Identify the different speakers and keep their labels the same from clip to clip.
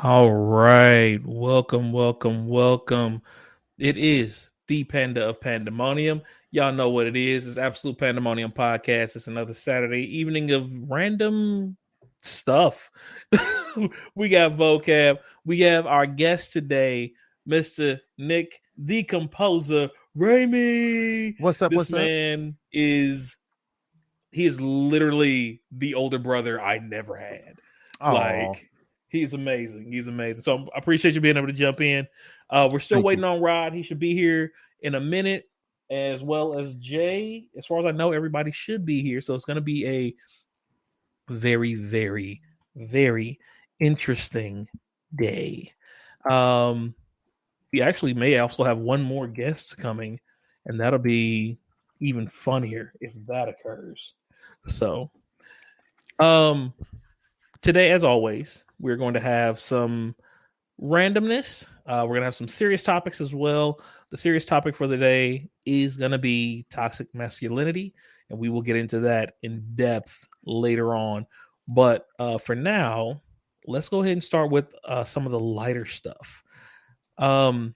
Speaker 1: All right. Welcome. It is the Panda of Pandemonium. Y'all know what it is. It's Absolute Pandemonium Podcast. It's another Saturday evening of random stuff. We got vocab. We have our guest today, Mr. Nick, the composer, Ramey.
Speaker 2: What's up?
Speaker 1: This
Speaker 2: What's up?
Speaker 1: man he is literally the older brother I never had.
Speaker 2: Oh,
Speaker 1: Like, he's amazing. He's amazing. So I appreciate you being able to jump in. We're still
Speaker 2: thank you.
Speaker 1: waiting on Rod. He should be here in a minute, as well as Jay. As far as I know, everybody should be here. So it's going to be a very interesting day. Um, we actually may also have one more guest coming, and that'll be even funnier if that occurs. So, today, as always, we're going to have some randomness. We're going to have some serious topics as well. The serious topic for the day is going to be toxic masculinity, and we will get into that in depth later on. But for now, let's go ahead and start with some of the lighter stuff. Were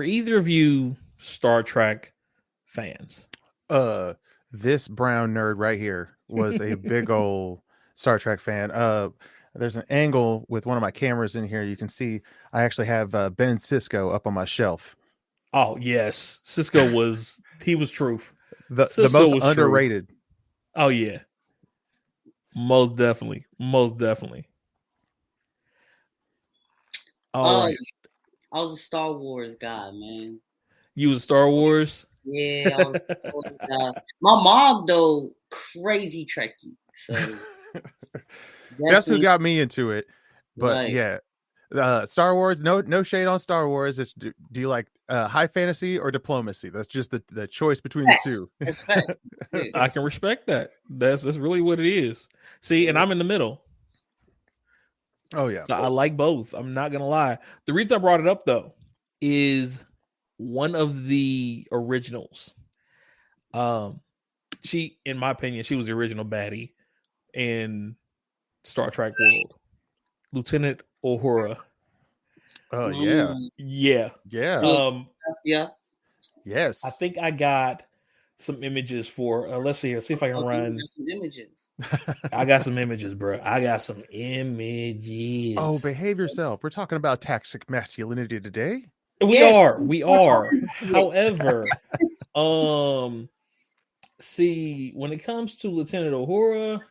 Speaker 1: either of you Star Trek fans?
Speaker 2: This brown nerd right here was a big old Star Trek fan. There's an angle with one of my cameras in here. You can see I actually have Ben Cisco up on my shelf.
Speaker 1: Oh yes, Cisco was truth.
Speaker 2: The
Speaker 1: Cisco
Speaker 2: most
Speaker 1: was
Speaker 2: underrated.
Speaker 1: Truth. Oh yeah, most definitely. All right,
Speaker 3: I was a Star Wars guy, man.
Speaker 1: you was Star Wars.
Speaker 3: Yeah, I was a Star Wars guy. My mom though, crazy Trekkie. So
Speaker 2: That's who got me into it. But
Speaker 3: right.
Speaker 2: yeah, Star Wars. No shade on Star Wars. It's do you like high fantasy or diplomacy? That's just the choice between the two.
Speaker 3: That's fact.
Speaker 1: I can respect that. That's really what it is. See, and I'm in the middle.
Speaker 2: Oh yeah,
Speaker 1: So I like both. I'm not gonna lie. The reason I brought it up though is one of the originals. She, in my opinion, she was the original baddie in Star Trek world. Lieutenant Uhura.
Speaker 2: oh yeah,
Speaker 1: Yeah.
Speaker 3: Yeah.
Speaker 2: Yes.
Speaker 1: I think I got some images for let's see if I can run
Speaker 3: some images.
Speaker 1: I got some images, bro. I got some images.
Speaker 2: Oh, behave yourself. We're talking about toxic masculinity today.
Speaker 1: We are. However, see, when it comes to Lieutenant Uhura,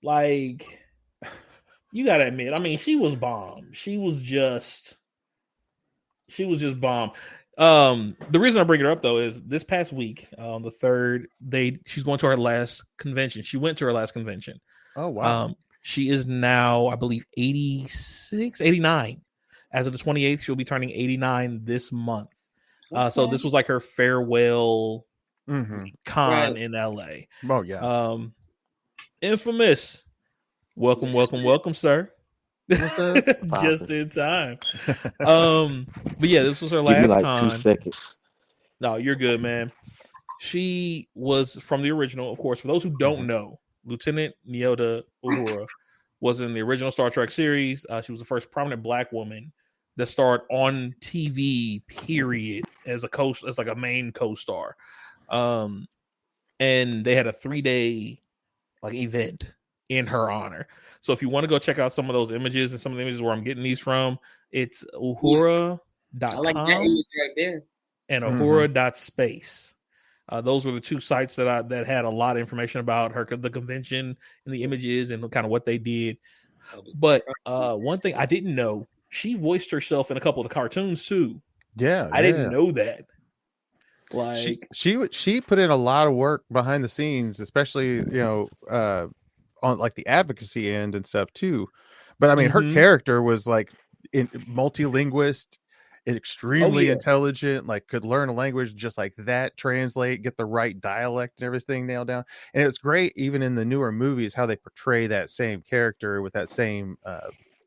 Speaker 1: like, you gotta admit, I mean, she was bomb. She was just bomb. The reason I bring her up though is this past week, the third, she's going to her last convention. She went to her last convention.
Speaker 2: Oh wow.
Speaker 1: She is now, I believe, 86, 89. As of the 28th, she'll be turning 89 this month. So this was like her farewell con in LA.
Speaker 2: Oh yeah.
Speaker 1: Infamous. Welcome, sir.
Speaker 2: What's up?
Speaker 1: Just in time. But yeah, this was her last
Speaker 4: like
Speaker 1: con.
Speaker 4: 2 seconds.
Speaker 1: No, you're good, man. She was from the original, of course. For those who don't know, Lieutenant Nyota Uhura was in the original Star Trek series. She was the first prominent Black woman that starred on TV, period, as like a main co-star. And they had a 3-day like event in her honor. So if you want to go check out some of those images and some of the images where I'm getting these from, it's uhura.com.
Speaker 3: I like that image right there.
Speaker 1: And uhura.space. Those were the two sites that had a lot of information about her, the convention, and the images and kind of what they did. But one thing I didn't know, she voiced herself in a couple of the cartoons too.
Speaker 2: Yeah,
Speaker 1: I didn't know that. Like,
Speaker 2: she put in a lot of work behind the scenes, especially on like the advocacy end and stuff too. But I mean, her character was like multilinguist, extremely intelligent, like could learn a language just like that, translate, get the right dialect and everything nailed down. And it's great even in the newer movies how they portray that same character with that same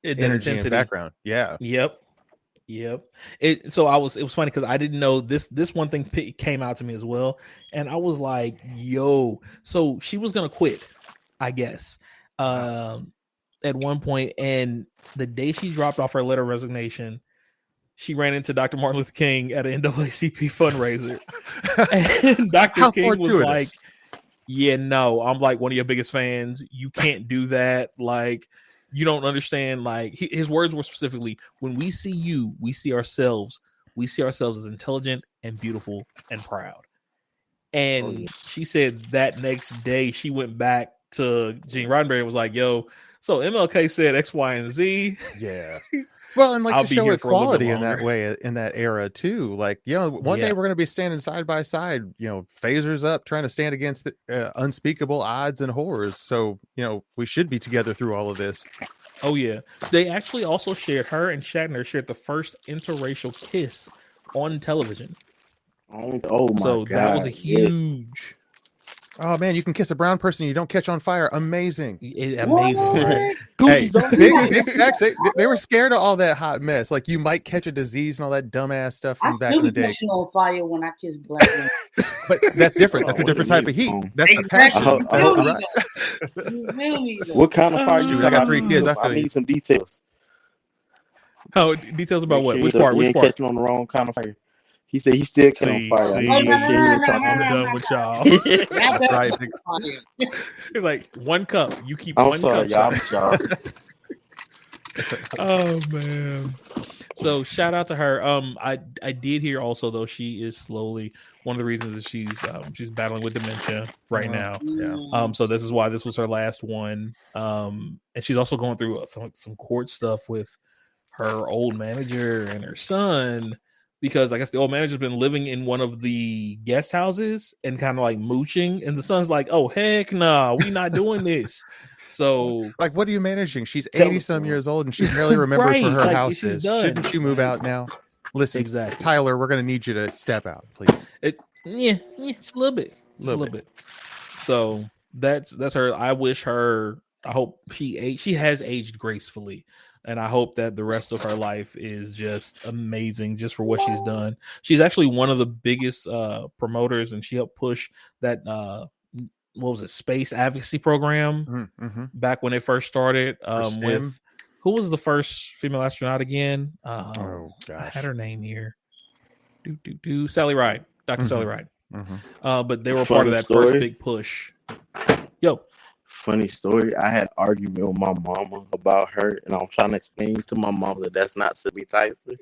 Speaker 2: energy and background. Yeah.
Speaker 1: Yep. It was funny because I didn't know this one thing came out to me as well, and I was like, yo, so she was gonna quit, I guess. at one point, and the day she dropped off her letter of resignation, she ran into Dr. Martin Luther King at an NAACP fundraiser, and Dr. King was like, "Yeah, no, I'm like one of your biggest fans. You can't do that. Like, you don't understand." Like, his words were specifically, "When we see you, we see ourselves. We see ourselves as intelligent and beautiful and proud." And she said that next day she went back to Gene Roddenberry and was like, "Yo, so MLK said X, Y, and Z."
Speaker 2: Yeah. Well, and like
Speaker 1: I'll
Speaker 2: to
Speaker 1: be
Speaker 2: show
Speaker 1: here for a little bit
Speaker 2: equality in that
Speaker 1: longer.
Speaker 2: way, in that era too. Like, you know, one day we're going to be standing side by side, you know, phasers up, trying to stand against the unspeakable odds and horrors. So, you know, we should be together through all of this.
Speaker 1: Oh yeah, they actually also shared, her and Shatner shared the first interracial kiss on television.
Speaker 4: Oh my
Speaker 1: so
Speaker 4: God!
Speaker 1: That was a huge.
Speaker 2: Oh man, you can kiss a brown person you don't catch on fire. Amazing.
Speaker 1: Amazing, right?
Speaker 2: Hey, big facts. They were scared of all that hot mess. Like, you might catch a disease and all that dumbass stuff from back in the day.
Speaker 3: I still be on fire when I kiss black women.
Speaker 2: But that's different. That's a different type of heat. That's the passion.
Speaker 4: What kind of fire?
Speaker 2: I got 3 kids.
Speaker 4: I need some details.
Speaker 1: Oh, details about what? Which part?
Speaker 4: You ain't catching on the wrong kind of fire. He said he still catching on fire.
Speaker 1: I'm done with y'all.
Speaker 2: That's right.
Speaker 1: It's like 1 cup. You keep
Speaker 4: I'm
Speaker 1: 1
Speaker 4: sorry,
Speaker 1: cup.
Speaker 4: Y'all.
Speaker 1: Oh man. So shout out to her. I did hear also, though, she is slowly, one of the reasons is she's battling with dementia right now.
Speaker 2: Yeah.
Speaker 1: So this is why this was her last one. And she's also going through some court stuff with her old manager and her son, because I guess the old manager's been living in one of the guest houses and kind of like mooching, and the son's like, "Oh heck nah, we not doing this." So,
Speaker 2: like, what are you managing? She's 80-some years old and she barely remembers where her house is. Shouldn't you move out now? Listen, exactly. Tyler, we're going to need you to step out, please.
Speaker 1: Yeah, it's a little bit, So that's her. I hope she has aged gracefully. And I hope that the rest of her life is just amazing, just for what she's done. She's actually one of the biggest promoters, and she helped push that what was it, space advocacy program back when it first started. With who was the first female astronaut again?
Speaker 2: Oh gosh,
Speaker 1: I had her name here. Sally Ride, Dr. Sally Ride. But they were part of that first big push. Yo.
Speaker 4: Funny story. I had an argument with my mama about her, and I'm trying to explain to my mama that that's not Cicely Tyson.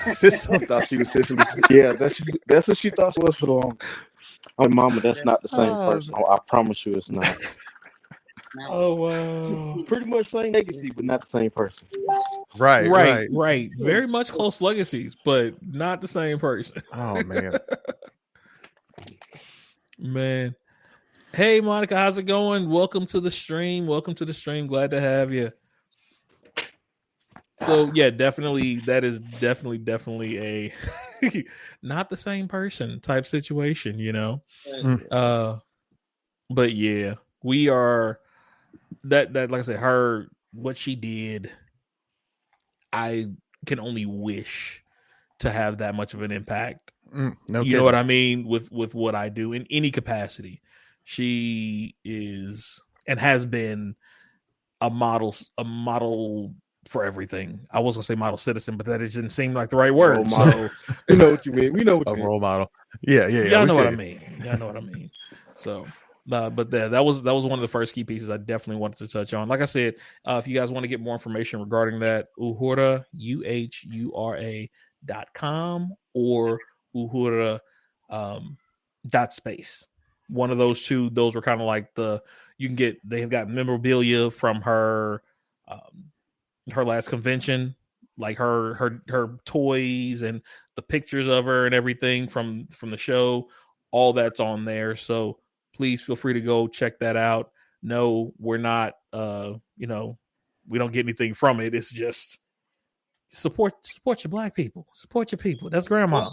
Speaker 4: Cicely thought she was Cicely. Yeah, that's what she thought she was for the long. Oh, mama, that's not the same person. Oh, I promise you, it's not.
Speaker 1: Oh wow!
Speaker 4: Pretty much same legacy, but not the same person.
Speaker 1: Right. Very much close legacies, but not the same person.
Speaker 2: Oh man,
Speaker 1: man. Hey, Monica, how's it going? Welcome to the stream. Glad to have you. So, yeah, definitely, that is definitely a not the same person type situation, you know? But yeah, we are that like I said, what she did, I can only wish to have that much of an impact.
Speaker 2: No
Speaker 1: you
Speaker 2: kidding.
Speaker 1: know what I mean? With what I do in any capacity. She is and has been a model for everything. I was gonna say model citizen, but that didn't seem like the right word. So
Speaker 4: you know what you mean. We know what
Speaker 2: a role model. Yeah.
Speaker 1: Y'all know what I mean. So, but that was one of the first key pieces I definitely wanted to touch on. Like I said, if you guys want to get more information regarding that, Uhura, UHURA.com or Uhura .space. One of those two. Those were kind of like they've got memorabilia from her last convention, like her toys and the pictures of her and everything from the show. All that's on there. So please feel free to go check that out. No, we're not we don't get anything from it. It's just support your black people. Support your people. That's grandma.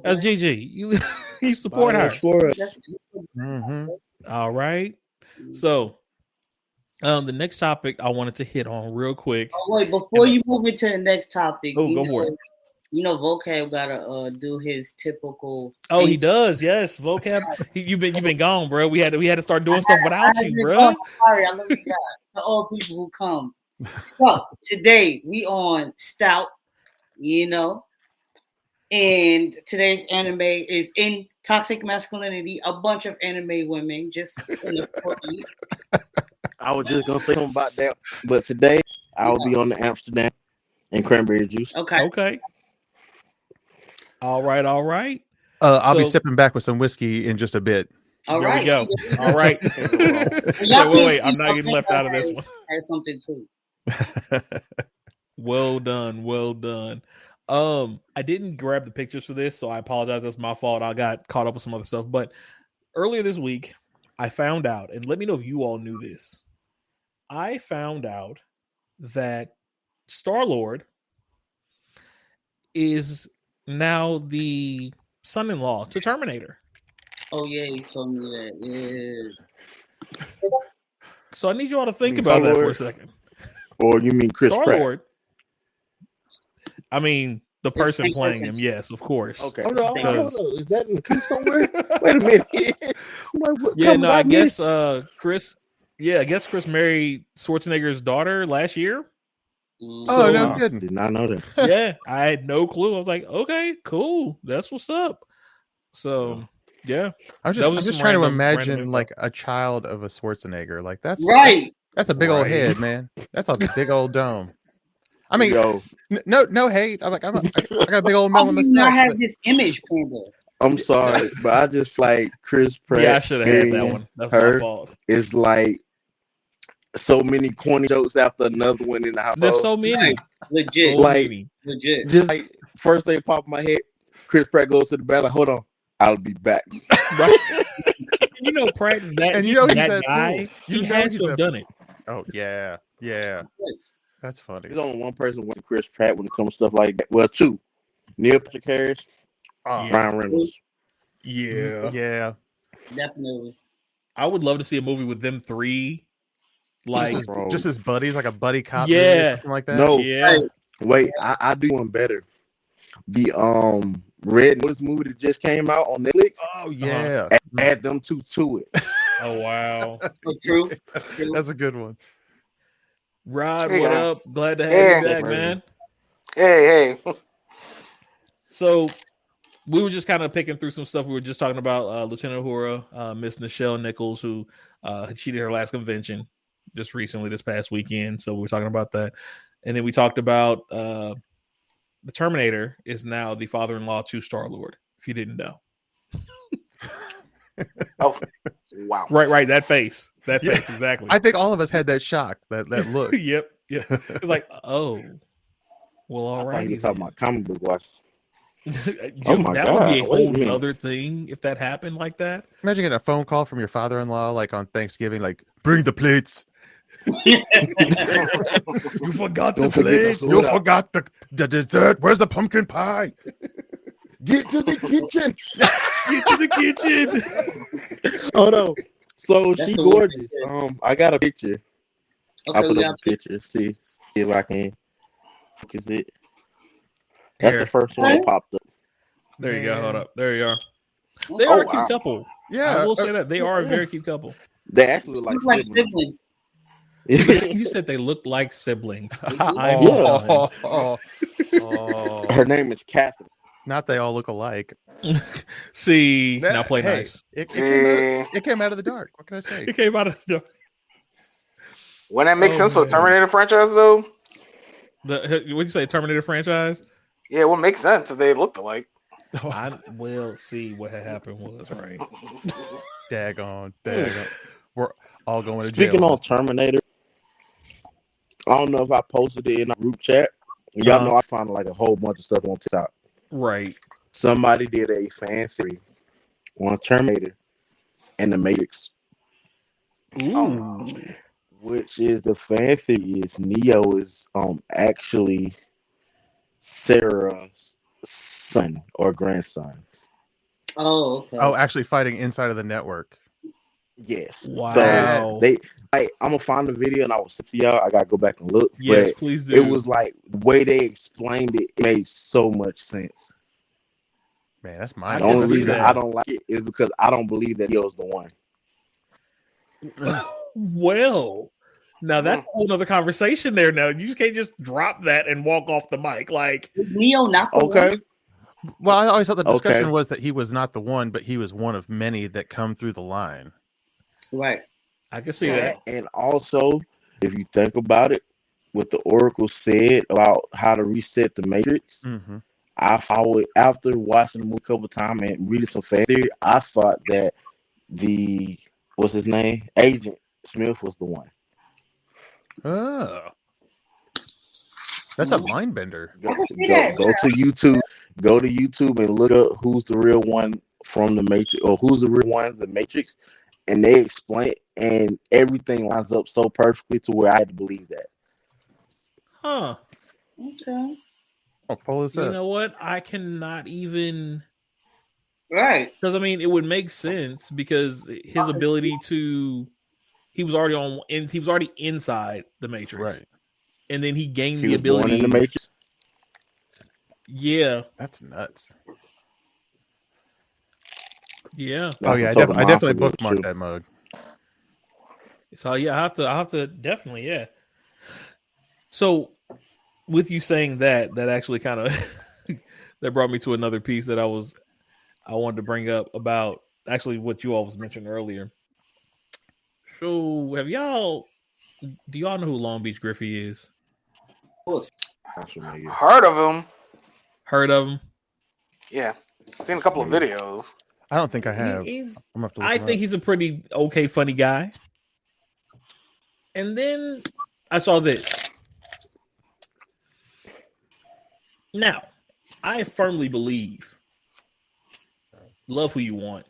Speaker 1: That's Gigi. You support her. All right. So the next topic I wanted to hit on real quick.
Speaker 3: Oh, wait, before you move into the next topic,
Speaker 1: go for it.
Speaker 3: You know, Vocab gotta do his typical.
Speaker 1: Oh, he does. Yes, Vocab. You've been gone, bro. We had to start doing stuff without you, bro.
Speaker 3: Sorry, I love you guys. To all people who come. So today we on Stout, you know, and today's anime is in Toxic Masculinity. A bunch of anime women just in the 40s.
Speaker 4: I was just gonna say something about that, but today I'll be on the Amsterdam and cranberry juice.
Speaker 1: Okay. All right.
Speaker 2: I'll be sipping back with some whiskey in just a bit.
Speaker 3: All
Speaker 1: there
Speaker 3: right.
Speaker 1: we go. All right. Wait, I'm not getting left out of this one.
Speaker 3: Has something too.
Speaker 1: Well done. I didn't grab the pictures for this, so I apologize. That's my fault. I got caught up with some other stuff. But earlier this week, I found out, and let me know if you all knew this. I found out that Star-Lord is now the son-in-law to Terminator.
Speaker 3: Oh yeah, you told me that. Yeah.
Speaker 1: So I need you all to think about that for a second.
Speaker 4: Or you mean Chris
Speaker 1: Star-Lord?
Speaker 4: Pratt?
Speaker 1: I mean the person playing him. Yes, of course.
Speaker 4: Okay. Hold on. Is that in the clip somewhere? Wait a minute.
Speaker 1: Yeah, no, I guess Chris. Yeah, I guess Chris married Schwarzenegger's daughter last year.
Speaker 2: Oh, no kidding.
Speaker 4: Did not know that.
Speaker 1: Yeah, I had no clue. I was like, okay, cool. That's what's up. So, yeah.
Speaker 2: I'm just trying to imagine like a child of a Schwarzenegger. Like that's
Speaker 3: right.
Speaker 2: That's a big old head, man. That's a big old dome. I mean, no hate. I got a big old melon mustache.
Speaker 3: I have this image, Panda.
Speaker 4: I'm sorry, but I just like Chris Pratt.
Speaker 1: Yeah, I should have had that one. That's my fault.
Speaker 4: It's like so many corny jokes after another one in the house.
Speaker 1: There's so many.
Speaker 3: Right. Legit.
Speaker 4: Legit. Just like first thing pop in my head, Chris Pratt goes to the back, like, hold on, I'll be back.
Speaker 1: Right? You know Pratt's that,
Speaker 2: and you know
Speaker 1: that guy. He has to have done it.
Speaker 2: Oh, yeah. That's funny.
Speaker 4: There's only one person with Chris Pratt when it comes to stuff like that. Well, two. Neil Patrick Harris, Ryan Reynolds.
Speaker 1: Yeah.
Speaker 3: Definitely.
Speaker 1: I would love to see a movie with them three. Like
Speaker 2: just as buddies, like a buddy cop
Speaker 1: movie or
Speaker 2: something like that.
Speaker 4: No,
Speaker 1: yeah.
Speaker 4: Wait, I do one better. The Red Notice movie that just came out on Netflix.
Speaker 2: Oh yeah,
Speaker 4: add them two to it.
Speaker 1: Oh wow,
Speaker 3: true.
Speaker 2: That's a good one.
Speaker 1: Rod, what up? Glad to have you back, man.
Speaker 5: Hey.
Speaker 1: So we were just kind of picking through some stuff. We were just talking about Lieutenant Uhura, Miss Nichelle Nichols, who she did her last convention just recently, this past weekend. So we were talking about that. And then we talked about the Terminator is now the father-in-law to Star-Lord, if you didn't know.
Speaker 5: Oh, wow.
Speaker 1: Right. That face, exactly.
Speaker 2: I think all of us had that shock, that look.
Speaker 1: Yep. It's like, oh, well, all right.
Speaker 4: You're talking about comic book watch.
Speaker 1: Oh my God. Would be a whole other thing if that happened like that.
Speaker 2: Imagine getting a phone call from your father-in-law, like on Thanksgiving, like, bring the plates.
Speaker 1: You forgot the plate.
Speaker 2: You forgot the dessert. Where's the pumpkin pie?
Speaker 4: Get to the kitchen.
Speaker 1: Get to the kitchen.
Speaker 4: Oh no. So she's gorgeous. I got a picture.
Speaker 3: Okay,
Speaker 4: I put up a picture. See if I can focus it. That's the first one that popped up.
Speaker 1: There you go. Hold up. There you are. They are a cute couple.
Speaker 2: Yeah,
Speaker 1: I will say that they are a very cute couple.
Speaker 4: They actually look like siblings.
Speaker 1: You said they look like siblings.
Speaker 2: Oh.
Speaker 4: Her name is Catherine.
Speaker 2: Not they all look alike.
Speaker 1: See, now play nice.
Speaker 2: It came out of the dark. What can I say?
Speaker 1: It came out of the dark.
Speaker 5: Wouldn't that make sense for the Terminator franchise, though?
Speaker 1: What'd you say, Terminator franchise?
Speaker 5: Yeah, it would make sense if they looked alike.
Speaker 1: I will see what had happened was, right?
Speaker 2: Daggone. We're all going to jail.
Speaker 4: Speaking on Terminator, I don't know if I posted it in a group chat. Y'all know I found like a whole bunch of stuff on TikTok.
Speaker 1: Right.
Speaker 4: Somebody did a fan theory on Terminator and the Matrix.
Speaker 1: Ooh.
Speaker 4: Which is the fan theory is Neo is actually Sarah's son or grandson.
Speaker 3: Oh, okay.
Speaker 2: Oh, actually fighting inside of the network.
Speaker 4: Yes.
Speaker 1: Wow.
Speaker 4: So they I'm gonna find the video and I will send to y'all. I gotta go back and look.
Speaker 1: Yes,
Speaker 4: but
Speaker 1: please do.
Speaker 4: It was like the way they explained it, it made so much sense.
Speaker 2: Man, that's
Speaker 1: I
Speaker 4: The
Speaker 1: can
Speaker 4: only
Speaker 1: see
Speaker 4: reason
Speaker 1: that.
Speaker 4: I don't like it is because I don't believe that Neo's the one.
Speaker 1: Well, now that's a whole other conversation there. Now you can't just drop that and walk off the mic. Like
Speaker 3: Is Neo not the
Speaker 4: Okay.
Speaker 3: one?
Speaker 2: Well, I always thought the discussion
Speaker 4: Okay.
Speaker 2: was that he was not the one, but he was one of many that come through the line.
Speaker 3: Right.
Speaker 1: I can see that.
Speaker 4: And also, if you think about it, what the Oracle said about how to reset the Matrix,
Speaker 2: Mm-hmm.
Speaker 4: I followed after watching the movie a couple times and reading some fan theory. I thought that what's his name, Agent Smith was the one.
Speaker 2: Oh, that's a mind bender.
Speaker 3: I can see that.
Speaker 4: Go to YouTube. Go to YouTube and look up who's the real one from the Matrix, or who's the real one of the Matrix, and they explain it, and everything lines up so perfectly to where I had to believe that.
Speaker 1: Huh.
Speaker 3: Okay.
Speaker 2: I'll pull this
Speaker 1: You
Speaker 2: up.
Speaker 1: know what? I cannot even,
Speaker 3: Right.
Speaker 1: because I mean it would make sense because his ability to he was already inside the Matrix.
Speaker 2: Right.
Speaker 1: And then he gained
Speaker 4: He
Speaker 1: the
Speaker 4: was born
Speaker 1: abilities.
Speaker 4: in the Matrix.
Speaker 1: Yeah.
Speaker 2: That's nuts.
Speaker 1: Yeah.
Speaker 2: Oh yeah, I definitely bookmarked that mode.
Speaker 1: So yeah, I have to definitely, yeah. So with you saying that actually kind of that brought me to another piece that I wanted to bring up about actually what you all was mentioning earlier. So do y'all know who Long Beach Griffey is?
Speaker 5: Heard of him?
Speaker 1: Heard of him?
Speaker 5: Yeah, seen a couple of videos.
Speaker 2: I don't think I have.
Speaker 1: I think he's a pretty okay, funny guy. And then I saw this. Now, I firmly believe love who you want.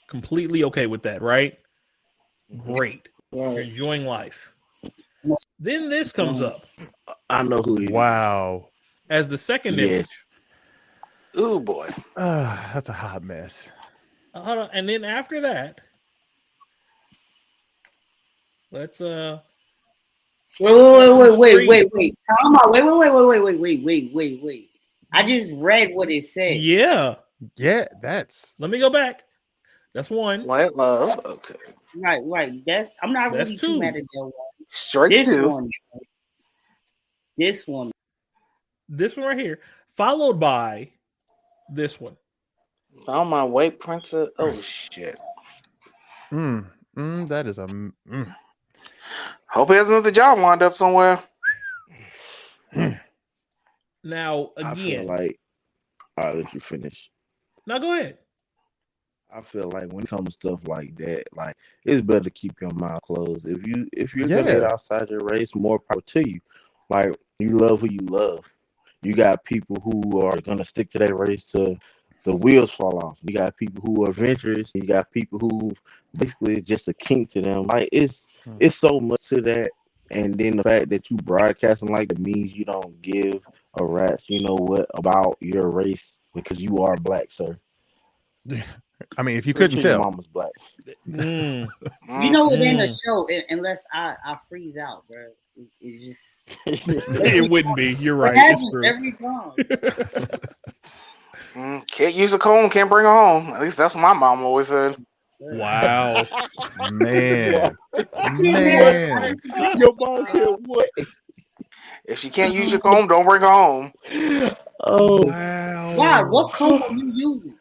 Speaker 1: Completely okay with that, right? Great. You're enjoying life. Then this comes up.
Speaker 4: I know who he is.
Speaker 2: Wow.
Speaker 1: As the second
Speaker 4: Yes.
Speaker 1: image.
Speaker 5: Ooh boy.
Speaker 2: That's a hot mess.
Speaker 1: Hold on. And then after that, let's
Speaker 3: Wait. Time out. Wait. I just read what it said.
Speaker 1: Yeah.
Speaker 2: Yeah, that's.
Speaker 1: Let me go back. That's one.
Speaker 5: White love. Okay.
Speaker 3: Right. I'm not
Speaker 1: That's
Speaker 3: really
Speaker 1: two.
Speaker 3: too mad at that one.
Speaker 5: Straight
Speaker 3: This
Speaker 5: two.
Speaker 3: one. This one.
Speaker 1: This one right here. Followed by this one.
Speaker 5: Found my white princess. Oh shit.
Speaker 2: That is a.
Speaker 5: Hope he has another job lined up somewhere.
Speaker 1: Now
Speaker 4: I feel
Speaker 1: again.
Speaker 4: like I'll let you finish.
Speaker 1: Now go ahead.
Speaker 4: I feel like when it comes to stuff like that, like it's better to keep your mouth closed. If you're gonna get outside your race, more power to you. Like you love who you love. You got people who are gonna stick to their race till the wheels fall off. You got people who are adventurous. You got people who basically just a kink to them. Like it's so much to that. And then the fact that you broadcasting like that means you don't give a rat's, you know what, about your race because you are black, sir.
Speaker 2: I mean, if you couldn't tell,
Speaker 4: your mama's black.
Speaker 3: You know it ain't a show unless I freeze out, bro. It just
Speaker 1: it wouldn't be. You're right.
Speaker 3: It happens every time.
Speaker 5: Can't use a comb, can't bring her home. At least that's what my mom always said.
Speaker 1: Wow.
Speaker 2: Man.
Speaker 4: Your mom said what?
Speaker 5: If she can't use your comb, don't bring her home.
Speaker 4: Oh
Speaker 1: wow.
Speaker 3: Wow, what comb are you using?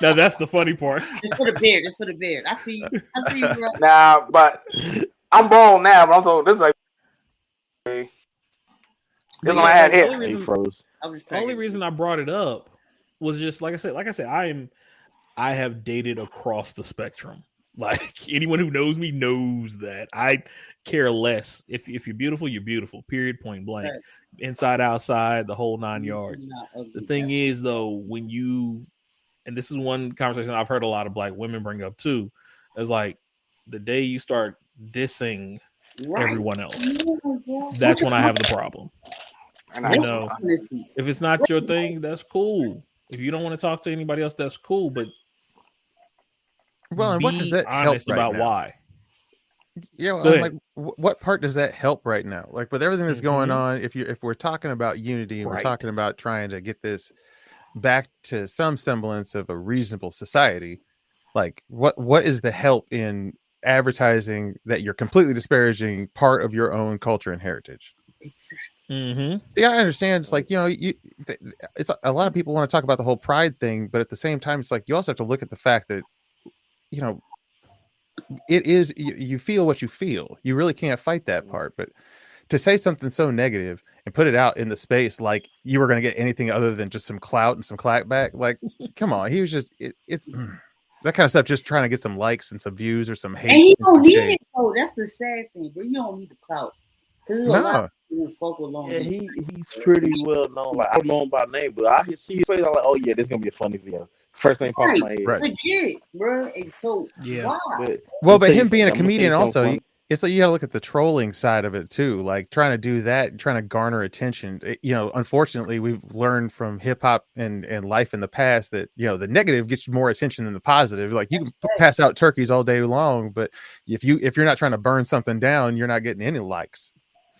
Speaker 1: Now that's the funny part.
Speaker 3: Just for the beard. I see you, bro.
Speaker 5: Nah, but I'm bald now, but I'm told this is like this one I had here.
Speaker 1: The only reason I brought it up was just like I said, I have dated across the spectrum. Like anyone who knows me knows that I care less. If you're beautiful, you're beautiful. Period. Point blank. Right. Inside, outside, the whole 9 yards. The thing is, though, when you, and this is one conversation I've heard a lot of black women bring up too, is like the day you start dissing everyone else, that's when I have the problem. You know, if it's not your thing, that's cool. If you don't want to talk to anybody else, that's cool. But
Speaker 2: Well, and
Speaker 1: be
Speaker 2: what does that
Speaker 1: honest
Speaker 2: help right
Speaker 1: about
Speaker 2: now?
Speaker 1: why.
Speaker 2: I'm like, what part does that help right now? Like with everything that's going on, if we're talking about unity and we're talking about trying to get this back to some semblance of a reasonable society, like what is the help in advertising that you're completely disparaging part of your own culture and heritage? See, I understand. It's like, it's a lot of people want to talk about the whole pride thing, but at the same time, it's like you also have to look at the fact that, it is you feel what you feel. You really can't fight that part. But to say something so negative and put it out in the space like you were going to get anything other than just some clout and some clapback, like, come on, he was just it's that kind of stuff, just trying to get some likes and some views or some hate.
Speaker 3: And he don't need it though. That's the sad thing, bro. You don't need the clout because there's a lot of people who fuck along.
Speaker 4: Yeah, he's pretty well known. Like I don't know him by name, but I can see his face. I'm like, oh yeah, this is gonna be a funny video. First thing popped in my head.
Speaker 3: Right. Legit, bro. And so why?
Speaker 2: But him being a comedian also, it's like you got to look at the trolling side of it too. Like trying to do that, trying to garner attention. Unfortunately, we've learned from hip hop and life in the past that the negative gets more attention than the positive. Like you can pass out turkeys all day long, but if you're not trying to burn something down, you're not getting any likes.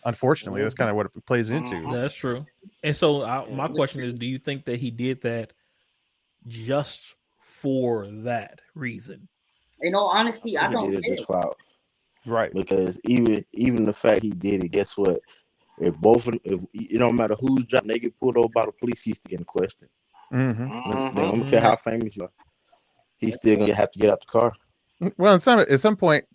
Speaker 2: Unfortunately, that's kind of what it plays into.
Speaker 1: That's true. And so my question is, do you think that he did that just for that reason?
Speaker 3: In all honesty, I don't care.
Speaker 2: Right,
Speaker 4: because even the fact he did it, guess what? If it don't matter whose job they get pulled over by the police, he's still getting questioned. They don't care how famous you are. He's still gonna have to get out the car.
Speaker 2: Well, at some point,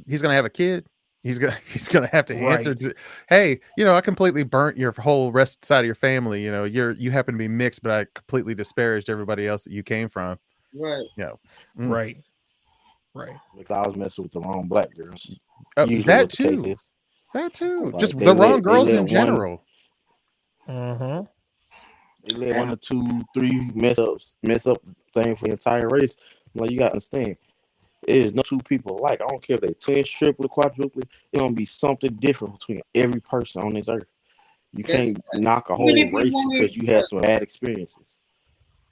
Speaker 2: he's gonna have a kid. He's gonna have to answer to, hey, I completely burnt your whole rest side of your family. You happen to be mixed, but I completely disparaged everybody else that you came from.
Speaker 3: Right.
Speaker 1: Right.
Speaker 4: Because I was messing with the wrong black girls.
Speaker 2: That too. Like, just the wrong girls in general.
Speaker 4: They let 1 or 2, 3 mess up thing for the entire race. Like, you gotta understand, it is no two people alike. I don't care if they twins, triple, quadruple. It's gonna be something different between every person on this earth. You can't knock a whole race because you had some bad experiences.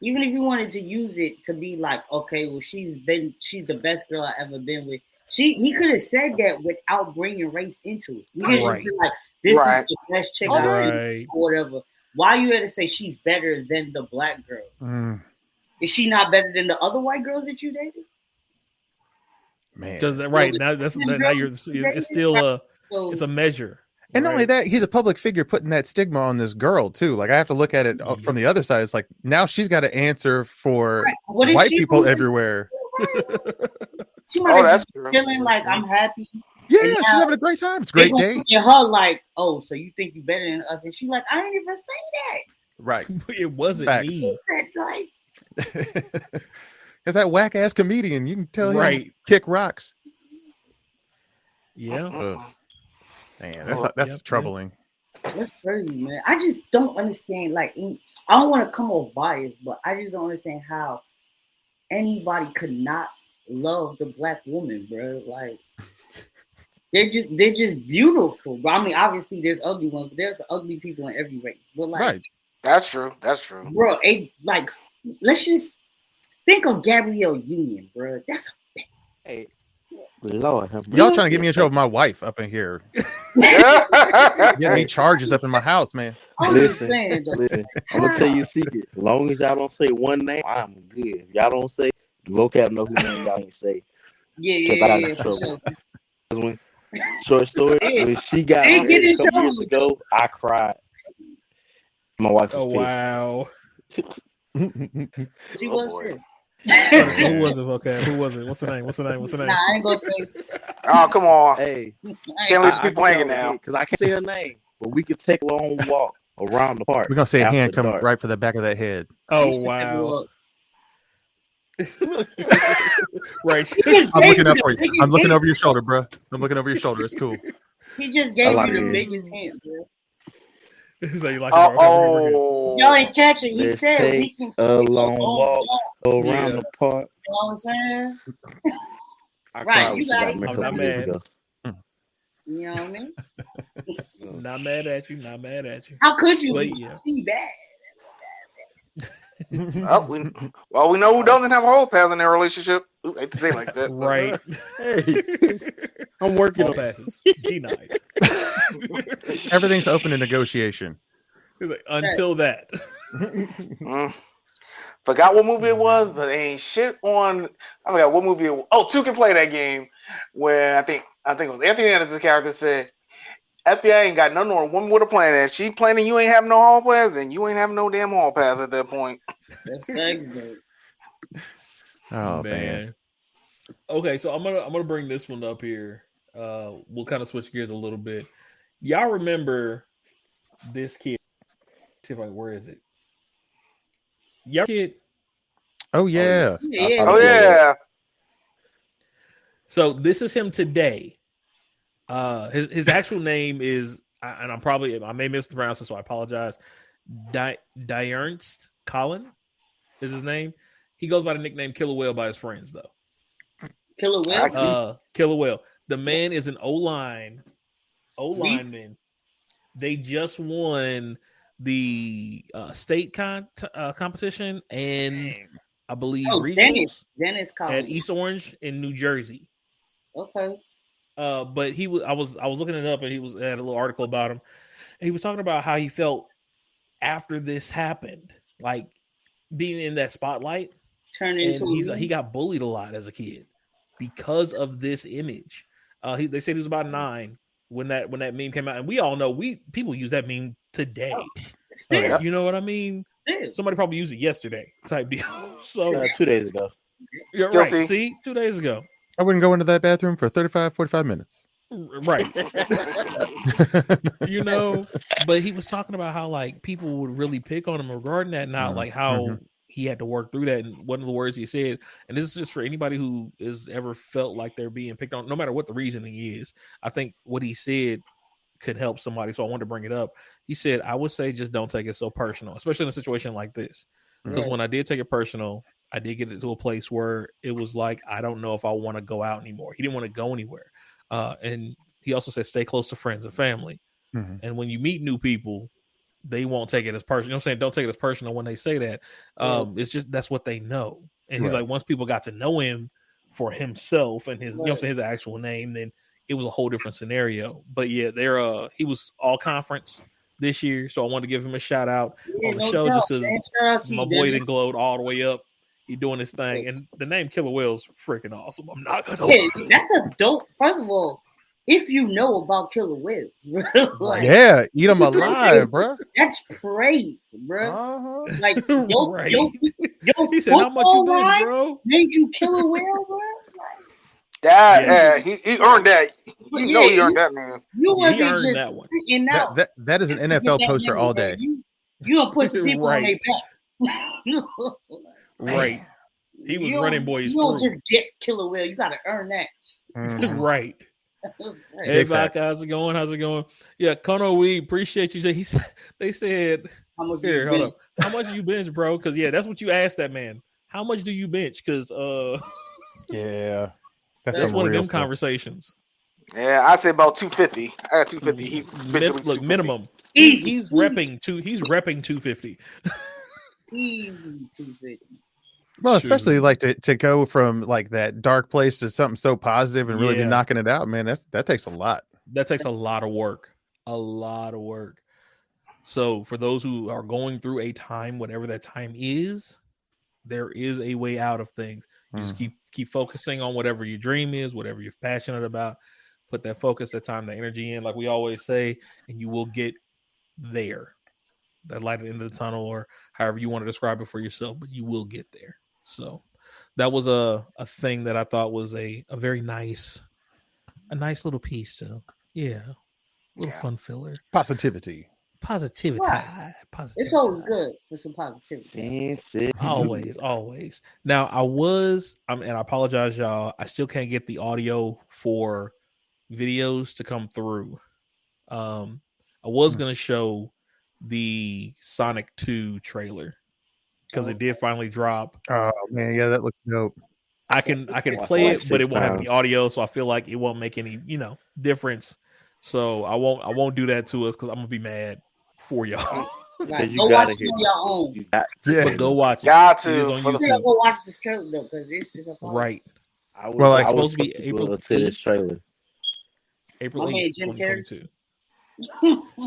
Speaker 3: Even if you wanted to use it to be like, okay, well, she's the best girl I ever been with. He could have said that without bringing race into it. He could have been like, this is the best chick I've seen, or whatever. Why you had to say she's better than the black girl? Is she not better than the other white girls that you dated?
Speaker 2: Man,
Speaker 1: because it's still it's a measure.
Speaker 2: And not only that, he's a public figure putting that stigma on this girl too. Like I have to look at it from the other side. It's like now she's got to answer for white people everywhere.
Speaker 3: She might have been feeling like I'm happy.
Speaker 2: Yeah, she's having a great time. It's a great day.
Speaker 3: And her like, oh, so you think you're better than us? And she's like, I didn't even say that.
Speaker 2: Right.
Speaker 1: It wasn't me.
Speaker 3: She said like,
Speaker 2: it's that whack ass comedian. You can tell him kick rocks.
Speaker 1: Yeah.
Speaker 2: Man, that's troubling.
Speaker 3: That's crazy, man. I just don't understand. Like, I don't want to come off biased, but I just don't understand how anybody could not love the black woman, bro. Like, they're just beautiful. Bro. I mean, obviously there's ugly ones, but there's ugly people in every race. But like,
Speaker 5: that's true.
Speaker 3: Bro, let's just think of Gabrielle Union, bro. That's
Speaker 4: Lord,
Speaker 2: y'all trying to get me in trouble with my wife up in here. Get me charges up in my house, man.
Speaker 4: Listen, I'm gonna tell you a secret. As long as y'all don't say one name, I'm good. If y'all don't say the vocab, know who name y'all ain't say.
Speaker 3: Yeah.
Speaker 4: Short story. When she got out a couple years ago, I cried. My wife was pissed.
Speaker 1: Wow.
Speaker 3: She was pissed.
Speaker 1: Who was it? Okay, who was it? What's the name?
Speaker 3: Nah, I ain't gonna say.
Speaker 5: Oh, come on.
Speaker 4: Hey,
Speaker 5: can't leave people hanging now.
Speaker 4: Because I can't say her name, but we could take a long walk around the park.
Speaker 2: We're gonna say a hand come right for the back of that head.
Speaker 1: Oh wow. Right.
Speaker 2: I'm looking up for you. I'm looking over your shoulder, bro. I'm looking over your shoulder. It's cool.
Speaker 3: He just gave you the biggest hint, bro.
Speaker 1: So you like
Speaker 3: y'all ain't catching. He said we can take
Speaker 4: a long walk around the park.
Speaker 3: You know what I'm saying?
Speaker 4: Right,
Speaker 3: you got it.
Speaker 1: I'm not mad.
Speaker 3: You know what I mean?
Speaker 1: Not mad at you.
Speaker 3: How could you
Speaker 1: be
Speaker 3: bad?
Speaker 5: Well, we know who doesn't have a hall pass in their relationship. Ooh, I hate to say it like that.
Speaker 1: Right.
Speaker 4: Hey, I'm working
Speaker 1: All
Speaker 4: on
Speaker 1: passes. G9.
Speaker 2: Everything's open to negotiation.
Speaker 1: He's like, until that.
Speaker 5: Forgot what movie it was, but ain't shit on. I forgot what movie it was. Oh, Two can play that game where I think it was Anthony Anderson's character said, FBI ain't got nothing on a woman with a plan. And she planning you ain't having no hall pass, and you ain't having no damn hall pass at that point.
Speaker 3: That's good.
Speaker 2: Oh man.
Speaker 1: Okay, so I'm gonna bring this one up here. We'll kind of switch gears a little bit. Y'all remember this kid? See if where is it? Y'all kid?
Speaker 2: Oh yeah.
Speaker 5: Oh yeah.
Speaker 1: So this is him today. His actual name is, and I may mispronounce it, so I apologize. Diernst Colin is his name. He goes by the nickname Killer Whale by his friends, though.
Speaker 3: Killer Whale.
Speaker 1: Killer Whale. The man is an O-lineman. They just won the state competition and I believe
Speaker 3: Dennis Collins
Speaker 1: at East Orange in New Jersey.
Speaker 3: Okay.
Speaker 1: But I was looking it up and he had a little article about him. And he was talking about how he felt after this happened, like being in that spotlight. He got bullied a lot as a kid because of this image. They said he was about 9 when that meme came out, and we all know people use that meme today. You know what I mean? Somebody probably used it yesterday, type deal. So
Speaker 4: 2 days ago.
Speaker 1: You're right. See, 2 days ago.
Speaker 2: I wouldn't go into that bathroom for 45 minutes.
Speaker 1: Right. But he was talking about how like people would really pick on him regarding that, not like how he had to work through that. And one of the words he said, and this is just for anybody who has ever felt like they're being picked on, no matter what the reasoning is. I think what he said could help somebody. So I wanted to bring it up. He said, I would say just don't take it so personal, especially in a situation like this. Because when I did take it personal, I did get it to a place where it was like, I don't know if I want to go out anymore. He didn't want to go anywhere. And he also said, stay close to friends and family. And when you meet new people, they won't take it as personal. You know what I'm saying? Don't take it as personal when they say that. It's just, that's what they know. And he's like, once people got to know him for himself and his, you know what I'm saying, his actual name, then it was a whole different scenario. But yeah, he was all conference this year. So I wanted to give him a shout out on the show just because my boy didn't glowed all the way up. He doing his thing. And the name Killer Whale is freaking awesome. I'm not going to lie.
Speaker 3: That's a dope. First of all, if you know about killer whales, bro. Like,
Speaker 2: yeah, eat them alive, bro.
Speaker 3: That's praise, bro. Like,
Speaker 1: he said, how much you been, bro?
Speaker 3: Made you killer whale, bro?
Speaker 5: Like, he earned that. He earned that, man.
Speaker 3: You wasn't
Speaker 1: earned
Speaker 3: just
Speaker 1: that one.
Speaker 2: That is an NFL poster all day.
Speaker 3: You don't push the people on their back.
Speaker 1: Right. He was running boys.
Speaker 3: You don't just get killer whale. You got to earn that.
Speaker 1: Right. Hey, Vac, how's it going? Yeah, Kono, we appreciate you. They said, how much do you bench, bro? Because that's what you asked that man. How much do you bench? Because
Speaker 2: yeah,
Speaker 1: that's one of them conversations.
Speaker 5: Yeah, I say about 250. I got 250.
Speaker 1: Look, minimum. He's repping 250.
Speaker 3: Easy 250.
Speaker 2: Well, especially like to go from like that dark place to something so positive and really be knocking it out, man. That takes a lot.
Speaker 1: That takes a lot of work. So for those who are going through a time, whatever that time is, there is a way out of things. You just keep focusing on whatever your dream is, whatever you're passionate about. Put that focus, that time, that energy in, like we always say, and you will get there. That light at the end of the tunnel, or however you want to describe it for yourself, but you will get there. So that was a thing that I thought was a very nice little piece to, fun filler.
Speaker 2: Positivity.
Speaker 3: Right. It's always good for some positivity.
Speaker 1: Always. Now and I apologize, y'all. I still can't get the audio for videos to come through. I was going to show the Sonic 2 trailer because it did finally drop.
Speaker 2: Oh man, yeah, that looks dope.
Speaker 1: I can play it, but it won't have any audio, so I feel like it won't make any difference. So I won't do that to us because I'm gonna be mad for y'all.
Speaker 3: Right.
Speaker 4: you
Speaker 3: Go
Speaker 4: gotta
Speaker 3: watch it
Speaker 4: hear
Speaker 3: on your own.
Speaker 4: You got
Speaker 2: Yeah.
Speaker 1: But go watch it.
Speaker 5: Got
Speaker 1: It is
Speaker 5: to.
Speaker 1: on
Speaker 5: For the-
Speaker 3: You gotta
Speaker 1: YouTube.
Speaker 3: go watch this trailer though, because this is a fun.
Speaker 1: Right.
Speaker 4: I was,
Speaker 2: Well, like,
Speaker 4: I was
Speaker 1: supposed to be
Speaker 4: skeptical
Speaker 1: April
Speaker 4: to this
Speaker 1: 8th.
Speaker 4: trailer.
Speaker 1: April
Speaker 3: My man
Speaker 1: 8th,
Speaker 3: Jim Carrey.
Speaker 1: 2022.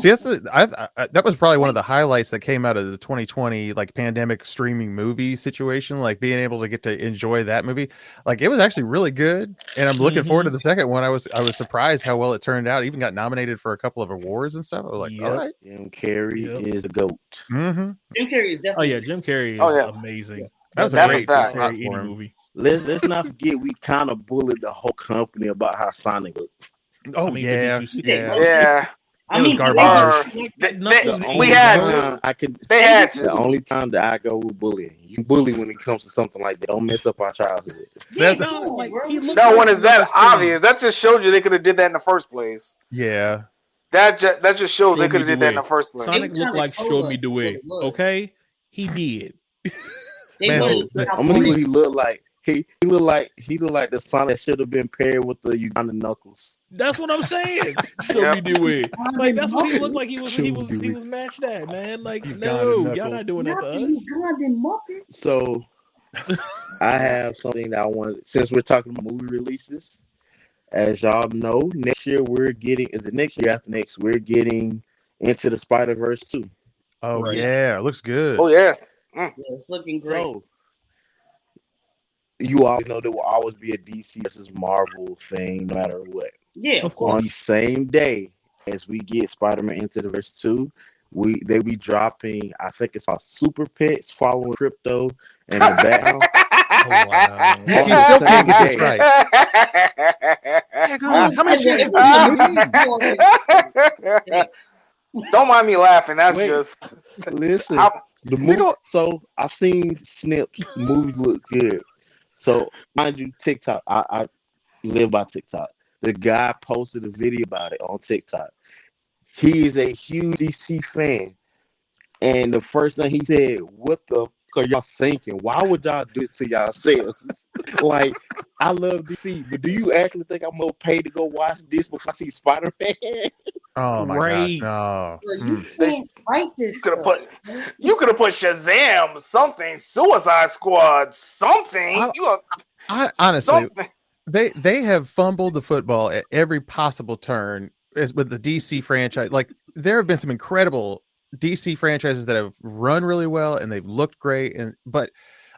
Speaker 2: See, that's that was probably one of the highlights that came out of the 2020 like pandemic streaming movie situation. Like being able to get to enjoy that movie, like it was actually really good, and I'm looking forward to the second one. I was surprised how well it turned out. Even got nominated for a couple of awards and stuff. I was like, all
Speaker 1: Yep.
Speaker 2: right.
Speaker 4: Jim Carrey
Speaker 1: Yep.
Speaker 4: is the GOAT.
Speaker 2: Mm-hmm.
Speaker 3: Jim Carrey is
Speaker 1: Oh
Speaker 3: definitely.
Speaker 1: yeah, Jim Carrey is
Speaker 5: Oh, yeah.
Speaker 1: amazing.
Speaker 2: That was a
Speaker 5: That's
Speaker 2: great
Speaker 5: a fact.
Speaker 2: spot
Speaker 1: any
Speaker 2: for him.
Speaker 1: movie.
Speaker 4: Let's not forget we kind of bullied the whole company about how Sonic looked.
Speaker 2: Oh
Speaker 1: I mean, but
Speaker 2: yeah,
Speaker 1: did you see-
Speaker 2: yeah.
Speaker 5: Yeah.
Speaker 3: I
Speaker 2: It was
Speaker 3: mean,
Speaker 2: garbage.
Speaker 5: We had to. They had
Speaker 4: The
Speaker 5: to.
Speaker 4: only time that I go with bullying, you bully when it comes to something like that. Don't mess up our childhood.
Speaker 3: Yeah,
Speaker 2: That's-
Speaker 3: no,
Speaker 1: like,
Speaker 3: bro.
Speaker 1: he looked
Speaker 5: No,
Speaker 1: like
Speaker 5: when it's that
Speaker 1: Rubber Stain.
Speaker 5: obvious, that just showed you they could have did that in the first place.
Speaker 2: Yeah.
Speaker 5: That just shows they
Speaker 1: Show
Speaker 5: could have
Speaker 1: me
Speaker 5: did
Speaker 1: the
Speaker 5: that in
Speaker 1: way.
Speaker 5: the first place.
Speaker 1: Sonic
Speaker 3: They
Speaker 1: looked
Speaker 3: were
Speaker 1: like
Speaker 3: trying to
Speaker 1: Show
Speaker 3: tell
Speaker 1: Me
Speaker 3: us
Speaker 1: the Way.
Speaker 3: what it was.
Speaker 1: Okay, he did.
Speaker 3: They
Speaker 2: Man,
Speaker 3: wanted
Speaker 2: just-
Speaker 3: to put out
Speaker 4: I'm gonna
Speaker 3: Sonic.
Speaker 4: he looked like he looked like the Sonic that should have been paired with the Uganda Knuckles.
Speaker 1: That's what I'm saying. Show me the way. Like that's what he looked like. He was matched at, man. Like
Speaker 2: You
Speaker 1: no,
Speaker 2: got it,
Speaker 1: y'all not doing that
Speaker 3: Not
Speaker 1: to
Speaker 3: the
Speaker 1: us.
Speaker 3: Ugandan Muppets.
Speaker 4: So I have something that I want. Since we're talking about movie releases, as y'all know, next year we're getting. Is it next year? After next, we're getting Into the Spider-Verse 2.
Speaker 2: Oh
Speaker 1: Right.
Speaker 2: yeah, it looks good.
Speaker 5: Oh yeah.
Speaker 3: Yeah, it's looking great.
Speaker 4: So you always know there will always be a DC versus Marvel thing, no matter what.
Speaker 3: Yeah,
Speaker 1: Of
Speaker 3: of course.
Speaker 4: On the same day as we get Spider-Man Into the Verse 2, they be dropping. I think it's called Super Pets following Crypto and the Batman.
Speaker 1: Oh, wow.
Speaker 2: DC still can't get this right. Heck on, how much is
Speaker 5: Don't mind me laughing. That's
Speaker 4: Wait.
Speaker 5: just
Speaker 4: Listen,
Speaker 5: I'm-
Speaker 4: the movie. So I've seen snips. Movies look good. So mind you, TikTok. I live by TikTok. The guy posted a video about it on TikTok. He is a huge DC fan, and the first thing he said, "What the fuck are y'all thinking? Why would y'all do it to yourselves?" Like, I love DC, but do you actually think I'm gonna pay to go watch this before I see Spider-Man?
Speaker 2: Oh my
Speaker 1: Right.
Speaker 2: gosh, no.
Speaker 3: Well, you can't write this.
Speaker 5: You could have put Shazam, something, Suicide Squad, something.
Speaker 2: Honestly,
Speaker 5: Something.
Speaker 2: they have fumbled the football at every possible turn as with the DC franchise. Like there have been some incredible DC franchises that have run really well and they've looked great, but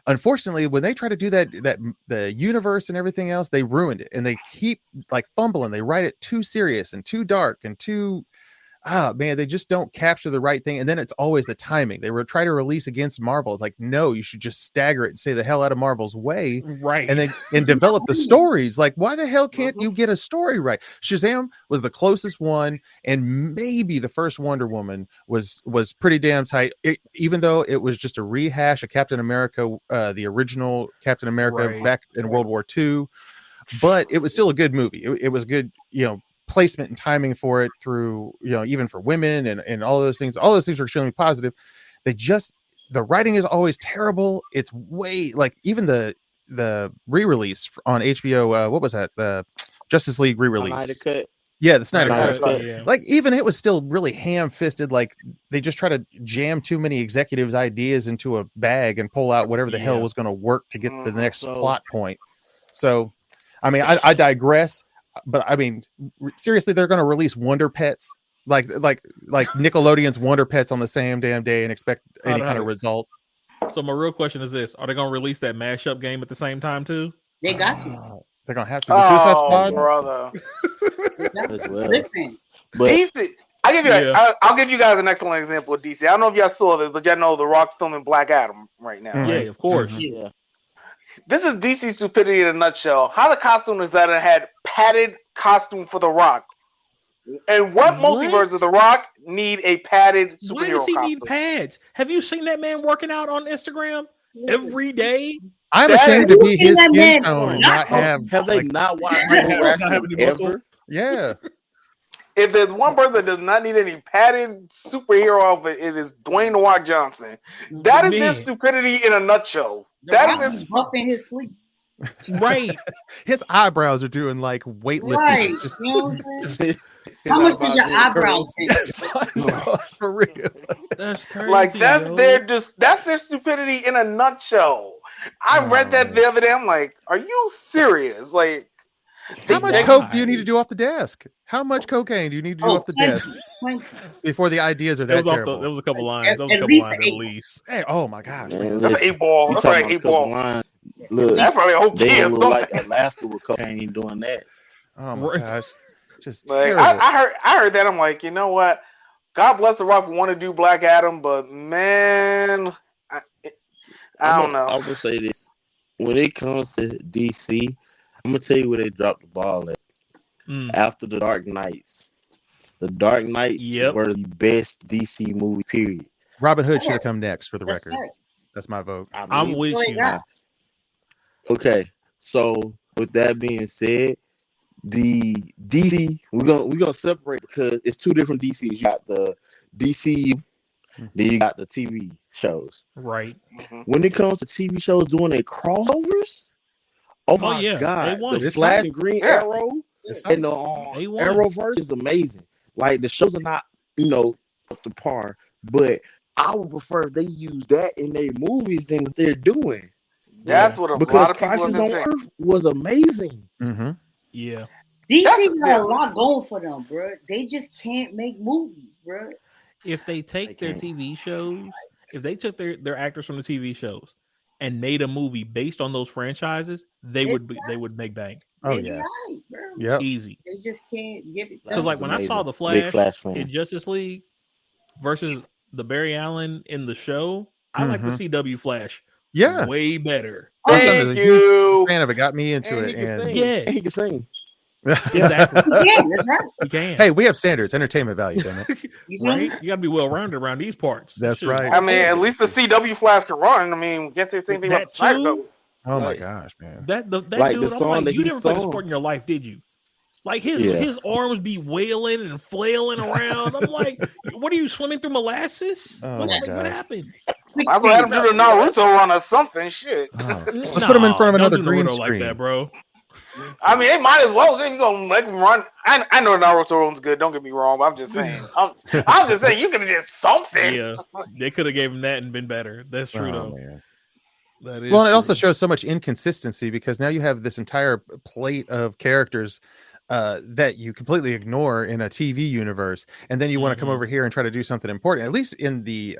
Speaker 2: unfortunately when they try to do that the universe and everything else, they ruined it, and they keep like fumbling. They write it too serious and too dark and too man, they just don't capture the right thing. And then it's always the timing. They try to release against Marvel. It's like, no, you should just stagger it and say the hell out of Marvel's way,
Speaker 1: Right.
Speaker 2: and develop the stories. Like, why the hell can't you get a story right? Shazam was the closest one, and maybe the first Wonder Woman was pretty damn tight, even though it was just a rehash of Captain America, the original Captain America back in World War II. But it was still a good movie. It was good, placement and timing for it through, even for women and all those things. All those things were extremely positive. The writing is always terrible. It's way like even the re-release on HBO. What was that? The Justice League re-release.
Speaker 4: Snyder Cut.
Speaker 2: Yeah, the Snyder
Speaker 4: Snyder
Speaker 2: Cut.
Speaker 4: Cut.
Speaker 1: Yeah.
Speaker 2: Like even it was still really ham-fisted. Like they just try to jam too many executives' ideas into a bag and pull out whatever the hell was going to work to get the next plot point. So, I mean, I digress. But I mean, seriously, they're going to release Wonder Pets, like Nickelodeon's Wonder Pets on the same damn day and expect any kind of result.
Speaker 1: So my real question is this: are they going to release that mashup game at the same time too?
Speaker 3: They got to.
Speaker 2: They're going to have to. The Suicide Squad,
Speaker 5: brother.
Speaker 4: As well.
Speaker 3: Listen,
Speaker 4: But
Speaker 5: DC. I'll give you guys an excellent example of DC. I don't know if y'all saw this, but y'all know The Rock's filming Black Adam right now.
Speaker 2: Mhm.
Speaker 1: Yeah,
Speaker 5: Right?
Speaker 1: of course.
Speaker 4: yeah.
Speaker 5: This is DC stupidity in a nutshell. How the costume designer had padded costume for The Rock. And what multiverse does The Rock need a padded superhero
Speaker 1: Why does he
Speaker 5: costume?
Speaker 1: need pads? Have you seen that man working out on Instagram every day?
Speaker 2: I'm
Speaker 5: That
Speaker 2: ashamed
Speaker 5: is-
Speaker 2: to be his
Speaker 3: That
Speaker 2: skin
Speaker 3: man-
Speaker 2: tone and not have.
Speaker 4: Have they
Speaker 2: like,
Speaker 4: not watched
Speaker 1: Not
Speaker 4: Pro
Speaker 1: have
Speaker 4: Wrestling
Speaker 1: any muscle?
Speaker 4: ever?
Speaker 2: yeah,
Speaker 5: If there's one person that does not need any padded superhero outfit, it is Dwayne The Rock Johnson. That is their
Speaker 1: Man.
Speaker 5: stupidity in a nutshell.
Speaker 3: The
Speaker 5: That
Speaker 3: Rock
Speaker 5: is
Speaker 3: is buff in his sleep.
Speaker 1: Right.
Speaker 2: his eyebrows are doing like weightlifting.
Speaker 3: Right.
Speaker 2: It's just
Speaker 3: You know what I'm saying? How much did your eyebrows take?
Speaker 2: for real.
Speaker 1: That's crazy.
Speaker 5: Like that's
Speaker 1: yo.
Speaker 5: their stupidity in a nutshell. I read that the other day. I'm like, are you serious? Like,
Speaker 2: how much coke do you need to do off the desk? How much cocaine do you need to do off the desk before the ideas are that terrible?
Speaker 1: There was a couple lines. There was a
Speaker 3: At
Speaker 1: couple
Speaker 3: least
Speaker 1: lines at least.
Speaker 2: Hey, oh my gosh,
Speaker 4: Man,
Speaker 5: that's an 8-ball. That's like 8-ball.
Speaker 4: Look,
Speaker 5: that's probably a whole
Speaker 4: they
Speaker 5: kid or
Speaker 4: look
Speaker 5: something.
Speaker 4: like Alaska with cocaine doing that.
Speaker 2: Oh my gosh, just
Speaker 5: like,
Speaker 2: terrible.
Speaker 5: I heard that. I'm like, you know what? God bless The Rock want to do Black Adam, but man, I don't know.
Speaker 4: I would say this: when it comes to DC, I'm gonna tell you where they dropped the ball at. After the Dark Knights. The Dark Knights were the best DC movie, period.
Speaker 2: Robin Hood should have come next, for the record. Right. That's my vote.
Speaker 1: I'm with you.
Speaker 4: Okay, so with that being said, the DC we're gonna separate because it's two different DCs. You got the DCU, then you got the TV shows.
Speaker 1: Right.
Speaker 4: When it comes to TV shows doing their crossovers, oh my god, the Flash and Green Arrow and the Arrowverse is amazing. Like the shows are not, up to par, but I would prefer if they use that in their movies than what they're doing.
Speaker 5: That's what a lot of people
Speaker 4: on Earth was amazing.
Speaker 2: Mm-hmm.
Speaker 1: Yeah.
Speaker 3: DC got a lot going for them, bro. They just can't make movies, bro.
Speaker 1: If they take their TV shows, if they took their actors from the TV shows and made a movie based on those franchises, they would make bank.
Speaker 2: Oh yeah, yeah,
Speaker 1: easy.
Speaker 3: They just can't get it.
Speaker 1: Because like when I saw the Flash in Justice League versus the Barry Allen in the show, I like the CW Flash.
Speaker 2: Yeah,
Speaker 1: way better.
Speaker 5: Thank you.
Speaker 2: Fan of it, got me into it, and
Speaker 4: he can sing.
Speaker 1: Exactly.
Speaker 3: That's right.
Speaker 1: You can.
Speaker 2: Hey, we have standards, entertainment value, damn it.
Speaker 1: Right? You got to be well rounded around these parts.
Speaker 2: That's right.
Speaker 5: I mean, at least the CW Flash can run. I mean, guess the same thing about the Snyder.
Speaker 2: Oh my gosh, man!
Speaker 1: That dude, I'm like, you never played a sport in your life, did you? Like his arms be wailing and flailing around. I'm like, what are you swimming through molasses?
Speaker 2: Oh
Speaker 1: what happened?
Speaker 5: I would have him do the Naruto run or something. Shit.
Speaker 2: Oh. Let's put him in front of another green screen
Speaker 1: like that, bro.
Speaker 5: I mean, they might as well. If you're gonna make him run, I know Naruto run's good. Don't get me wrong. But I'm just saying. I'm just saying you could have did something.
Speaker 1: Yeah, they could have gave him that and been better. That's true though.
Speaker 2: Man.
Speaker 1: That is
Speaker 2: well, and it
Speaker 1: true.
Speaker 2: also shows so much inconsistency because now you have this entire plate of characters that you completely ignore in a TV universe, and then you want to come over here and try to do something important. At least in the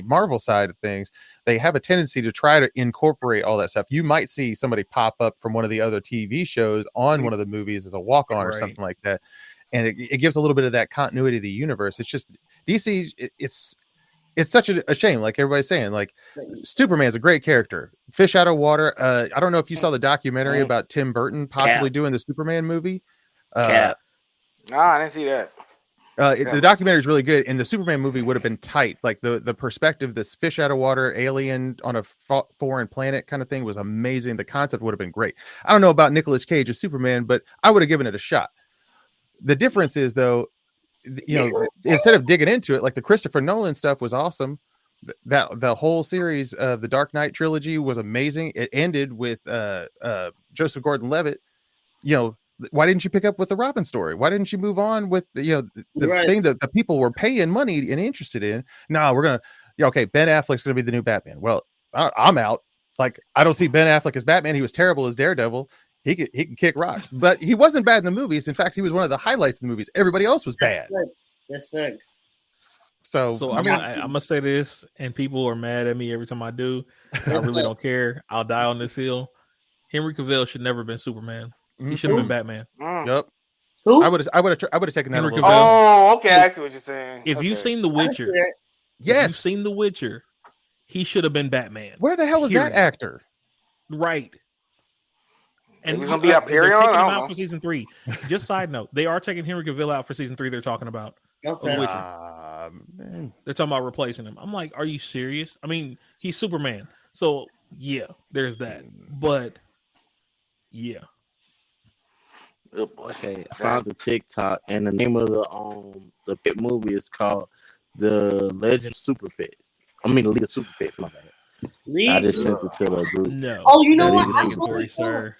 Speaker 2: Marvel side of things, they have a tendency to try to incorporate all that stuff. You might see somebody pop up from one of the other TV shows on one of the movies as a walk-on or something like that, and it gives a little bit of that continuity of the universe. It's just DC. It's such a shame. Like everybody's saying, like Superman's a great character, fish out of water. I don't know if you saw the documentary about Tim Burton possibly doing the Superman movie.
Speaker 5: No, I didn't see that.
Speaker 2: The documentary is really good, and the Superman movie would have been tight. Like the perspective, this fish out of water alien on a foreign planet kind of thing was amazing. The concept would have been great. I don't know about Nicolas Cage as Superman, but I would have given it a shot. The difference is though, instead of digging into it, like the Christopher Nolan stuff was awesome. That the whole series of the Dark Knight trilogy was amazing. It ended with Joseph Gordon-Levitt. Why didn't you pick up with the Robin story? Why didn't you move on with the thing that the people were paying money and interested in? No, we're gonna Ben Affleck's gonna be the new Batman. Well, I'm out. Like I don't see Ben Affleck as Batman. He was terrible as Daredevil. He can kick rocks, but he wasn't bad in the movies. In fact, he was one of the highlights of the movies. Everybody else was bad.
Speaker 3: That's right.
Speaker 2: So
Speaker 1: I'm gonna say this, and people are mad at me every time I do. I really don't care. I'll die on this hill. Henry Cavill should never have been Superman. He should have been Batman.
Speaker 2: Yep.
Speaker 3: Who?
Speaker 2: I would have taken that.
Speaker 1: Henry Cavill.
Speaker 5: Oh, okay. I see what you're saying.
Speaker 1: If you've seen The Witcher, you've seen The Witcher, he should have been Batman.
Speaker 2: Where the hell was that actor?
Speaker 1: Right. And
Speaker 5: he's gonna be up here.
Speaker 1: They're taking him out for season 3. Just side note, they are taking Henry Cavill out for season 3. They're talking about Witcher. They're talking about replacing him. I'm like, are you serious? I mean, he's Superman, so yeah, there's that. But yeah.
Speaker 4: Okay, I found the TikTok, and the name of the pit movie is called The Legend of Super Pets. I mean, the League of Super Pets. My bad. I just sent it to the group.
Speaker 1: No.
Speaker 3: Oh, you know what?
Speaker 1: Sir.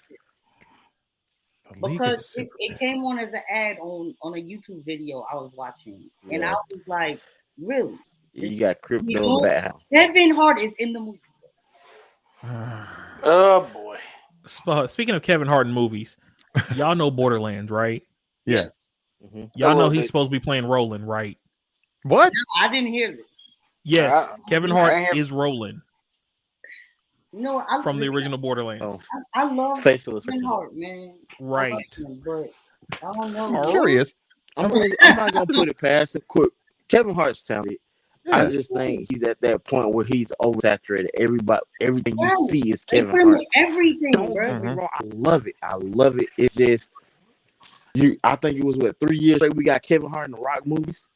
Speaker 3: Because it came on as an ad on a YouTube video I was watching, and I was like, really?
Speaker 4: You got crypto in the backhouse.
Speaker 3: Kevin Hart is in the movie.
Speaker 5: Oh boy.
Speaker 1: Speaking of Kevin Hart in movies, y'all know Borderlands, right?
Speaker 2: Yes.
Speaker 4: Mm-hmm.
Speaker 1: Y'all know he's supposed to be playing Roland, right?
Speaker 2: What?
Speaker 3: No, I didn't hear this.
Speaker 1: Yes, Kevin Hart is Roland.
Speaker 3: No,
Speaker 1: from the original Borderlands.
Speaker 4: Oh,
Speaker 3: I love
Speaker 4: facial
Speaker 3: Kevin Hart, man.
Speaker 1: Right.
Speaker 3: But I don't know.
Speaker 2: I'm curious.
Speaker 4: I'm not gonna put it past him. Kevin Hart's talented. Yeah. I just think he's at that point where he's oversaturated. Everything you see is Kevin Hart.
Speaker 3: Everything,
Speaker 4: Don't get me wrong. I love it. It's just I think it was 3 years straight we got Kevin Hart in the Rock movies.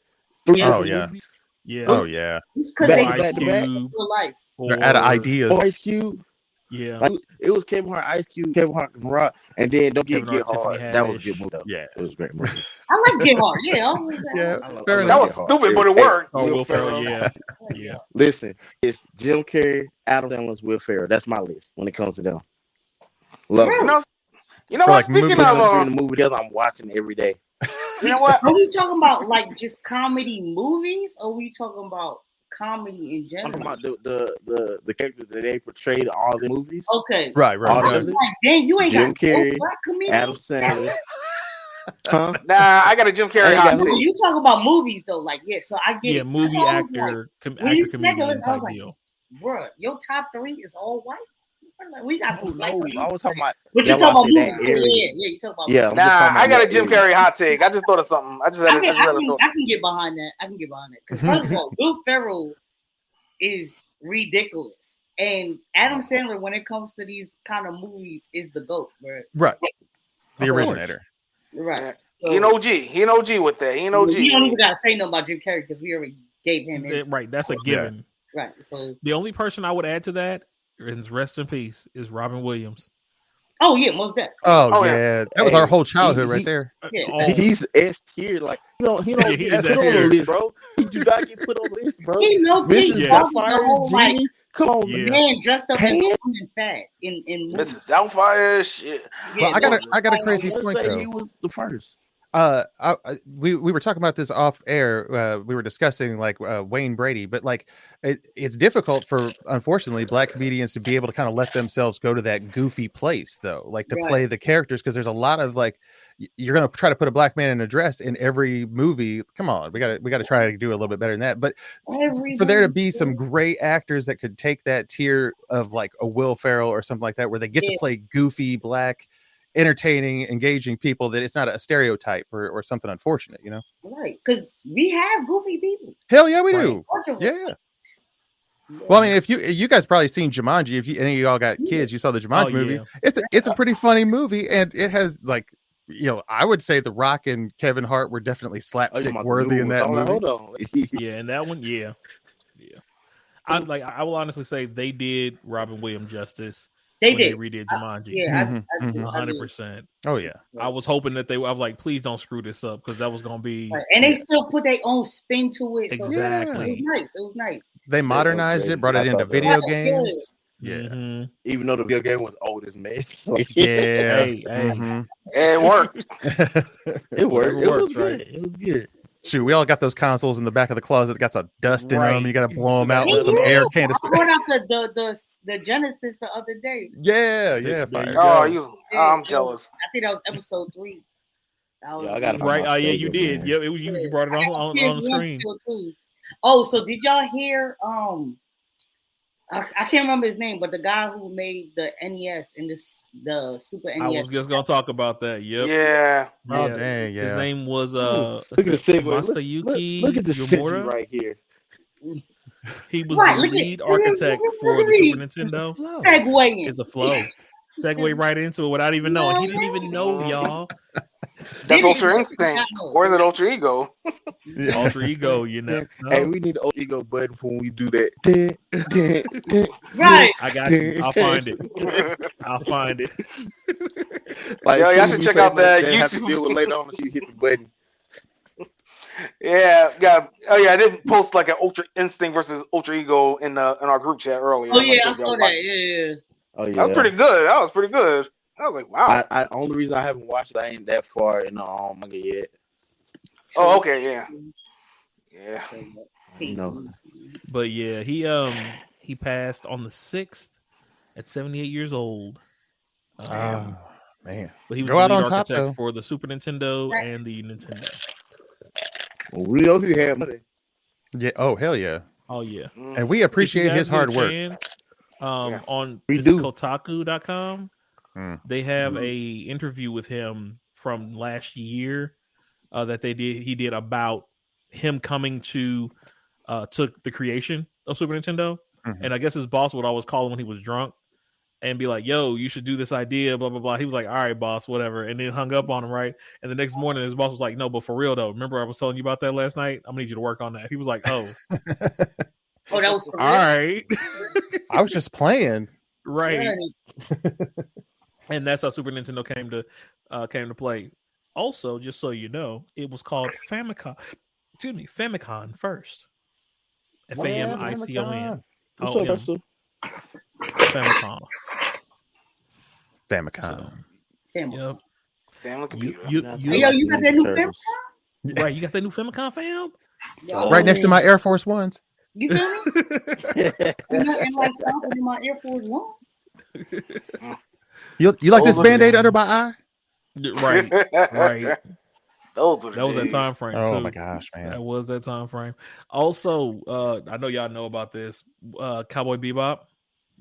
Speaker 4: 3 years movies.
Speaker 1: Yeah.
Speaker 2: Oh yeah.
Speaker 1: Ice Cube.
Speaker 2: They're out of ideas.
Speaker 4: Ice Cube.
Speaker 1: Yeah.
Speaker 4: Like, it was Kevin Hart, Ice Cube, Kevin Hart, and Rock, and then Don't Get Hard. That was a good movie, though. Yeah, it was a great movie.
Speaker 3: I like Get Hard. Yeah,
Speaker 5: that was stupid, but it worked.
Speaker 1: Oh, Will Ferrell. Yeah.
Speaker 4: Listen, it's Jim Carrey, Adam Sandler, Will Ferrell. That's my list when it comes to them. Love it.
Speaker 5: You know what? Speaking of
Speaker 4: the movie together, I'm watching every day.
Speaker 5: You know what?
Speaker 3: Are we talking about like just comedy movies, or are we talking about comedy in general?
Speaker 4: I'm talking about the characters that they portrayed in all the movies.
Speaker 3: Okay.
Speaker 2: Right.
Speaker 3: Like, dang, you ain't
Speaker 4: Jim
Speaker 3: got
Speaker 4: Carrey,
Speaker 3: no black comedian.
Speaker 4: Adam Sandler.
Speaker 5: Nah, I got a Jim Carrey.
Speaker 3: You talk about movies though, like so I get it.
Speaker 1: Movie actor, comedian type deal.
Speaker 3: Bruh, your top 3 is all white. We got some
Speaker 4: I was talking about.
Speaker 3: But you talking about movies? Yeah, you talking about.
Speaker 4: Yeah,
Speaker 5: nah, I got a Jim Carrey hot take. I just thought of something. I
Speaker 3: can get behind that. Because first of all, Will Ferrell is ridiculous, and Adam Sandler, when it comes to these kind of movies, is the GOAT, bro.
Speaker 2: Right. The originator.
Speaker 3: Right.
Speaker 5: So, he an OG with that. He an OG.
Speaker 3: You don't even gotta say nothing about Jim Carrey because we already gave him his.
Speaker 1: Right. That's a given.
Speaker 3: Right. So
Speaker 1: the only person I would add to that, and rest in peace, is Robin Williams.
Speaker 3: Oh yeah, most definitely.
Speaker 2: Oh yeah, that was our whole childhood right there.
Speaker 4: He's S tier, like he don't get put on the list, bro. He do not get put on the list, bro.
Speaker 3: He no
Speaker 4: Mrs. Doubtfire, Genie, come on,
Speaker 3: man, dressed up in fat in
Speaker 5: Mrs. Doubtfire, shit.
Speaker 2: Well, I got a crazy point though.
Speaker 4: He was the first.
Speaker 2: We were talking about this off air. We were discussing like Wayne Brady, but like it's difficult for, unfortunately, black comedians to be able to kind of let themselves go to that goofy place though, like to play the characters, because there's a lot of like you're gonna try to put a black man in a dress in every movie. Come on, we gotta try to do a little bit better than that. But for there to be some great actors that could take that tier of like a Will Ferrell or something like that, where they get to play goofy black, entertaining, engaging people, that it's not a stereotype or something unfortunate, you know?
Speaker 3: Right, because we have goofy people.
Speaker 2: Hell yeah, we do. Yeah. Well, I mean, if you guys probably seen Jumanji, if any of y'all got kids, you saw the Jumanji movie. It's a pretty funny movie, and it has like, you know, I would say The Rock and Kevin Hart were definitely slapstick worthy in that movie.
Speaker 4: Hold on.
Speaker 1: Yeah, and that one, yeah. I will honestly say they did Robin Williams justice. They redid Jumanji.
Speaker 3: Yeah,
Speaker 1: 100%.
Speaker 2: Oh yeah.
Speaker 1: I was hoping that I was like, please don't screw this up, because that was gonna be.
Speaker 3: Right. And they still put their own spin to it.
Speaker 1: Exactly.
Speaker 3: So it was nice.
Speaker 2: They modernized it, brought it into video games. Yeah.
Speaker 1: Mm-hmm.
Speaker 4: Even though the video game was old as man.
Speaker 2: Yeah.
Speaker 5: It worked.
Speaker 4: It worked. It was
Speaker 1: right?
Speaker 4: It was good.
Speaker 2: Shoot, we all got those consoles in the back of the closet that got some dust in them. You got to blow them out with some air canister.
Speaker 3: I brought out the Genesis the other day.
Speaker 2: Yeah.
Speaker 5: I'm jealous.
Speaker 3: I think that was episode 3.
Speaker 4: I got it.
Speaker 1: Right. Oh yeah, you did. Yeah, you brought it on the screen.
Speaker 3: Oh, so did y'all hear? I can't remember his name, but the guy who made the NES and the Super NES.
Speaker 1: I was just gonna talk about that. Yep.
Speaker 5: Yeah.
Speaker 2: Oh dang. Yeah.
Speaker 1: His name was
Speaker 4: look at the segue.
Speaker 1: Masayuki
Speaker 4: Look at the
Speaker 1: Yomura
Speaker 4: right here.
Speaker 1: He was the lead architect for the Super Nintendo.
Speaker 3: Segue.
Speaker 1: It's a flow. Segue right into it without even knowing. He didn't even know, y'all.
Speaker 5: That's Ultra Instinct. Where's it Ultra Ego?
Speaker 1: Ultra Ego, you know.
Speaker 4: Hey, we need the Ultra Ego button for when we do that.
Speaker 3: Right.
Speaker 1: I got you. I'll find it.
Speaker 4: Like,
Speaker 5: yo, y'all should check out that YouTube.
Speaker 4: Have to deal with later on until you hit the button.
Speaker 5: Yeah. Oh yeah, I did post like an Ultra Instinct versus Ultra Ego in our group chat earlier.
Speaker 3: Oh yeah, I saw that. Yeah.
Speaker 4: Oh yeah.
Speaker 5: That was pretty good. I was like, wow.
Speaker 4: Only reason I haven't watched it, I ain't that far in the manga yet.
Speaker 5: Oh, okay, yeah.
Speaker 1: But yeah, he passed on the 6th at 78 years old.
Speaker 2: Man,
Speaker 1: but he was
Speaker 2: go
Speaker 1: the
Speaker 2: out
Speaker 1: lead
Speaker 2: on top,
Speaker 1: architect
Speaker 2: though.
Speaker 1: for the Super Nintendo and the Nintendo.
Speaker 4: Well, we know he had money.
Speaker 2: Yeah. Oh, hell yeah.
Speaker 1: Oh yeah.
Speaker 2: And we appreciate his hard work.
Speaker 1: On
Speaker 4: do.
Speaker 1: Kotaku.com, they have a interview with him from last year that he did about him coming to the creation of Super Nintendo. And I guess his boss would always call him when he was drunk and be like, yo, you should do this idea, blah, blah, blah. He was like, all right, boss, whatever. And then hung up on him, right? And the next morning, his boss was like, no, but for real, though, remember I was telling you about that last night? I'm going to need you to work on that. He was like, oh.
Speaker 3: Oh, that was for real?
Speaker 1: All right.
Speaker 2: I was just playing.
Speaker 1: Right. And that's how Super Nintendo came to play. Also, just so you know, it was called Famicom. Excuse me, Famicom first. Famicon. Famicom.
Speaker 2: Famicom.
Speaker 1: Yep.
Speaker 5: Family computer.
Speaker 3: You got that new Famicom?
Speaker 1: Right, you got that new Famicom, fam?
Speaker 2: Right next to my Air Force Ones.
Speaker 3: You feel me? And like stomping in my Air Force Ones.
Speaker 2: You like this Band-Aid under my eye?
Speaker 1: Right. That was that time frame.
Speaker 2: Oh
Speaker 1: too.
Speaker 2: my gosh, man.
Speaker 1: That was that time frame. Also, I know y'all know about this. Cowboy Bebop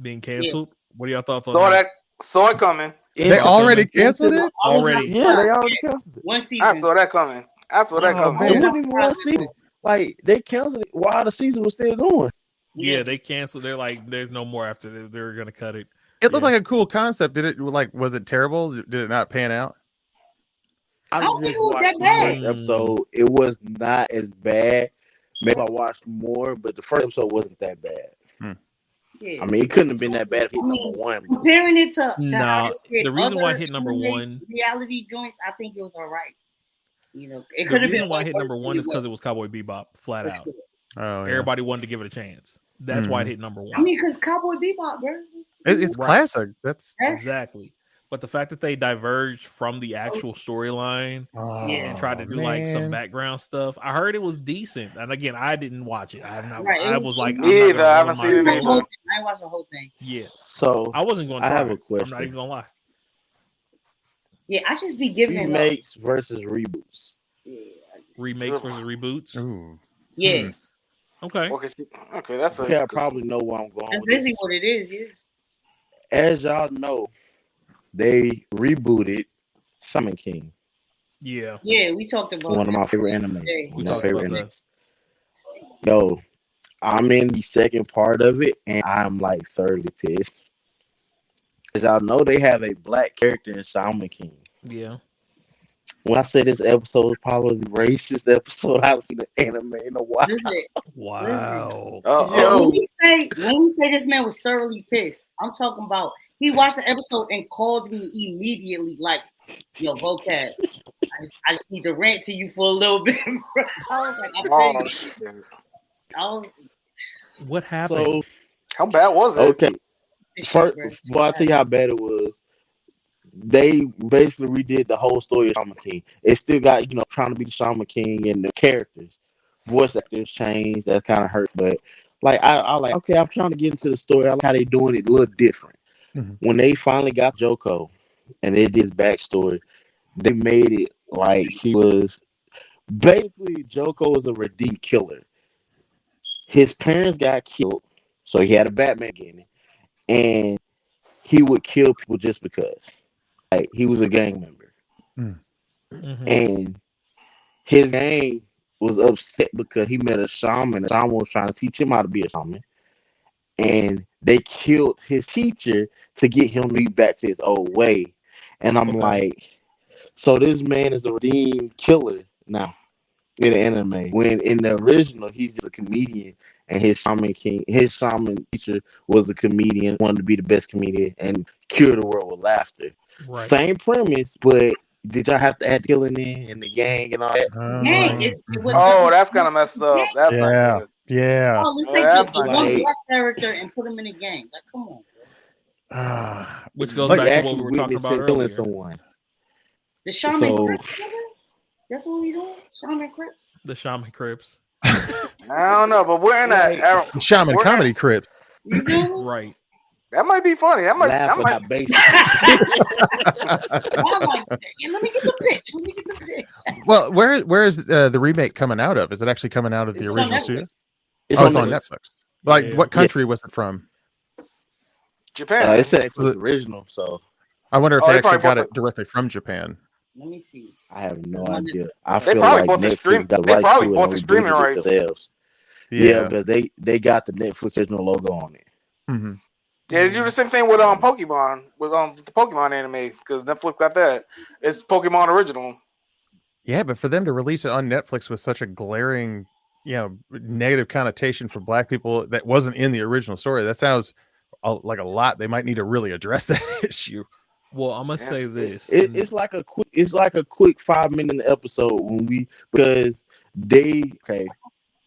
Speaker 1: being canceled. Yeah. What are y'all thoughts on that?
Speaker 5: Saw it coming.
Speaker 2: They already canceled it?
Speaker 1: Already.
Speaker 4: Yeah, they already canceled it.
Speaker 3: One season.
Speaker 5: I saw that coming.
Speaker 4: It wasn't even one season. Like, they canceled it while the season was still going.
Speaker 1: Yeah, they canceled. They're like, there's no more after. They're going to cut it.
Speaker 2: It looked like a cool concept. Was it terrible? Did it not pan out?
Speaker 3: I don't think it was that bad.
Speaker 4: Episode, it was not as bad. Maybe I watched more, but the first episode wasn't that bad. Yeah. I mean, it couldn't have been that bad if it hit number one.
Speaker 3: Comparing it to
Speaker 1: the reason why it hit number one,
Speaker 3: reality joints, I think it was all right. You know, it
Speaker 1: could have been. The reason why it hit number one is because it was Cowboy Bebop, flat out.
Speaker 3: Sure.
Speaker 2: Oh, yeah.
Speaker 1: Everybody wanted to give it a chance. That's why it hit number one.
Speaker 3: I mean, because Cowboy Bebop, bro,
Speaker 2: it's classic. That's
Speaker 1: exactly. But the fact that they diverged from the actual storyline and tried to do like some background stuff, I heard it was decent. And again, I didn't watch it. I have not. I was like,
Speaker 5: I haven't seen it.
Speaker 3: I watched the whole thing.
Speaker 1: Yeah.
Speaker 4: So
Speaker 1: I wasn't going to try.
Speaker 4: I have a question.
Speaker 1: I'm not even gonna lie.
Speaker 3: Yeah, I just be giving
Speaker 4: remakes versus reboots.
Speaker 3: Yeah,
Speaker 1: remakes versus reboots.
Speaker 2: Ooh.
Speaker 3: Yeah.
Speaker 1: Okay.
Speaker 5: Okay, that's a.
Speaker 4: Yeah, I probably know where I'm going.
Speaker 3: That's basically what it is. Yeah.
Speaker 4: As y'all know, they rebooted Shaman King.
Speaker 1: Yeah.
Speaker 3: Yeah, we talked about
Speaker 4: one of my favorite anime.
Speaker 1: We talked about that.
Speaker 4: Yo, I'm in the second part of it, and I'm like thoroughly pissed. As y'all know, they have a black character in Shaman King.
Speaker 1: Yeah.
Speaker 4: When I say this episode is probably the racist episode I've seen the anime in a while.
Speaker 1: Wow.
Speaker 3: When we say this man was thoroughly pissed, I'm talking about he watched the episode and called me immediately like, yo, vocab, I just need to rant to you for a little bit. I was like,
Speaker 1: what happened?
Speaker 4: So,
Speaker 5: how bad was it?
Speaker 4: Okay. First, I'll tell you how bad it was. They basically redid the whole story of Shaman King. It still got, trying to be the Shaman King and the characters. Voice actors changed. That kind of hurt. But, I like, okay, I'm trying to get into the story. I like how they doing it a little different. Mm-hmm. When they finally got Joko and they did his backstory, they made it like he was basically Joko was a redeemed killer. His parents got killed, so he had a Batman beginning, and he would kill people just because. Like, he was a gang member. Mm-hmm. And his gang was upset because he met a shaman. The shaman was trying to teach him how to be a shaman. And they killed his teacher to get him to be back to his old way. And I'm like, so this man is a redeemed killer now in the anime. When in the original, he's just a comedian, and his shaman teacher was a comedian, wanted to be the best comedian and cure the world with laughter. Right. Same premise, but did y'all have to add killing in and the gang and all that?
Speaker 5: That's kind of messed up. That's not good.
Speaker 2: Yeah.
Speaker 3: Oh, let's take one black character and put him in a gang. Like, come on.
Speaker 1: Which goes back to what we were talking about earlier.
Speaker 4: Someone.
Speaker 3: The Shaman Crips. That's what we doing? Shaman Crips.
Speaker 1: The Shaman Crips.
Speaker 5: I don't know, but we're in a
Speaker 2: Shaman comedy crypt.
Speaker 1: Right.
Speaker 5: That might be funny. That might.
Speaker 4: Laugh without basic.
Speaker 3: Let me get the pitch.
Speaker 2: Well, where is the remake coming out of? Is it actually coming out of the original studio? It's on Netflix. Like, what country was it from?
Speaker 5: Japan.
Speaker 4: It said it was original, so
Speaker 2: I wonder if they actually got it directly from Japan.
Speaker 3: Let me see.
Speaker 4: I have no idea. I
Speaker 5: They
Speaker 4: feel
Speaker 5: probably
Speaker 4: like
Speaker 5: bought the stream. They probably bought the streaming rights.
Speaker 4: Yeah, because they got the Netflix original logo on it.
Speaker 2: Mm-hmm.
Speaker 5: Yeah, they do the same thing with Pokemon, with the Pokemon anime, because Netflix got that. It's Pokemon original.
Speaker 2: Yeah, but for them to release it on Netflix with such a glaring, negative connotation for Black people that wasn't in the original story, that sounds like a lot. They might need to really address that issue.
Speaker 1: Well, I'm gonna say this.
Speaker 4: It's like a quick 5-minute episode because the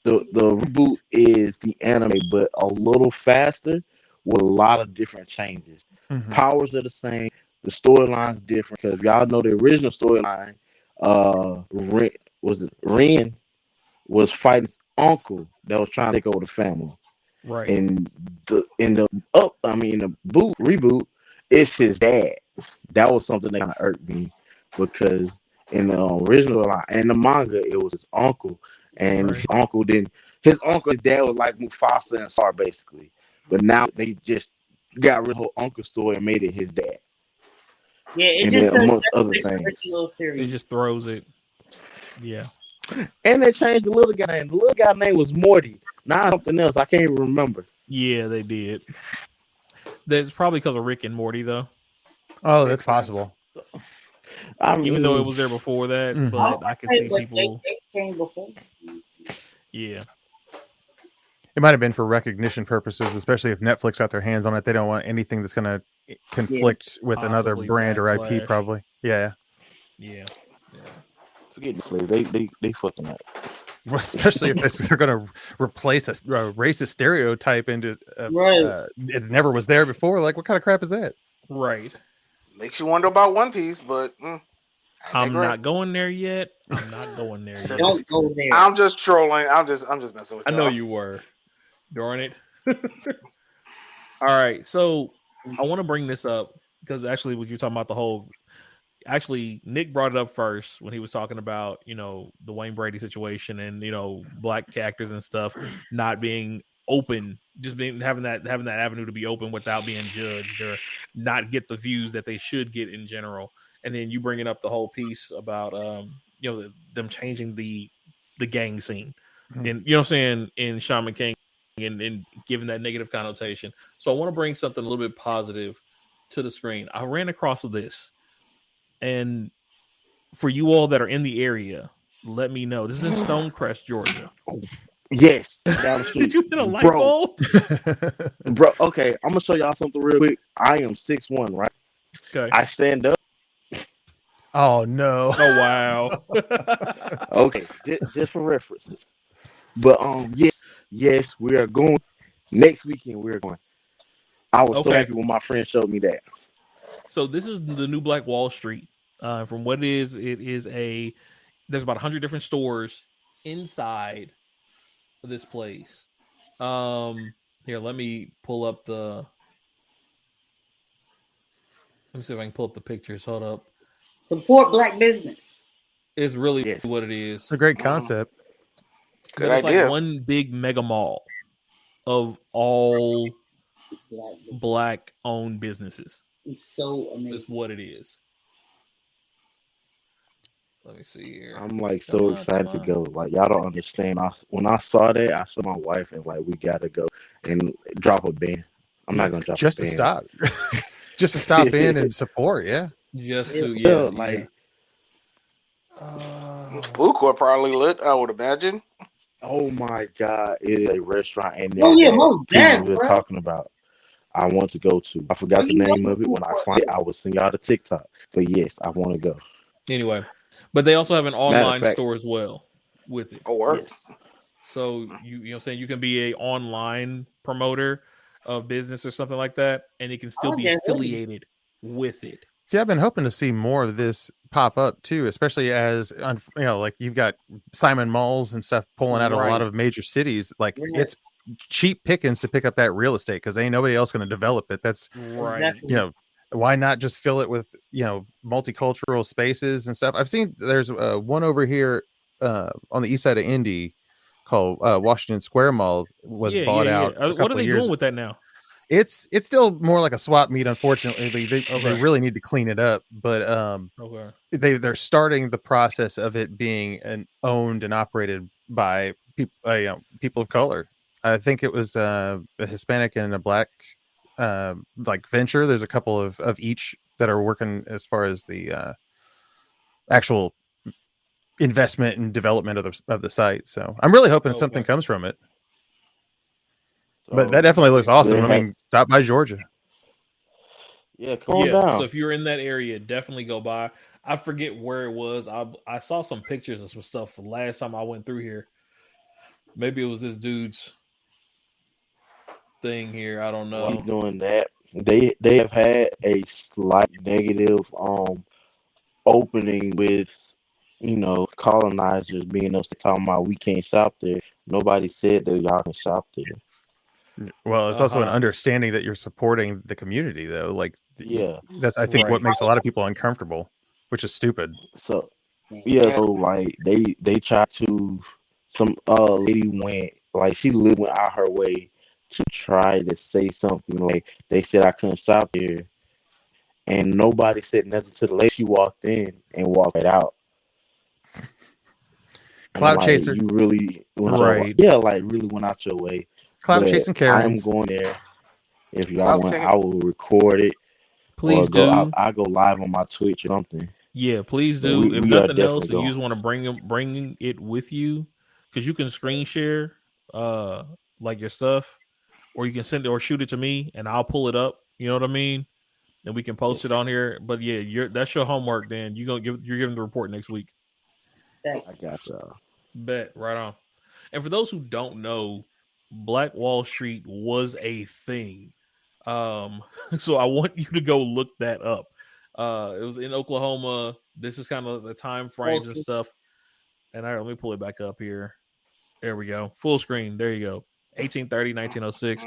Speaker 4: reboot is the anime, but a little faster with a lot of different changes.
Speaker 2: Mm-hmm.
Speaker 4: Powers are the same. The storyline's different because y'all know the original storyline. Ren was fighting his uncle that was trying to take over the family.
Speaker 1: Right.
Speaker 4: And the reboot, it's his dad. That was something that kind of irked me because in the original line and the manga, it was his uncle, and his dad was like Mufasa and Scar basically. But now they just got rid of the whole uncle story and made it his dad.
Speaker 3: Yeah, it
Speaker 4: and
Speaker 3: just
Speaker 4: then amongst other things,
Speaker 1: it just throws it. Yeah.
Speaker 4: And they changed the little guy name. The little guy name was Morty. Now something else. I can't even remember.
Speaker 1: Yeah, they did. That's probably because of Rick and Morty, though.
Speaker 2: Oh, that's possible.
Speaker 1: Even though it was there before that, but I can see people.
Speaker 3: They came before.
Speaker 1: Yeah.
Speaker 2: It might have been for recognition purposes, especially if Netflix got their hands on it. They don't want anything that's going to conflict with another brand or IP, probably. Yeah.
Speaker 1: Yeah.
Speaker 4: Forget Netflix. They fucking up.
Speaker 2: Well, especially if they're going to replace a racist stereotype into it never was there before. Like, what kind of crap is that?
Speaker 1: Right.
Speaker 5: Makes you wonder about One Piece, but
Speaker 1: I'm not going there yet.
Speaker 3: Don't go there.
Speaker 5: I'm just trolling. I'm just messing with you.
Speaker 1: I know you were. Darn it. All right. So I want to bring this up because actually what you're talking about Nick brought it up first when he was talking about, the Wayne Brady situation and, Black actors and stuff not being open, just having that avenue to be open without being judged or not get the views that they should get in general. And then you bringing up the whole piece about, them changing the gang scene and, what I'm saying, in Shaman King and giving that negative connotation. So I want to bring something a little bit positive to the screen. I ran across this. And for you all that are in the area, let me know. This is in Stonecrest, Georgia.
Speaker 4: Yes. Down the street.
Speaker 1: Did you hit a light bulb?
Speaker 4: Bro, okay. I'm going to show y'all something real quick. I am 6'1", right?
Speaker 1: Okay.
Speaker 4: I stand up.
Speaker 2: Oh, no.
Speaker 1: Oh, wow.
Speaker 4: Okay. Just for references. But, yes, we are going. Next weekend, we're going. I was so happy when my friend showed me that.
Speaker 1: So this is the new Black Wall Street. From what there's about 100 different stores inside of this place. Here, let me see if I can pull up the pictures. Hold up.
Speaker 3: Support Black business.
Speaker 1: It's really what it is.
Speaker 2: It's a great concept.
Speaker 5: Good
Speaker 1: it's
Speaker 5: idea.
Speaker 1: Like one big mega mall of all Black-owned businesses.
Speaker 3: It's so amazing.
Speaker 1: That's what it is. Let me see here.
Speaker 4: I'm like so excited to go. Like, y'all don't understand. When I saw that, I saw my wife and like, we gotta go and drop a band. I'm not gonna drop
Speaker 2: just
Speaker 4: a band.
Speaker 2: To stop. Just to stop in and support,
Speaker 1: Just to
Speaker 5: food court probably lit, I would imagine.
Speaker 4: Oh my God, it is a restaurant and we're talking about. I want to go to. I forgot the name of it. When I find it, I will send y'all the TikTok. But yes, I want to go.
Speaker 1: Anyway, but they also have an online store as well with it.
Speaker 5: Oh,
Speaker 4: yes.
Speaker 1: So you know what I'm saying, you can be a online promoter of business or something like that, and it can still be affiliated with it.
Speaker 2: See, I've been hoping to see more of this pop up too, especially as like you've got Simon Malls and stuff pulling out of a lot of major cities. Like it's cheap pickings to pick up that real estate because ain't nobody else going to develop it. That's
Speaker 1: right.
Speaker 2: Why not just fill it with multicultural spaces and stuff? I've seen there's one over here on the east side of Indy called Washington Square Mall was bought out.
Speaker 1: What are they doing with that now?
Speaker 2: It's still more like a swap meet. Unfortunately, they really need to clean it up. But they're starting the process of it being owned and operated by people of color. I think it was a Hispanic and a Black venture. There's a couple of each that are working as far as the actual investment and development of the site. So I'm really hoping something comes from it. But that definitely looks awesome. I mean, stop by Georgia.
Speaker 4: Yeah, come on down.
Speaker 1: So if you're in that area, definitely go by. I forget where it was. I saw some pictures of some stuff the last time I went through here. Maybe it was this dude's thing here. I don't know.
Speaker 4: Keep doing that. They have had a slight negative opening with colonizers being upset talking about we can't shop there. Nobody said that y'all can shop there.
Speaker 2: Well, it's also an understanding that you're supporting the community, though. Like, that's I think what makes a lot of people uncomfortable, which is stupid.
Speaker 4: So, so like they tried to. Some lady went she went out her way to try to say something. Like they said I couldn't shop here, and nobody said nothing to the lady. She walked in and walked right out.
Speaker 2: Cloud chaser,
Speaker 4: you really really went out your way.
Speaker 2: Cloud chasing Karens.
Speaker 4: I'm going there. If y'all want, I will record it.
Speaker 1: Please do.
Speaker 4: I'll go live on my Twitch or something.
Speaker 1: Yeah, please do. If nothing else, and you just want to bring it with you, because you can screen share your stuff, or you can send it or shoot it to me, and I'll pull it up. You know what I mean? And we can post it on here. But that's your homework. Then you're giving the report next week.
Speaker 4: I got y'all.
Speaker 1: Bet right on. And for those who don't know, Black Wall Street was a thing. So I want you to go look that up. It was in Oklahoma. This is kind of the time frames and stuff. And let me pull it back up here. There we go. Full screen. There you go. 1830, 1906.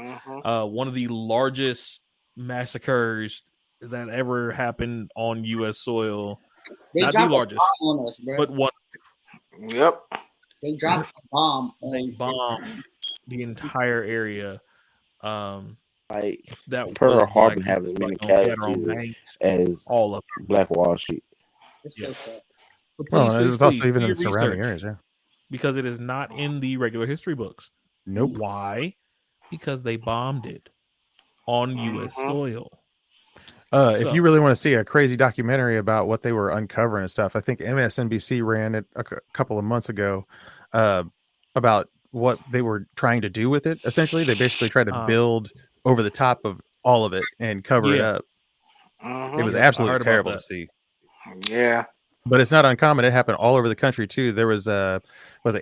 Speaker 1: One of the largest massacres that ever happened on U.S. soil. Not the largest,
Speaker 3: on us, bro.
Speaker 1: but one.
Speaker 5: Yep.
Speaker 3: They dropped a bomb.
Speaker 1: They bombed the entire area.
Speaker 4: That Pearl Harbor have as many casualties as
Speaker 1: all of
Speaker 4: Black Wall Street.
Speaker 1: Yeah.
Speaker 2: Well, it was also even in the surrounding areas,
Speaker 1: because it is not in the regular history books.
Speaker 2: Nope.
Speaker 1: Why? Because they bombed it on U.S. soil.
Speaker 2: If you really want to see a crazy documentary about what they were uncovering and stuff, I think MSNBC ran it a couple of months ago about what they were trying to do with it. Essentially, they basically tried to build over the top of all of it and cover it up. It was absolutely terrible to see.
Speaker 5: Yeah.
Speaker 2: But it's not uncommon. It happened all over the country too. There was it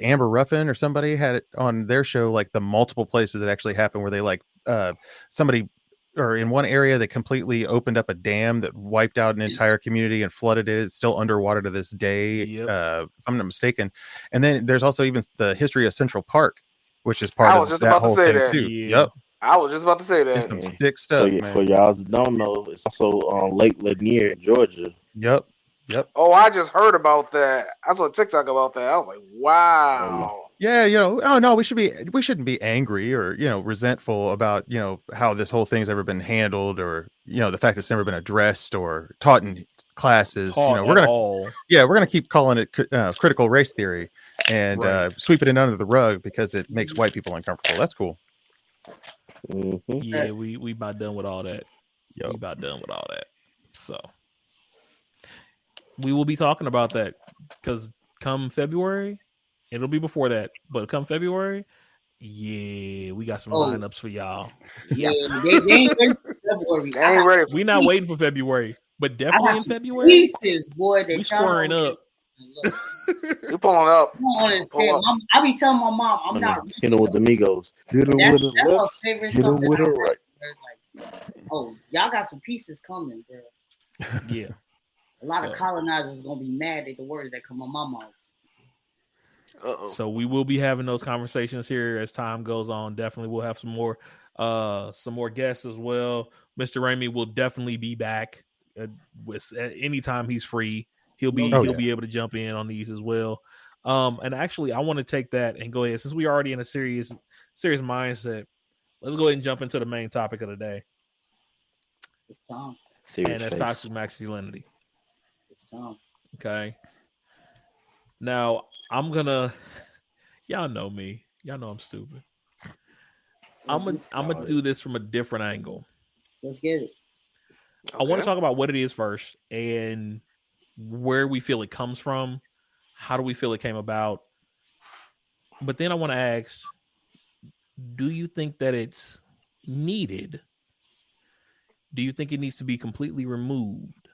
Speaker 2: Amber Ruffin or somebody had it on their show, like the multiple places it actually happened where they somebody or in one area they completely opened up a dam that wiped out an entire community and flooded it. It's still underwater to this day, if I'm not mistaken. And then there's also even the history of Central Park, which is part of that whole thing too. Yep.
Speaker 5: I was just about to say that.
Speaker 2: It's some sick stuff, man.
Speaker 4: For y'all that don't know, it's also on Lake Lanier, Georgia.
Speaker 2: Yep.
Speaker 5: Oh, I just heard about that. I saw a TikTok about that. I was like, wow.
Speaker 2: Yeah, oh no, we shouldn't be angry or, resentful about, how this whole thing's ever been handled or, the fact it's never been addressed or taught in classes. We're going to keep calling it critical race theory and sweeping it under the rug because it makes white people uncomfortable. That's cool.
Speaker 4: Mm-hmm.
Speaker 1: Yeah, we about done with all that. We about done with all that. So we will be talking about that because come February, it'll be before that, but come February, we got some lineups for y'all.
Speaker 3: Yeah, they ain't ready for February.
Speaker 5: They ain't ready.
Speaker 1: We're not waiting for February, but definitely in February.
Speaker 3: Pieces, boy,
Speaker 1: we squaring up.
Speaker 5: You pulling up.
Speaker 3: I be telling my mom, I'm not.
Speaker 4: Hit them with the Migos. Hit them with the left. Hit them with the right.
Speaker 3: Like, oh, y'all got some pieces coming, bro.
Speaker 1: Yeah.
Speaker 3: A lot of colonizers gonna be mad at the words that come on my mouth.
Speaker 1: So we will be having those conversations here as time goes on. Definitely, we'll have some more guests as well. Mr. Ramey will definitely be back at anytime he's free. He'll be able to jump in on these as well. And actually, I want to take that and go ahead, since we're already in a serious mindset. Let's go ahead and jump into the main topic of the day.
Speaker 3: It's time.
Speaker 1: And that's toxic masculinity.
Speaker 3: It's time.
Speaker 1: Okay. Now, I'm gonna. Y'all know me. Y'all know I'm stupid. I'm gonna do this from a different angle.
Speaker 3: Let's get it.
Speaker 1: Okay. I want to talk about what it is first and where we feel it comes from. How do we feel it came about? But then I want to ask, do you think that it's needed? Do you think it needs to be completely removed?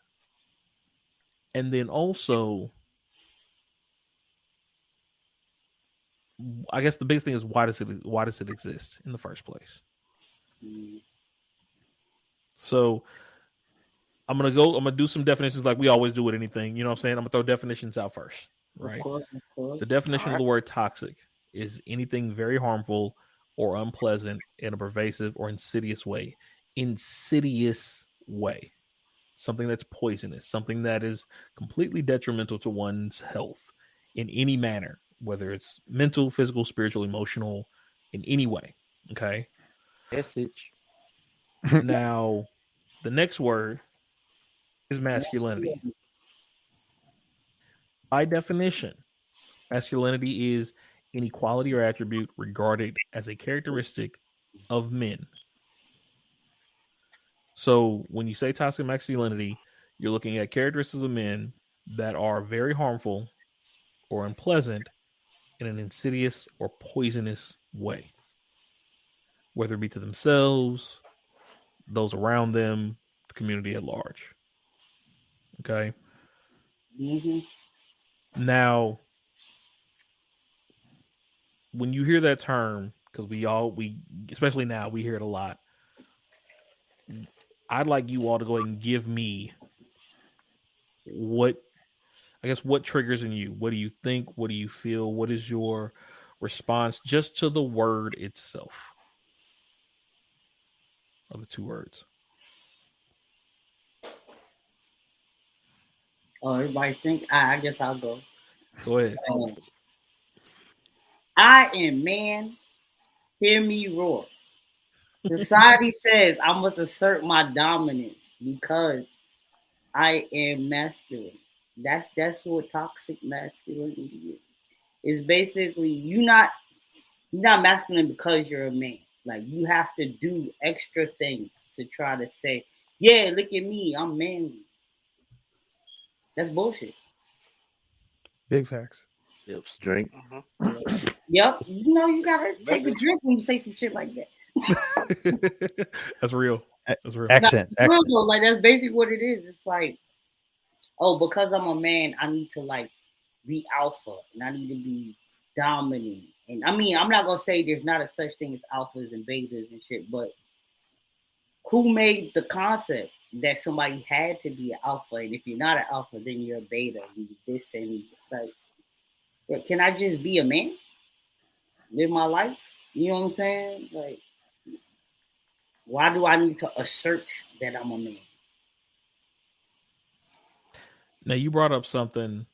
Speaker 1: And then also, I guess the biggest thing is why does it exist in the first place? So I'm gonna do some definitions like we always do with anything. You know what I'm saying? I'm gonna throw definitions out first, right?
Speaker 3: Of course.
Speaker 1: The definition of the word toxic is anything very harmful or unpleasant in a pervasive or insidious way. Insidious way. Something that's poisonous, something that is completely detrimental to one's health in any manner, whether it's mental, physical, spiritual, emotional, in any way. Okay.
Speaker 4: Message.
Speaker 1: Now, the next word is masculinity. By definition, masculinity is any quality or attribute regarded as a characteristic of men. So when you say toxic masculinity, you're looking at characteristics of men that are very harmful or unpleasant in an insidious or poisonous way, whether it be to themselves, those around them, the community at large. Okay.
Speaker 3: Mm-hmm.
Speaker 1: Now, when you hear that term, because we especially now we hear it a lot, I'd like you all to go ahead and give me what triggers in you. What do you think? What do you feel? What is your response just to the word itself? Or the two words.
Speaker 3: Oh, everybody think? I guess I'll go.
Speaker 1: Go ahead.
Speaker 3: I am man. Hear me roar. Society says I must assert my dominance because I am masculine. That's what toxic masculinity is. It's basically you're not masculine because you're a man. Like you have to do extra things to try to say, yeah, look at me, I'm manly. That's bullshit.
Speaker 2: Big facts.
Speaker 4: Yep, drink.
Speaker 5: Mm-hmm.
Speaker 3: Yep, you gotta take a drink when you say some shit like that.
Speaker 1: That's real. That's real.
Speaker 2: Accent.
Speaker 3: Like that's basically what it is. It's like, oh, because I'm a man, I need to like be alpha and I need to be dominant. And I mean, I'm not gonna say there's not a such thing as alphas and betas and shit, but who made the concept that somebody had to be an alpha? And if you're not an alpha, then you're a beta. You this and like, can I just be a man? Live my life? You know what I'm saying? Like, why do I need to assert that I'm a man?
Speaker 1: Now you brought up something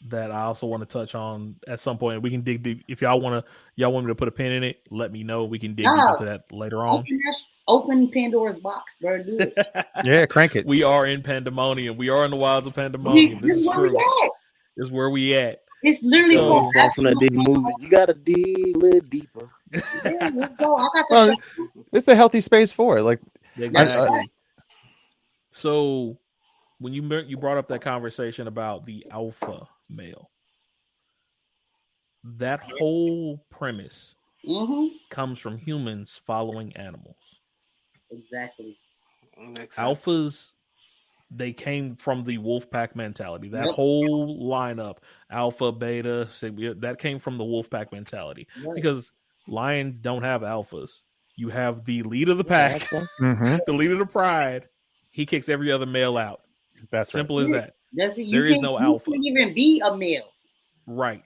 Speaker 1: that I also want to touch on at some point. We can dig deep. If y'all want me to put a pin in it, let me know. We can dig deep into that later on.
Speaker 3: Open Pandora's box, bro. Do it.
Speaker 2: Yeah, crank it.
Speaker 1: We are in pandemonium. We are in the wilds of pandemonium. This is true. This is where we at.
Speaker 3: It's literally
Speaker 4: from that dig movement. You gotta dig a little deeper.
Speaker 3: Yeah, let's go. I got
Speaker 2: it's a healthy space for it. Like
Speaker 1: exactly. So when you brought up that conversation about the alpha male, that whole premise comes from humans following animals.
Speaker 3: Exactly.
Speaker 1: Alphas, they came from the wolf pack mentality. That whole lineup, alpha, beta, that came from the wolf pack mentality. Because lions don't have alphas. You have the lead of the pack, the leader of the pride. He kicks every other male out.
Speaker 2: That's
Speaker 1: simple
Speaker 2: right.
Speaker 1: as that.
Speaker 3: That's it.
Speaker 1: There is no alpha.
Speaker 3: You can't even be a male.
Speaker 1: Right.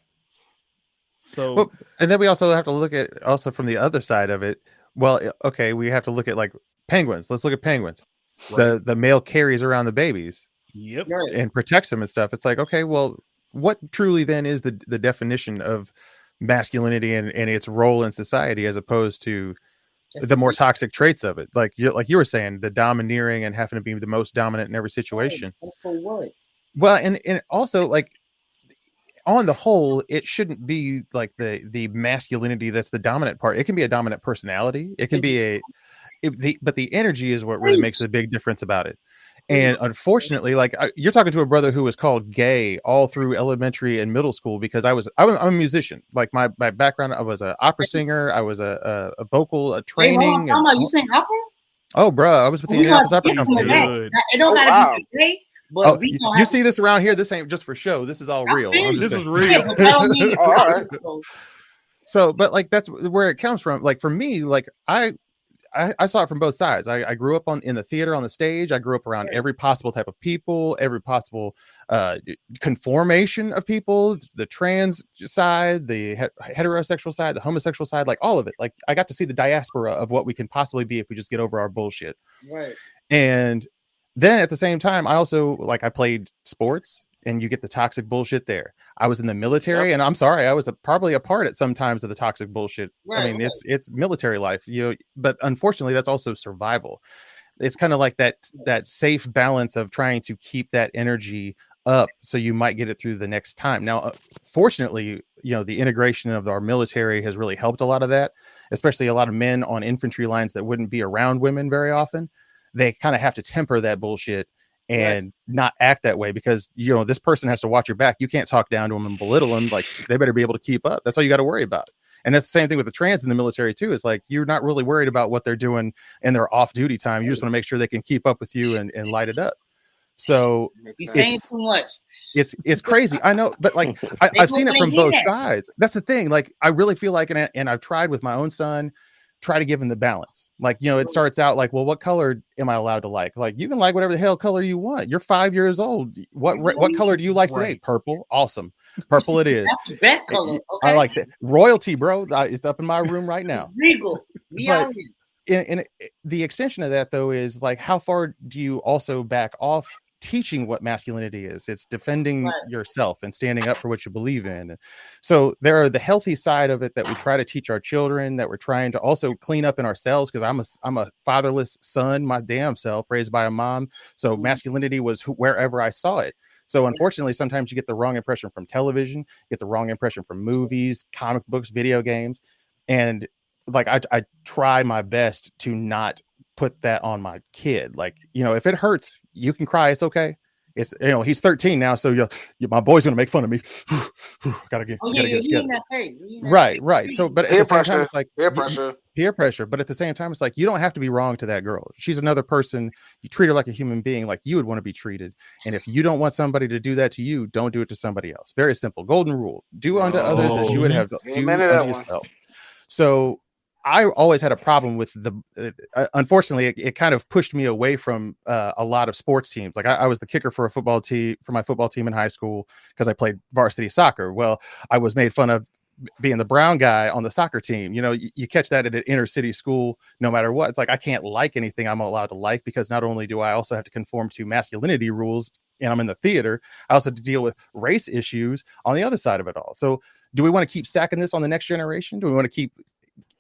Speaker 1: So,
Speaker 2: well, and then we also have to look at also from the other side of it. Well, okay, we have to look at like penguins. Let's look at penguins.
Speaker 1: right.
Speaker 2: The male carries around the babies
Speaker 1: Yep.
Speaker 3: Right.
Speaker 2: and protects them and stuff. It's like, okay, well, what truly then is the definition of masculinity and its role in society as opposed to the more toxic traits of it? Like you were saying, the domineering and having to be the most dominant in every situation.
Speaker 3: For what?
Speaker 2: Well, and also like on the whole, it shouldn't be like the masculinity that's the dominant part. It can be a dominant personality. It can be but the energy is what really makes a big difference about it. And unfortunately, like you're talking to a brother who was called gay all through elementary and middle school because I'm a musician. Like my background, I was an opera singer. I was a vocal training.
Speaker 3: You sing opera?
Speaker 2: Oh, bro, I was with the Indianapolis Opera Company.
Speaker 3: It don't gotta be today. But
Speaker 2: you see this around here? This ain't just for show. This is all real.
Speaker 1: This is real.
Speaker 5: All right.
Speaker 2: So, but like that's where it comes from. Like for me, like I saw it from both sides. I grew up in the theater on the stage. I grew up around every possible type of people, every possible conformation of people, the trans side, the heterosexual side, the homosexual side, like all of it. Like I got to see the diaspora of what we can possibly be if we just get over our bullshit.
Speaker 3: Right.
Speaker 2: And then at the same time, I also I played sports, and you get the toxic bullshit there. I was in the military, and I'm sorry, I was probably a part at some times of the toxic bullshit. Right, I mean, it's military life, but unfortunately, that's also survival. It's kind of like that safe balance of trying to keep that energy up, so you might get it through the next time. Now, fortunately, the integration of our military has really helped a lot of that, especially a lot of men on infantry lines that wouldn't be around women very often. They kind of have to temper that bullshit and not act that way because, this person has to watch your back. You can't talk down to them and belittle them. Like they better be able to keep up. That's all you got to worry about. And that's the same thing with the trans in the military too. It's like, you're not really worried about what they're doing in their off duty time. You just want to make sure they can keep up with you and light it up. So
Speaker 3: you're saying too much.
Speaker 2: It's crazy. I know, but like I've seen it from both sides. That's the thing. Like I really feel like, and I've tried with my own son, try to give him the balance. Like, it starts out like, well, what color am I allowed to like? Like you can like whatever the hell color you want. You're 5 years old. What color do you like today? Purple. Awesome. Purple it is.
Speaker 3: That's the best color. Okay?
Speaker 2: I like that. Royalty, bro. It's up in my room right now.
Speaker 3: It's legal.
Speaker 2: But in the extension of that though is like, how far do you also back off teaching what masculinity is? It's defending yourself and standing up for what you believe in. So there are the healthy side of it that we try to teach our children, that we're trying to also clean up in ourselves, because I'm a fatherless son, my damn self, raised by a mom. So masculinity was wherever I saw it. So unfortunately, sometimes you get the wrong impression from television, get the wrong impression from movies, comic books, video games. And like, I try my best to not put that on my kid. Like, if it hurts, you can cry. It's okay. It's, he's 13 now. So my boy's going to make fun of me. gotta get it together. Right. So, but at the same time, it's like peer pressure. But at the same time, it's like, you don't have to be wrong to that girl. She's another person. You treat her like a human being, like you would want to be treated. And if you don't want somebody to do that to you, don't do it to somebody else. Very simple. Golden rule. Do unto others as you would have do unto yourself. So I always had a problem with unfortunately, it kind of pushed me away from a lot of sports teams. Like I was the kicker for my football team in high school because I played varsity soccer. Well, I was made fun of being the brown guy on the soccer team. You catch that at an inner city school, no matter what. It's like, I can't like anything I'm allowed to like, because not only do I also have to conform to masculinity rules, and I'm in the theater, I also have to deal with race issues on the other side of it all. So do we want to keep stacking this on the next generation? Do we want to keep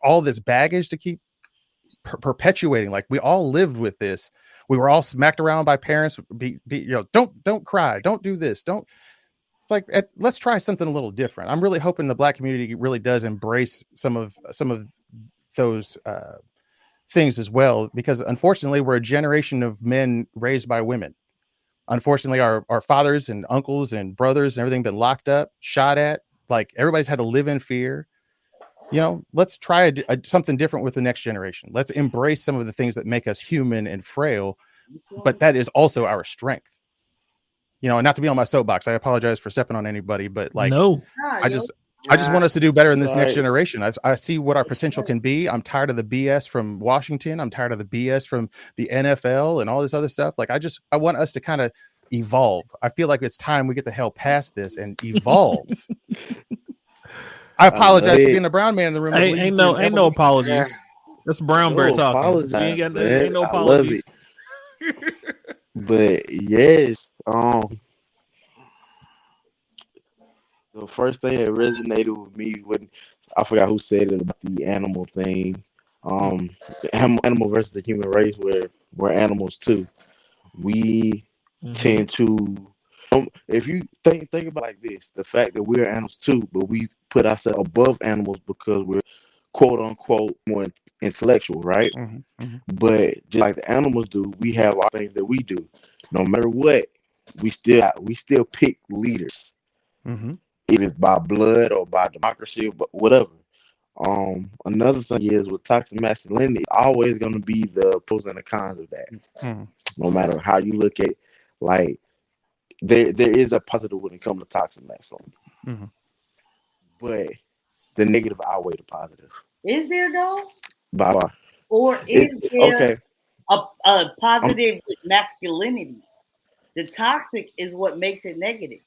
Speaker 2: all this baggage to keep perpetuating? Like, we all lived with this. We were all smacked around by parents. Don't cry. Don't do this. It's like, let's try something a little different. I'm really hoping the Black community really does embrace some of those things as well, because unfortunately, we're a generation of men raised by women. Unfortunately, our fathers and uncles and brothers and everything been locked up, shot at. Like, everybody's had to live in fear. Let's try something different with the next generation. Let's embrace some of the things that make us human and frail, but that is also our strength. Not to be on my soapbox, I apologize for stepping on anybody, but like, no, I just want us to do better in this next generation. I see what our potential can be. I'm tired of the BS from Washington. I'm tired of the BS from the NFL and all this other stuff. Like, I want us to kind of evolve. I feel like it's time we get the hell past this and evolve. I apologize for being a brown man in the room.
Speaker 1: Ain't no apologies.
Speaker 5: Yeah.
Speaker 1: That's brown bear talking. Ain't no apologies.
Speaker 4: But yes, the first thing that resonated with me when I forgot who said it about the animal thing. Animal versus the human race, where we're animals too. We tend to, if you think about it like this, the fact that we're animals too, but we put ourselves above animals because we're quote unquote more intellectual, right? But just like the animals do, we have our things that we do. No matter what, we still pick leaders, if it's by blood or by democracy, but whatever. Another thing is with toxic masculinity, it's always going to be the pros and the cons of that. No matter how you look at it, like there is a positive when it comes to toxic masculinity, but the negative outweigh the positive.
Speaker 3: Is there though?
Speaker 4: Bye.
Speaker 3: Or is there a positive masculinity? The toxic is what makes it negative.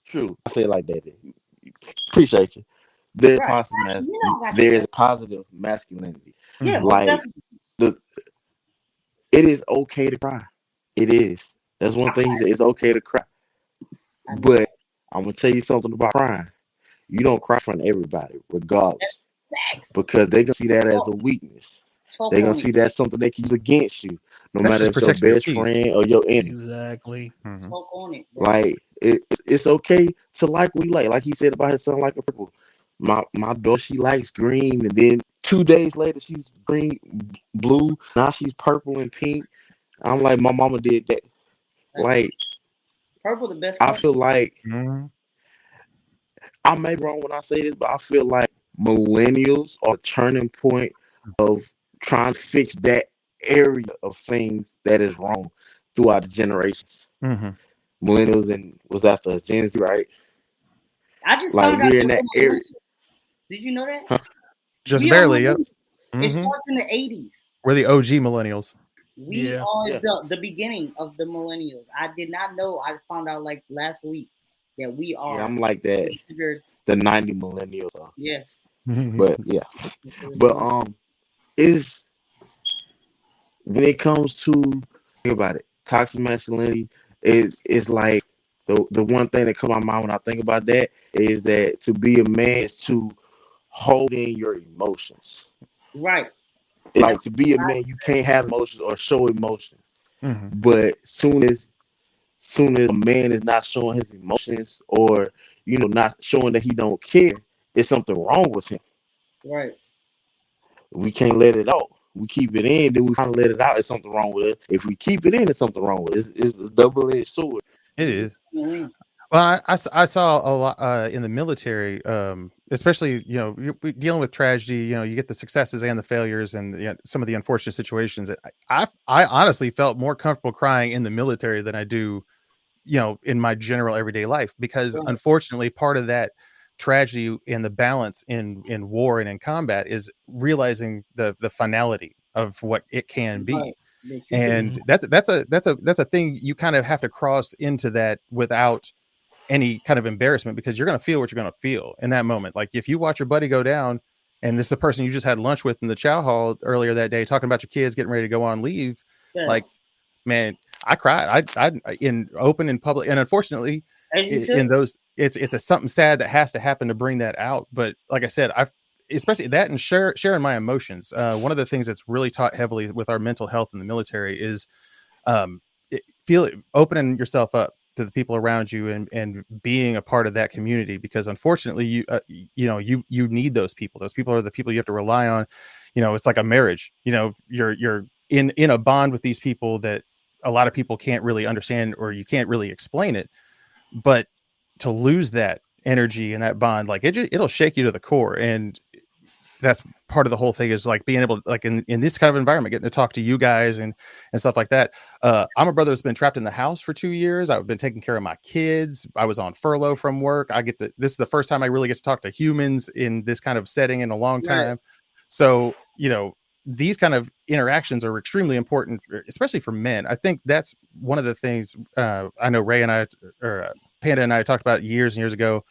Speaker 4: True. I say it like that. Appreciate you. There's there is positive masculinity.
Speaker 3: Yeah,
Speaker 4: like it is okay to cry. It is. That's one thing. It's okay to cry. But I'm gonna tell you something about crying. You don't cry in front of everybody, regardless, because they're gonna see that as a weakness. They're gonna see that something they can use against you, no matter if it's your best friend or your enemy.
Speaker 1: Exactly.
Speaker 4: Like it's okay to like what you like. Like he said about his son, like a purple. My daughter, she likes green, and then 2 days later she's green, blue. Now she's purple and pink. I'm like, my mama did that. Like
Speaker 3: purple, the best.
Speaker 4: I feel like I may be wrong when I say this, but I feel like millennials are a turning point of trying to fix that area of things that is wrong throughout the generations. Millennials and was after Gen Z, right?
Speaker 3: I just
Speaker 4: like
Speaker 3: found out
Speaker 4: we're in that area.
Speaker 3: Did you know that?
Speaker 2: Huh? Just barely, yep.
Speaker 3: It starts in the 80s.
Speaker 2: We're the OG millennials.
Speaker 3: We are the beginning of the millennials. I did not know. I found out like last week that we are.
Speaker 4: Yeah, I'm like that. The 90 millennials.
Speaker 3: Yeah.
Speaker 4: But yeah. But is when it comes to think about it, toxic masculinity is like the one thing that comes to my mind when I think about that is that to be a man is to hold in your emotions.
Speaker 3: Right.
Speaker 4: Like to be a man, you can't have emotions or show emotions. But soon as a man is not showing his emotions or not showing that he don't care, it's something wrong with him.
Speaker 3: Right.
Speaker 2: We can't let it out. We keep it in, then we kind of let it out. It's something wrong with it. If we keep it in, it's something wrong with it. It's a double-edged sword.
Speaker 6: It is.
Speaker 3: Mm-hmm.
Speaker 6: Well, I saw a lot in the military, especially, you're dealing with tragedy, you get the successes and the failures and some of the unfortunate situations. I honestly felt more comfortable crying in the military than I do, in my general everyday life, because unfortunately part of that tragedy and the balance in war and in combat is realizing the finality of what it can be.
Speaker 3: Right.
Speaker 6: And that's a thing you kind of have to cross into that without any kind of embarrassment, because you're going to feel what you're going to feel in that moment. Like if you watch your buddy go down and this is the person you just had lunch with in the chow hall earlier that day, talking about your kids getting ready to go on leave.
Speaker 3: Yes.
Speaker 6: Like, man, I cried. I in open in public. And unfortunately in those, it's something sad that has to happen to bring that out. But like I said, especially that and sharing my emotions. One of the things that's really taught heavily with our mental health in the military is opening yourself up to the people around you and being a part of that community, because unfortunately you need those people. Those people are the people you have to rely on. It's like a marriage. You're in a bond with these people that a lot of people can't really understand, or you can't really explain it. But to lose that energy and that bond, like it'll shake you to the core. And that's part of the whole thing, is like being able to, like in this kind of environment, getting to talk to you guys and stuff like that. I'm a brother that's been trapped in the house for 2 years. I've been taking care of my kids. I was on furlough from work. This is the first time I really get to talk to humans in this kind of setting in a long time. So, these kind of interactions are extremely important, especially for men. I think that's one of the things I know Ray and I, or Panda and I talked about years and years ago,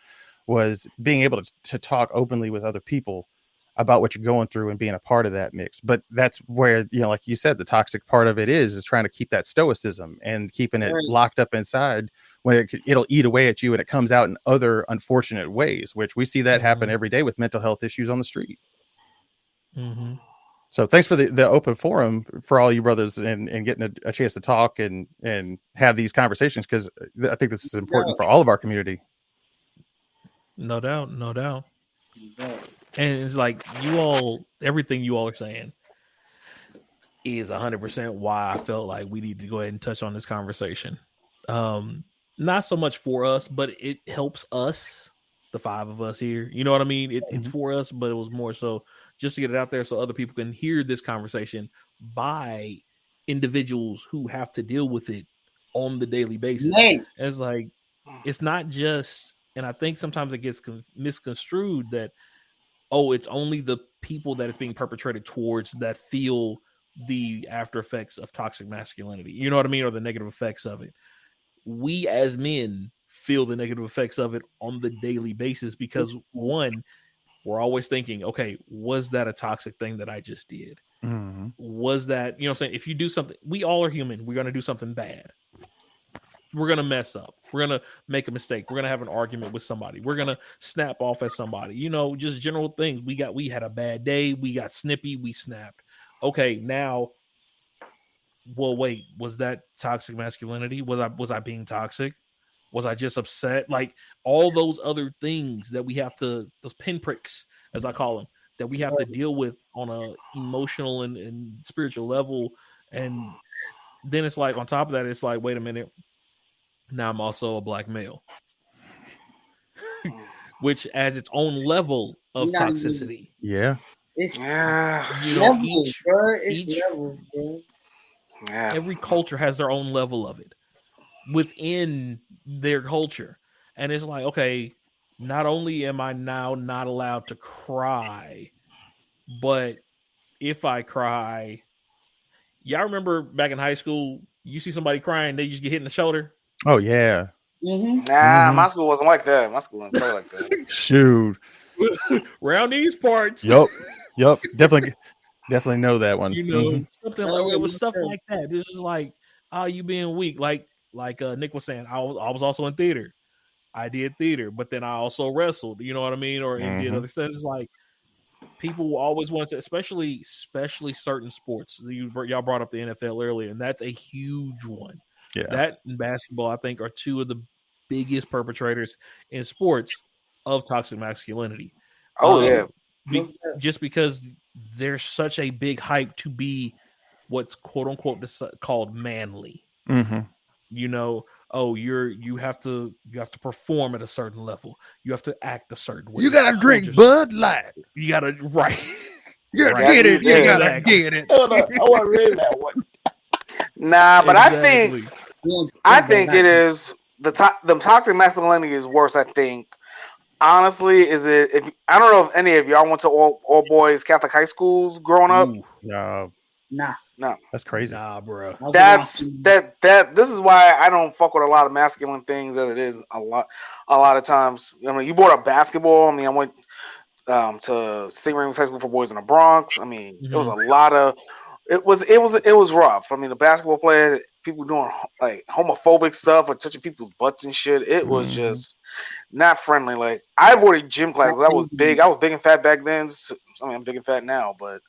Speaker 6: was being able to talk openly with other people about what you're going through and being a part of that mix. But that's where, like you said, the toxic part of it is trying to keep that stoicism and keeping it locked up inside when it'll eat away at you and it comes out in other unfortunate ways, which we see that happen every day with mental health issues on the street.
Speaker 1: Mm-hmm.
Speaker 6: So thanks for the open forum for all you brothers and getting a chance to talk and have these conversations, because I think this is important for all of our community.
Speaker 1: No doubt. And it's like everything you all are saying is 100% why I felt like we need to go ahead and touch on this conversation. Not so much for us, but it helps us, the 5 of us here. You know what I mean? It's for us, but it was more so just to get it out there so other people can hear this conversation by individuals who have to deal with it on the daily basis. And it's like, it's not just, and I think sometimes it gets misconstrued that, it's only the people that it's being perpetrated towards that feel the after effects of toxic masculinity. You know what I mean? Or the negative effects of it. We as men feel the negative effects of it on the daily basis because, one, we're always thinking, okay, was that a toxic thing that I just did?
Speaker 6: Mm-hmm.
Speaker 1: Was that, what I'm saying? If you do something, we all are human. We're going to do something bad. We're going to mess up. We're going to make a mistake. We're going to have an argument with somebody. We're going to snap off at somebody. Just general things. We had a bad day. We got snippy. We snapped. Okay, now, well, wait, was that toxic masculinity? Was I being toxic? Was I just upset? Like all those other things that we have to, those pinpricks, as I call them, that we have to deal with on a emotional and spiritual level. And then it's like, on top of that, it's like, wait a minute. Now I'm also a black male, which adds its own level of toxicity.
Speaker 6: Yeah.
Speaker 1: Every culture has their own level of it within their culture. And it's like, okay, not only am I now not allowed to cry, but if I cry, y'all remember back in high school, you see somebody crying, they just get hit in the shoulder.
Speaker 6: Oh yeah.
Speaker 5: My school wasn't like that. My school didn't play like that.
Speaker 6: Shoot.
Speaker 1: Round these parts.
Speaker 6: Yup. Definitely know that one.
Speaker 1: Something like it was stuff like that. This is like, you being weak. Like Nick was saying, I was also in theater. I did theater, but then I also wrestled. You know what I mean? Or did other stuff. It's like people always want to, especially certain sports. Y'all brought up the NFL earlier, and that's a huge one.
Speaker 6: Yeah.
Speaker 1: That and basketball, I think, are 2 of the biggest perpetrators in sports of toxic masculinity. Just because there's such a big hype to be what's quote unquote called manly.
Speaker 6: Mm-hmm.
Speaker 1: You have to perform at a certain level. You have to act a certain way.
Speaker 2: You gotta drink Bud Light.
Speaker 1: You gotta right.
Speaker 2: You gotta get it. You gotta get it.
Speaker 4: I want to read that one.
Speaker 5: Nah, but
Speaker 1: Exactly.
Speaker 5: I think it is the toxic masculinity is worse. I think honestly, I don't know if any of y'all went to all boys Catholic high schools growing up.
Speaker 6: No.
Speaker 5: No,
Speaker 6: that's crazy.
Speaker 1: Nah, bro.
Speaker 5: This is why I don't fuck with a lot of masculine things as it is a lot of times. I mean, you brought up basketball. I mean, I went to St. Ramey's High School for Boys in the Bronx. I mean, it was a lot of it was rough. I mean, the basketball players, people doing like homophobic stuff or touching people's butts and shit. It was just not friendly. Like I avoided gym classes. I was big and fat back then. I mean, I'm big and fat now, but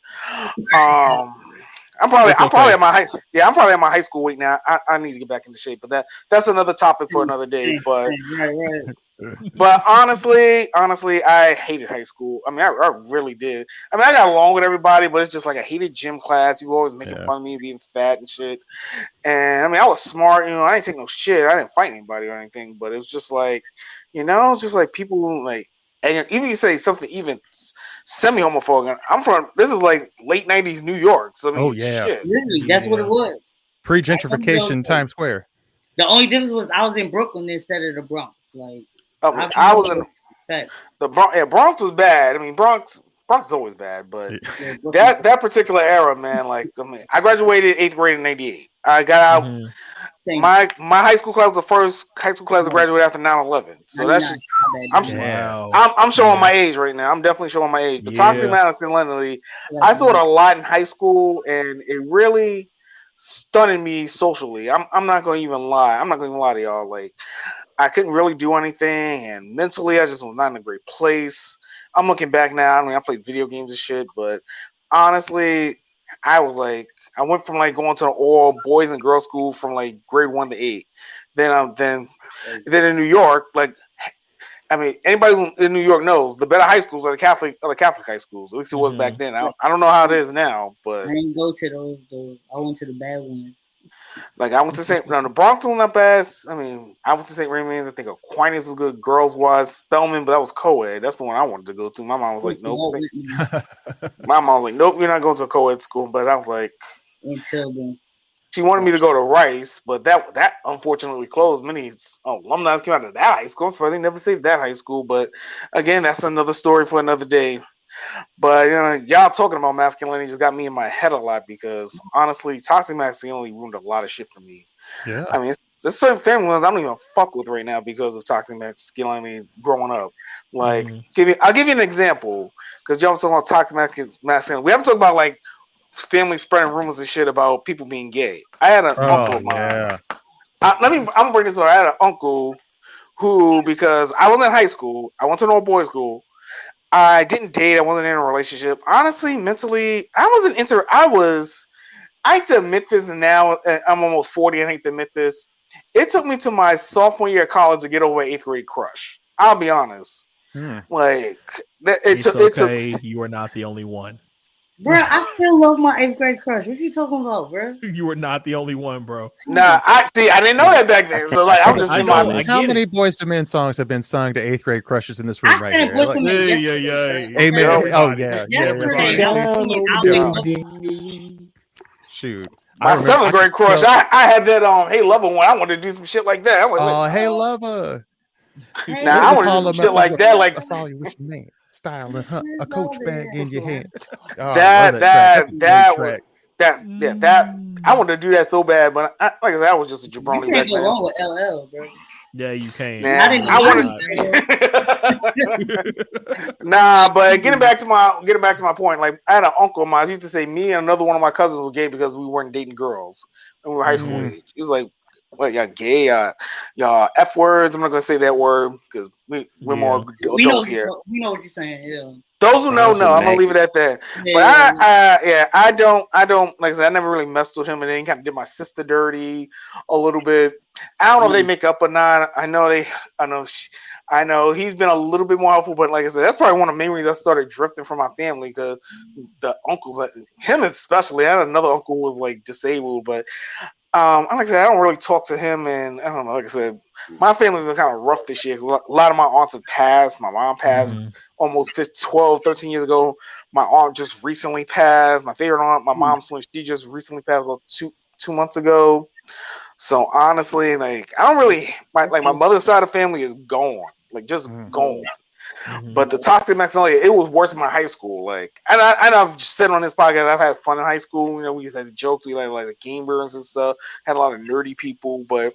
Speaker 5: I'm probably at my high school weight now. I need to get back into shape, but that's another topic for another day. But but honestly, I hated high school. I mean, I really did. I mean, I got along with everybody, but it's just like I hated gym class. You were always making fun of me being fat and shit. And I mean, I was smart. I didn't take no shit. I didn't fight anybody or anything. But it was just like, just like people like, and even you say something even semi-homophobic. This is like late 90s New York. So I mean, shit.
Speaker 3: Really, that's what it was.
Speaker 6: Pre-gentrification Times Square.
Speaker 3: The only difference was I was in Brooklyn instead of the Bronx. Like
Speaker 5: I was in the Bronx. Yeah, Bronx was bad. I mean, Bronx. Bronx is always bad, but that particular era, man, like I mean, I graduated 8th grade in '88. I got out.
Speaker 1: Mm-hmm.
Speaker 5: My high school class was the first high school class to graduate after 9/11. So that's just, I'm showing my age right now. I'm definitely showing my age. But toxic masculinity, I saw it a lot in high school, and it really stunning me socially. I'm not going to even lie. I'm not going to lie to y'all. Like, I couldn't really do anything, and mentally, I just was not in a great place. I'm looking back now. I mean, I played video games and shit, but honestly, I was like, I went from like going to an all boys and girls school from like grade 1 to 8. Then in New York, like, I mean, anybody who's in New York knows the better high schools are the Catholic high schools. At least it was back then. I don't know how it is now, but
Speaker 3: I didn't go to those. I went to the bad ones.
Speaker 5: Like I went to the Bronx was not bad. I mean, I went to St. Remy's. I think Aquinas was good. Girls was Spelman, but that was co-ed. That's the one I wanted to go to. My mom was like, nope. My mom was like, nope, you're not going to a co-ed school. But I was like,
Speaker 3: until then,
Speaker 5: she wanted me to go to Rice, but that unfortunately closed. Many alumni came out of that high school. They never saved that high school. But again, that's another story for another day. But you know, y'all talking about masculinity just got me in my head a lot because honestly, toxic masculinity ruined a lot of shit for me.
Speaker 2: Yeah,
Speaker 5: I mean, there's certain family members I don't even fuck with right now because of toxic masculinity growing up. Like, I'll give you an example because y'all talking about toxic masculinity. We haven't talked about like family spreading rumors and shit about people being gay. I had an uncle of mine. I'm gonna bring this up. I had an uncle who, because I was in high school, I went to an all boys school. I didn't date. I wasn't in a relationship. Honestly, mentally, I hate to admit this, and now I'm almost 40. I hate to admit this. It took me to my sophomore year of college to get over an 8th grade crush. I'll be honest. Like, it took.
Speaker 1: You are not the only one.
Speaker 3: Bro, I still love my 8th grade crush. What you talking about, bro?
Speaker 1: You are not the only one, bro.
Speaker 5: Nah, I didn't know that back then. So like, I'm just
Speaker 2: how many Boys to Men songs have been sung to 8th grade crushes in this room right here?
Speaker 3: Like,
Speaker 2: Amen. Oh yeah. Shoot.
Speaker 5: My 7th grade crush, I had that Hey Lover one. I wanted to do some shit like that. I was like,
Speaker 2: Hey Lover.
Speaker 5: Nah, I want to do some shit like that. Like,
Speaker 2: I saw you with your man. Style and a coach bag in your hand.
Speaker 5: Oh, I wanted to do that so bad, but like I said, I was just a jabroni.
Speaker 3: You can't go wrong with LL, bro.
Speaker 1: Yeah, you can.
Speaker 5: Nah, but getting back to my point, like I had an uncle of mine. He used to say me and another one of my cousins were gay because we weren't dating girls and we were high school age. He was like, "What, y'all gay? Y'all F words? I'm not gonna say that word because we're more adults here."
Speaker 3: We know what you're saying. Yeah.
Speaker 5: Those who know, I'm gonna leave it at that. Yeah. But I don't like I said, I never really messed with him, and then kind of did my sister dirty a little bit. I don't know if they make up or not. I know he's been a little bit more helpful, but like I said, that's probably one of the main reasons I started drifting from my family because the uncles, him especially. I had another uncle who was like disabled, but like I said, I don't really talk to him, and I don't know. Like I said, my family's been kind of rough this year. A lot of my aunts have passed. My mom passed almost 12, 13 years ago. My aunt just recently passed. My favorite aunt, my mom's twin, she just recently passed about two months ago. So honestly, like I don't really my mother's side of the family is gone, like just gone. But the toxic masculinity, it was worse in my high school. Like, and I've said on this podcast, I've had fun in high school. You know, we used to have jokes, we like the game birds and stuff. Had a lot of nerdy people, but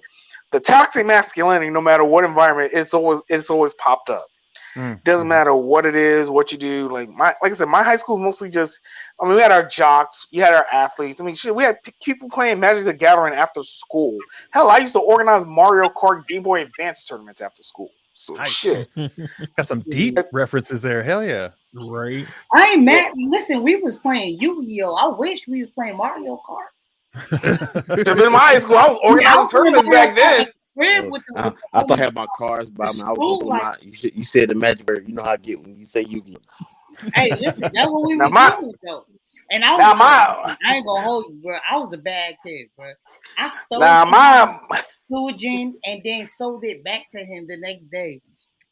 Speaker 5: the toxic masculinity, no matter what environment, it's always popped up. Doesn't matter what it is, what you do. Like I said, my high school is mostly just. I mean, we had our jocks, we had our athletes. I mean, shit, we had people playing Magic the Gathering after school. Hell, I used to organize Mario Kart Game Boy Advance tournaments after school. So shit,
Speaker 2: got some deep references there. Hell yeah,
Speaker 1: right.
Speaker 3: I ain't mad. Listen, we was playing Yu-Gi-Oh. I wish we was playing Mario Kart.
Speaker 5: Should have been in my high school. I was organizing tournaments back then.
Speaker 4: I thought I had my cards by me. I was going through you said the magic word. You know how I get when you say Yu-Gi-Oh.
Speaker 3: Hey, listen, that's what we were doing, though. And I ain't gonna hold you, bro. I was a bad kid, bro. I stole fluogen and then sold it back to him the next day.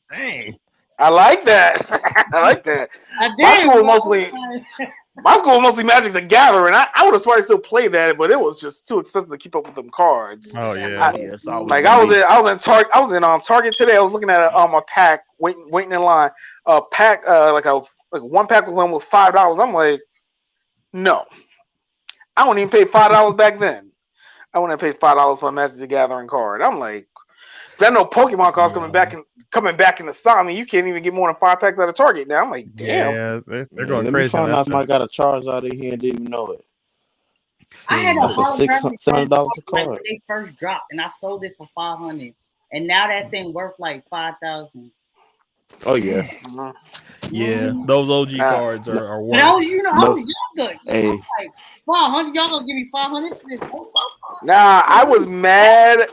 Speaker 2: Dang.
Speaker 5: I like that. I like that.
Speaker 3: I did.
Speaker 5: My school was mostly Magic the Gathering. I would have probably still played that, but it was just too expensive to keep up with them cards.
Speaker 2: Oh yeah.
Speaker 5: I was in Target today. I was looking at a pack, waiting in line. A pack like a like one pack was almost $5. I'm like, no, I wouldn't even pay $5 back then. I wouldn't have paid $5 for a Magic the Gathering card. I'm like, I know Pokemon cards coming back in the stock. I mean, you can't even get more than 5 packs at a Target now. I'm like, damn.
Speaker 2: Yeah, they're going
Speaker 4: Let
Speaker 2: crazy.
Speaker 4: me find out somebody got a Charizard in here and didn't even know it.
Speaker 3: I had a holographic
Speaker 4: $600
Speaker 3: like
Speaker 4: card.
Speaker 3: when they first dropped, and I sold it for $500, and now that thing worth like $5,000.
Speaker 4: Oh yeah,
Speaker 1: yeah. Those OG cards are worth.
Speaker 3: But I was younger.
Speaker 4: Hey.
Speaker 3: I was like, 500. Y'all gonna give me 500 for this?
Speaker 5: Nah, I was mad.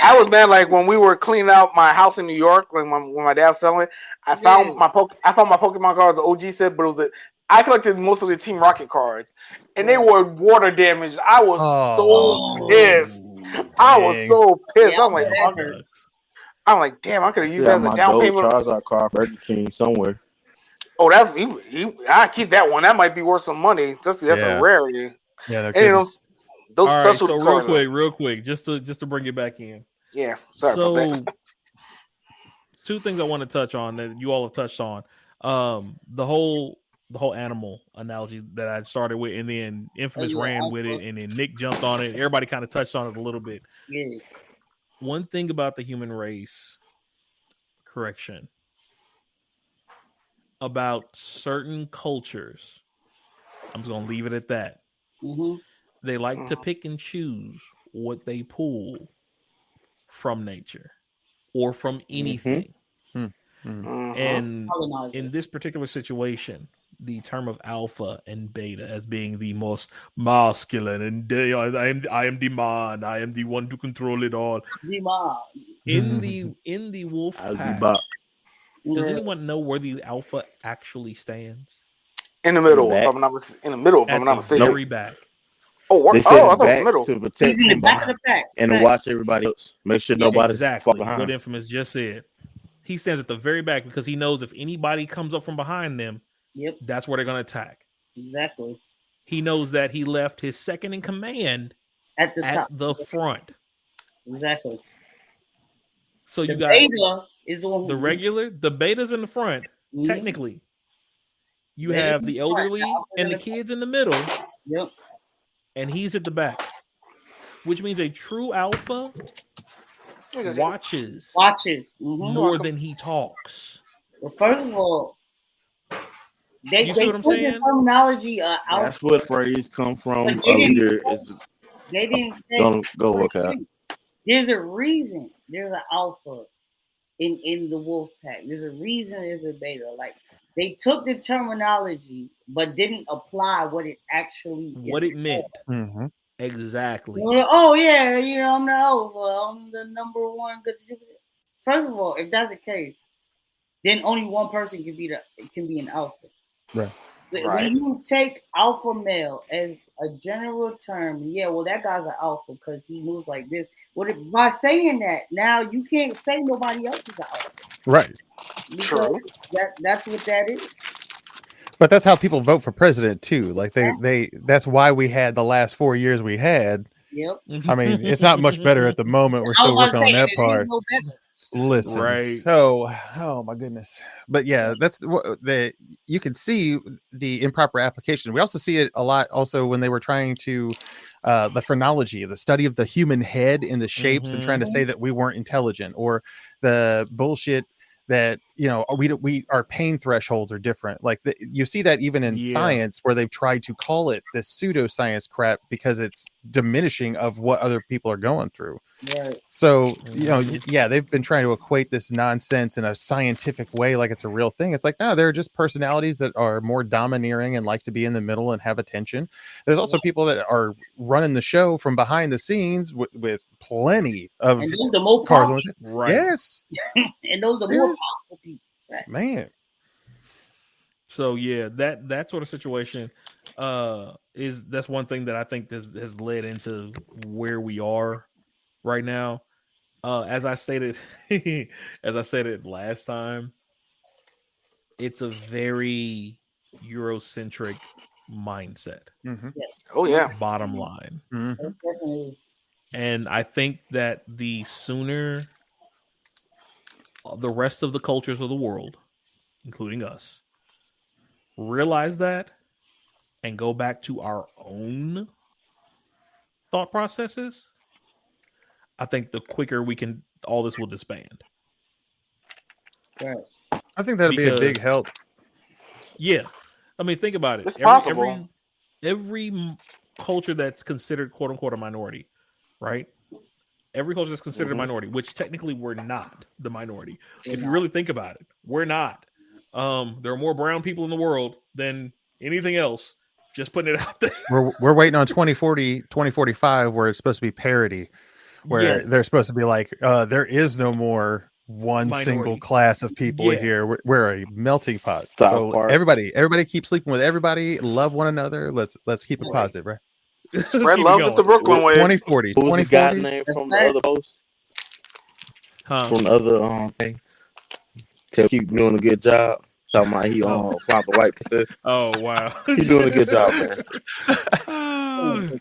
Speaker 5: I was mad like when we were cleaning out my house in New York, like when my dad was selling it. I found my Pokemon cards, the OG set, but it was I collected most of the Team Rocket cards, and they were water damaged. I was so pissed. I was so pissed.
Speaker 3: Yeah,
Speaker 5: I'm like, damn, I could have used that as a down payment.
Speaker 4: Charizard card for Burger King somewhere.
Speaker 5: Oh, I keep that one. That might be worth some money. That's a rarity.
Speaker 2: Yeah,
Speaker 5: those
Speaker 1: all
Speaker 5: special
Speaker 1: right, so
Speaker 5: cards.
Speaker 1: real quick, just to bring it back in.
Speaker 5: Yeah, sorry
Speaker 1: so,
Speaker 5: about that.
Speaker 1: Two things I want to touch on that you all have touched on. The whole animal analogy that I started with, and then Infamous ran with it, and then Nick jumped on it. Everybody kind of touched on it a little bit.
Speaker 3: Yeah.
Speaker 1: One thing about the human race, about certain cultures, I'm just gonna leave it at that.
Speaker 3: Mm-hmm.
Speaker 1: They like to pick and choose what they pull from nature or from anything. And in this particular situation, the term of alpha and beta as being the most masculine, and I am the man, I am the one to control it all. In the wolf pack, does anyone know where the alpha actually stands?
Speaker 5: In the middle, if I'm not mistaken.
Speaker 1: Very back.
Speaker 4: I thought the middle. To protect
Speaker 3: in the back of the pack
Speaker 4: and to watch everybody else. Make sure nobody's
Speaker 1: exactly
Speaker 4: behind.
Speaker 1: what Infamous just said. He stands at the very back because he knows if anybody comes up from behind them, that's where they're going to attack.
Speaker 3: Exactly.
Speaker 1: He knows that he left his second in command
Speaker 3: at
Speaker 1: the front.
Speaker 3: Exactly.
Speaker 1: So you got
Speaker 3: beta is the one.
Speaker 1: The beta's in the front. Mm-hmm. Technically, you have the elderly and the kids in the middle.
Speaker 3: Yep.
Speaker 1: And he's at the back, which means a true alpha watches more than he talks.
Speaker 3: Well, first of all, they
Speaker 1: see what I'm saying?
Speaker 3: The terminology.
Speaker 4: That's what phrase come from.
Speaker 3: They didn't say.
Speaker 4: Don't go look out.
Speaker 3: There's a reason. There's an alpha in the wolf pack. There's a reason. There's a beta. Like they took the terminology, but didn't apply what it actually
Speaker 1: meant. Mm-hmm. Exactly.
Speaker 3: Oh yeah, I'm the alpha. I'm the number one. First of all, if that's the case, then only one person can be an alpha.
Speaker 2: Right.
Speaker 3: When you take alpha male as a general term, that guy's an alpha because he moves like this. By saying that, now you can't say nobody else is an alpha.
Speaker 2: Right.
Speaker 3: Because that's what that is.
Speaker 2: But that's how people vote for president too. Like they that's why we had the last 4 years we had.
Speaker 3: Yep.
Speaker 2: I mean, it's not much better at the moment. We're still working on that part.
Speaker 3: No better.
Speaker 2: Listen,
Speaker 1: right.
Speaker 2: So, oh my goodness. But yeah, that's you can see the improper application. We also see it a lot also when they were trying to the phrenology, the study of the human head in the shapes and trying to say that we weren't intelligent, or the bullshit that we our pain thresholds are different. Like you see that even in science where they've tried to call it this pseudoscience crap because it's diminishing of what other people are going through.
Speaker 3: Right.
Speaker 2: So they've been trying to equate this nonsense in a scientific way like it's a real thing. It's like, no, they're just personalities that are more domineering and like to be in the middle and have attention. There's also people that are running the show from behind the scenes with plenty of
Speaker 3: and those the more
Speaker 2: cars.
Speaker 1: Right.
Speaker 2: Yes.
Speaker 3: And those are more powerful people. Right.
Speaker 2: Man.
Speaker 1: So that sort of situation that's one thing that I think has led into where we are right now. As I stated last time, it's a very Eurocentric mindset.
Speaker 2: Mm-hmm.
Speaker 3: Yes.
Speaker 5: Oh yeah.
Speaker 1: Bottom line.
Speaker 2: Mm-hmm.
Speaker 1: And I think that the sooner the rest of the cultures of the world, including us, realize that and go back to our own thought processes, I think the quicker all this will disband.
Speaker 3: Right.
Speaker 2: I think that'd be a big help.
Speaker 1: Yeah. I mean, think about it.
Speaker 5: It's possible.
Speaker 1: Every culture that's considered quote unquote a minority, right? Every culture that's considered a minority, which technically we're not the minority. If you really think about it, we're not. There are more brown people in the world than anything else. Just putting it out there.
Speaker 2: We're waiting on 2040, 2045, where it's supposed to be parity, where they're supposed to be like, there is no more one single class of people here. We're a melting pot. So everybody keep sleeping with everybody. Love one another. Let's keep it positive, right?
Speaker 5: Spread love with the Brooklyn way.
Speaker 2: 2040.
Speaker 4: What was the guy name from the other post? From the other thing. Keep doing a good job. Talking about he found the white person.
Speaker 1: Oh wow.
Speaker 4: He's doing a good job, man.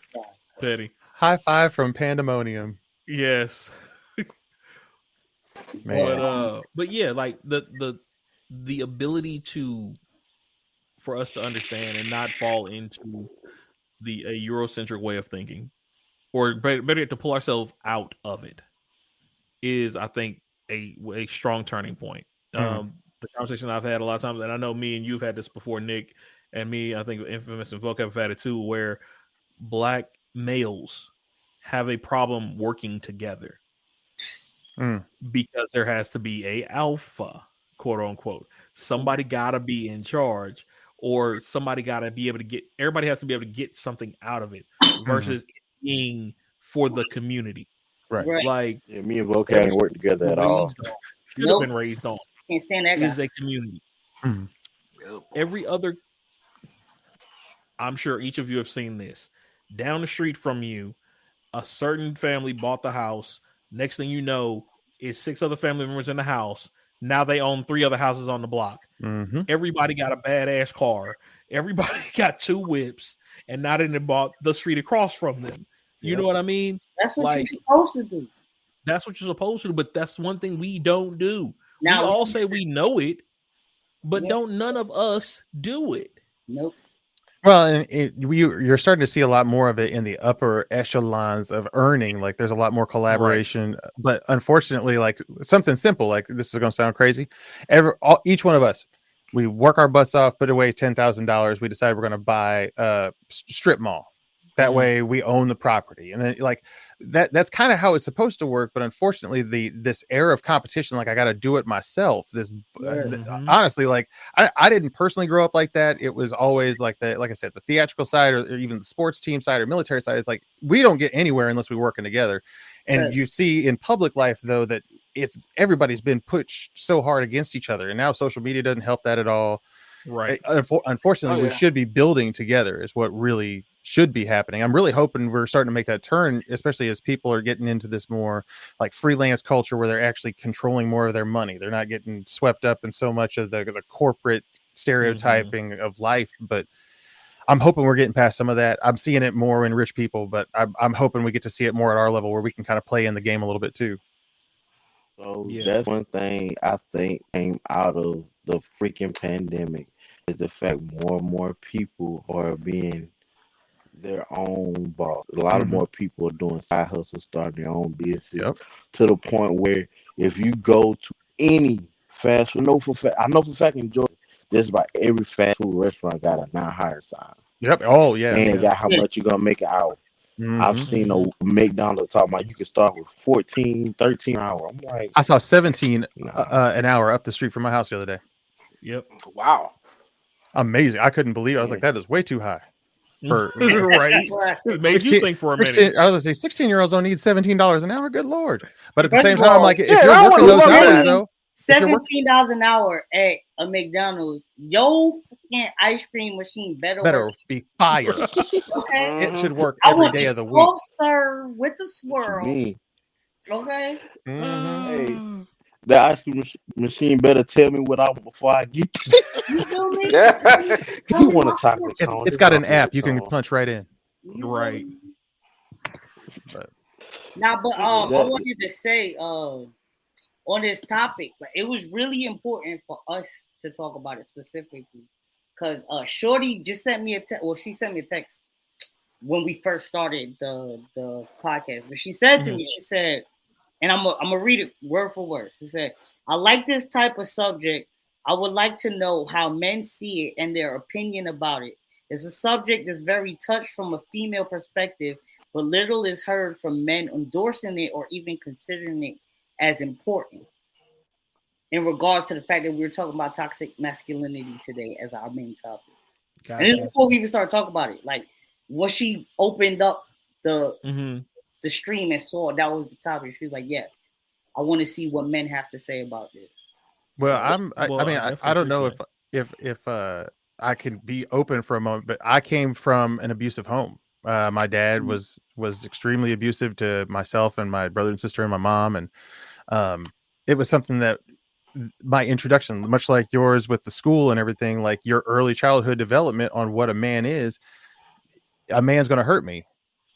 Speaker 1: Petty.
Speaker 2: High five from Pandemonium.
Speaker 1: Yes.
Speaker 2: Man.
Speaker 1: But yeah, like the ability for us to understand and not fall into a Eurocentric way of thinking, or better yet, to pull ourselves out of it, is, I think, a strong turning point. The conversation I've had a lot of times, and I know me and you've had this before, Nick, and me, I think Infamous and Volk have had it too, where Black males have a problem working together because there has to be a alpha, quote unquote. Somebody got to be in charge, or somebody got to be able to everybody has to be able to get something out of it versus it being for the community.
Speaker 2: Right.
Speaker 1: Like,
Speaker 4: me and Volk haven't worked together at all.
Speaker 1: Should have been raised on.
Speaker 3: Can't stand that guy.
Speaker 1: Is a community. Every other, I'm sure each of you have seen this. Down the street from you, a certain family bought the house. Next thing you know, is 6 other family members in the house. Now they own 3 other houses on the block. Everybody got a badass car. Everybody got 2 whips, and now they bought the street across from them. You know what I mean?
Speaker 3: That's what you're supposed to do.
Speaker 1: That's what you're supposed to do, but that's one thing we don't do.
Speaker 3: Now,
Speaker 1: we all say we know it, but don't none of us do it.
Speaker 3: Nope.
Speaker 2: Well, you're starting to see a lot more of it in the upper echelons of earning. Like, there's a lot more collaboration, but unfortunately, like, something simple, like, this is going to sound crazy. Each one of us, we work our butts off, put away $10,000. We decide we're going to buy a strip mall. That way we own the property. And then, like, that's kind of how it's supposed to work. But unfortunately, this era of competition, like, I got to do it myself. Honestly, like, I didn't personally grow up like that. It was always like I said, the theatrical side, or even the sports team side or military side. It's like, we don't get anywhere unless we're working together. And you see in public life, though, that everybody's been pushed so hard against each other. And now social media doesn't help that at all.
Speaker 1: Right.
Speaker 2: Unfortunately, we should be building together is what really should be happening. I'm really hoping we're starting to make that turn, especially as people are getting into this more like freelance culture where they're actually controlling more of their money. They're not getting swept up in so much of the corporate stereotyping of life. But I'm hoping we're getting past some of that. I'm seeing it more in rich people, but I'm hoping we get to see it more at our level where we can kind of play in the game a little bit too.
Speaker 4: So that's one thing I think came out of the freaking pandemic, is the fact more and more people are being their own boss. A lot of more people are doing side hustles, starting their own business, to the point where if you go to any fast food, I know for a fact in Georgia, just about every fast food restaurant got a not hired sign.
Speaker 2: Yep. Oh yeah.
Speaker 4: And they got how much you're gonna make an hour. I've seen a McDonald's talking about you can start with 14, 13 an hour. I'm like,
Speaker 2: I saw 17 an hour up the street from my house the other day.
Speaker 1: Yep.
Speaker 5: Wow.
Speaker 2: Amazing. I couldn't believe it. I was like, that is way too high.
Speaker 1: Right. It made you think for a minute.
Speaker 2: I was going to say 16-year-olds don't need $17 an hour. Good Lord. But at the same time, I'm like, if
Speaker 5: you're
Speaker 2: working those hours, though.
Speaker 3: $17 an hour at a McDonald's, your fucking ice cream machine better
Speaker 2: be fire.
Speaker 3: Okay?
Speaker 2: It should work every day of the week.
Speaker 3: Serve with the swirl. Okay.
Speaker 4: Hey, the ice cream machine better tell me what I want before I get there.
Speaker 3: You feel me?
Speaker 4: You want a chocolate cone?
Speaker 2: It's got an app you can punch right in.
Speaker 1: Right.
Speaker 3: But I wanted to say on this topic, like, it was really important for us to talk about it specifically, because Shorty just sent me a text. Well, she sent me a text when we first started the podcast. But she said to me, she said, and I'm gonna read it word for word. She said, "I like this type of subject. I would like to know how men see it and their opinion about it. It's a subject that's very touched from a female perspective, but little is heard from men endorsing it or even considering it as important." In regards to the fact that we were talking about toxic masculinity today as our main topic. Gotcha. And this is before we even started talking about it. Like, when she opened up the stream and saw that was the topic, she was like, yeah, I want to see what men have to say about this.
Speaker 2: Well, I don't know if I can be open for a moment, but I came from an abusive home. My dad was extremely abusive to myself and my brother and sister and my mom. And it was something that my introduction, much like yours with the school and everything, like your early childhood development on what a man is, a man's going to hurt me.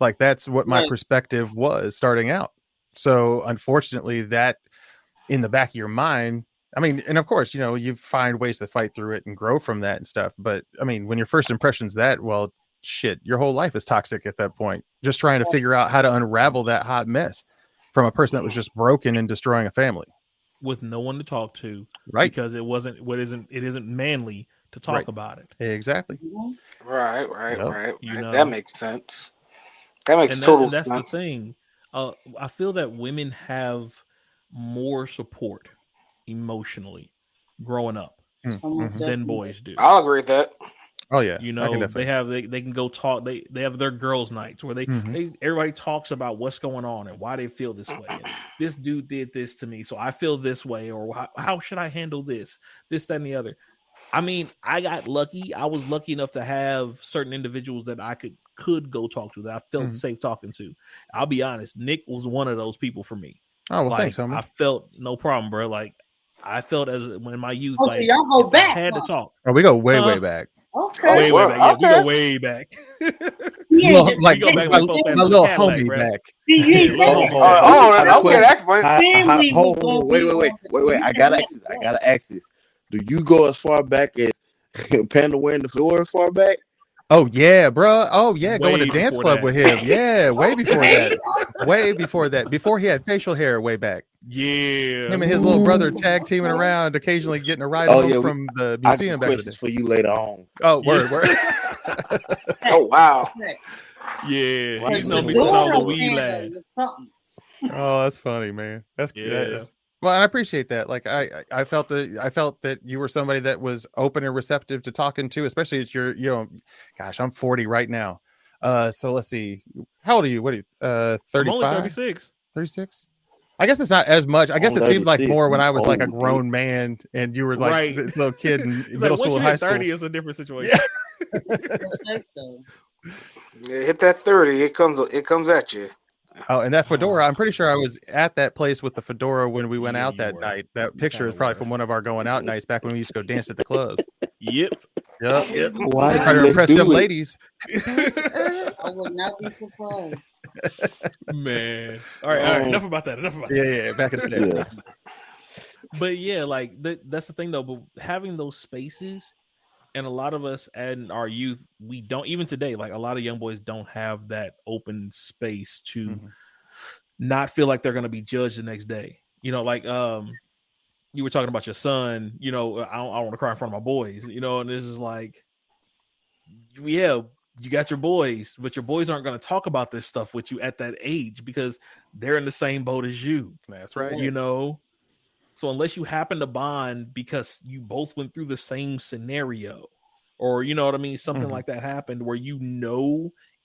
Speaker 2: Like, that's what my perspective was starting out. So unfortunately, that in the back of your mind, I mean, and of course, you find ways to fight through it and grow from that and stuff. But I mean, when your first impression's that, well, shit, your whole life is toxic at that point. Just trying to figure out how to unravel that hot mess from a person that was just broken and destroying a family
Speaker 1: with no one to talk to,
Speaker 2: right?
Speaker 1: Because it isn't manly to talk about it.
Speaker 2: Exactly.
Speaker 5: Right. That makes sense. That makes
Speaker 1: total
Speaker 5: sense.
Speaker 1: That's the thing. I feel that women have more support emotionally growing up than boys do.
Speaker 5: I'll agree with that.
Speaker 2: Oh yeah,
Speaker 1: they can go talk. They have their girls' nights where they everybody talks about what's going on and why they feel this way. And this dude did this to me, so I feel this way, or how should I handle this, that, and the other. I mean, I got lucky. I was lucky enough to have certain individuals that I could go talk to, that I felt safe talking to. I'll be honest, Nick was one of those people for me.
Speaker 2: Oh well, thanks, homie.
Speaker 1: I felt no problem, bro. Like, I felt when in my youth,
Speaker 3: so y'all go back.
Speaker 1: I had to talk.
Speaker 2: Oh, we go way back.
Speaker 3: Okay.
Speaker 1: Way back. Yeah, we go way back.
Speaker 2: We go back my little homie back.
Speaker 4: Wait. I gotta ask this. Do you go as far back as Panda wearing the floor as far back?
Speaker 2: Oh yeah, bro. Oh yeah, going to dance club with him. Yeah, way before that. Way before that. Before he had facial hair, way back.
Speaker 1: Yeah.
Speaker 2: Him and his little brother tag teaming around, occasionally getting a ride home from the museum back in the day.
Speaker 4: For you later on.
Speaker 2: Oh, word.
Speaker 5: Oh wow.
Speaker 1: Yeah, he's known me since I was a wee lad.
Speaker 2: Oh, that's funny, man. That's good. Well, and I appreciate that. Like, I felt that you were somebody that was open and receptive to talking to, especially at your, gosh, I'm 40 right now. So let's see. How old are you? What are you? 35?
Speaker 1: I'm only 36.
Speaker 2: 36? I guess it's not as much. I guess it seemed like more when I was like a grown man and you were like a little kid in middle school and high school.
Speaker 1: 30 is a different situation.
Speaker 5: Yeah, hit that 30. It comes at you.
Speaker 2: Oh, and that fedora, I'm pretty sure I was at that place with the fedora when we went out that night. That picture is probably from one of our going out nights back when we used to go dance at the clubs.
Speaker 1: Yep.
Speaker 2: Why try to impress them ladies?
Speaker 3: I would not be surprised.
Speaker 1: Man. All right. Enough about that.
Speaker 2: Yeah, back in the day.
Speaker 4: Yeah.
Speaker 1: But yeah, like that's the thing though. But having those spaces, and a lot of us in our youth, we don't, even today, like a lot of young boys don't have that open space to not feel like they're going to be judged the next day. Like you were talking about your son, I don't want to cry in front of my boys, and this is like, yeah, you got your boys, but your boys aren't going to talk about this stuff with you at that age because they're in the same boat as you.
Speaker 2: That's right.
Speaker 1: So unless you happen to bond because you both went through the same scenario, or you know what I mean, something like that happened where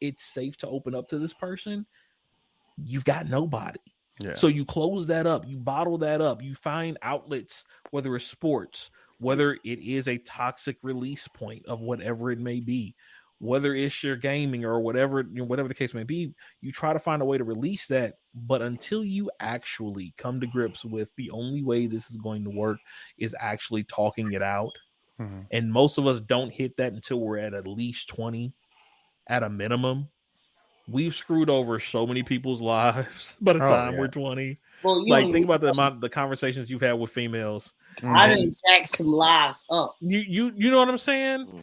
Speaker 1: it's safe to open up to this person, you've got nobody. Yeah. So you close that up, you bottle that up, you find outlets, whether it's sports, whether it is a toxic release point of whatever it may be, whether it's your gaming or whatever the case may be, you try to find a way to release that. But until you actually come to grips with the only way this is going to work is actually talking it out. And most of us don't hit that until we're at least 20 at a minimum. We've screwed over so many people's lives by the time we're 20.
Speaker 3: Well,
Speaker 1: like think about the amount of the conversations you've had with females.
Speaker 3: I didn't jack some lives up.
Speaker 1: You know what I'm saying?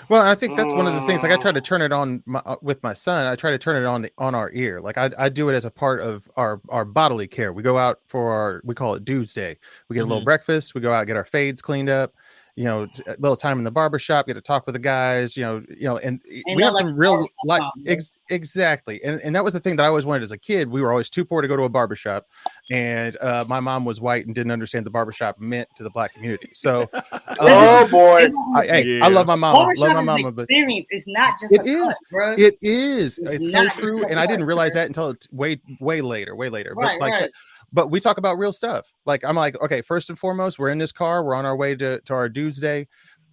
Speaker 2: Well, I think that's one of the things. Like I try to turn it on with my son. I try to turn it on our ear. Like I do it as a part of our bodily care. We go out for we call it Dudes Day. We get a little breakfast. We go out, get our fades cleaned up. You know, a little time in the barbershop, get to talk with the guys, and we have some real like exactly. And that was the thing that I always wanted as a kid. We were always too poor to go to a barbershop. And my mom was white and didn't understand the barbershop meant to the black community. So
Speaker 5: oh boy.
Speaker 2: I love my mama. Love my mama, but
Speaker 3: experience is not just cut, bro.
Speaker 2: It is. It's so true. And I didn't realize that until way later.
Speaker 3: Right,
Speaker 2: But we talk about real stuff. Like I'm like, okay, first and foremost, we're in this car. We're on our way to our Dudes Day.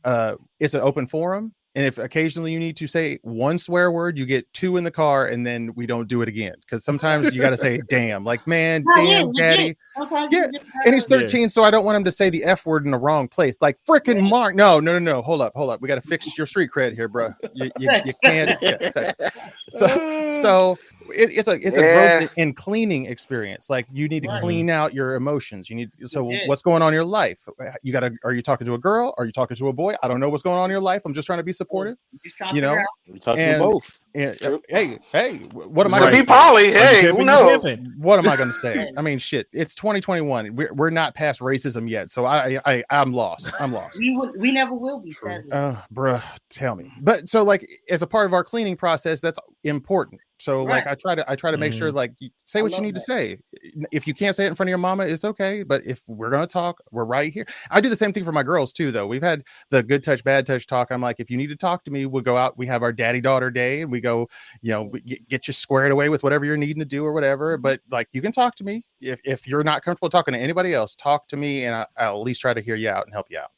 Speaker 2: It's an open forum. And if occasionally you need to say one swear word, you get 2 in the car, and then we don't do it again. Because sometimes you got to say, damn, like, man, damn, daddy. Yeah. And he's 13, so I don't want him to say the F word in the wrong place. Like, freaking Mark. No. Hold up. We got to fix your street cred here, bro. You can't. Yeah. So it's a growth and cleaning experience. Like, you need to clean out your emotions. What's going on in your life? Are you talking to a girl? Are you talking to a boy? I don't know what's going on in your life. I'm just trying to be supportive.
Speaker 4: We talk to both.
Speaker 2: Hey, what am I going
Speaker 5: to be poly? Hey, who knows?
Speaker 2: What am I going to say? I mean, shit. It's 2021. We're not past racism yet, so I'm lost.
Speaker 3: We never will be, sadly.
Speaker 2: Bruh, tell me. But so, like, as a part of our cleaning process, that's important. So like I try to make sure, like, say what you need to say. If you can't say it in front of your mama, it's okay. But if we're gonna talk, we're right here. I do the same thing for my girls too, though. We've had the good touch, bad touch talk. I'm like, if you need to talk to me, we'll go out. We have our daddy daughter day, and we go, get you squared away with whatever you're needing to do or whatever. But like, you can talk to me if you're not comfortable talking to anybody else. Talk to me, and I'll at least try to hear you out and help you out.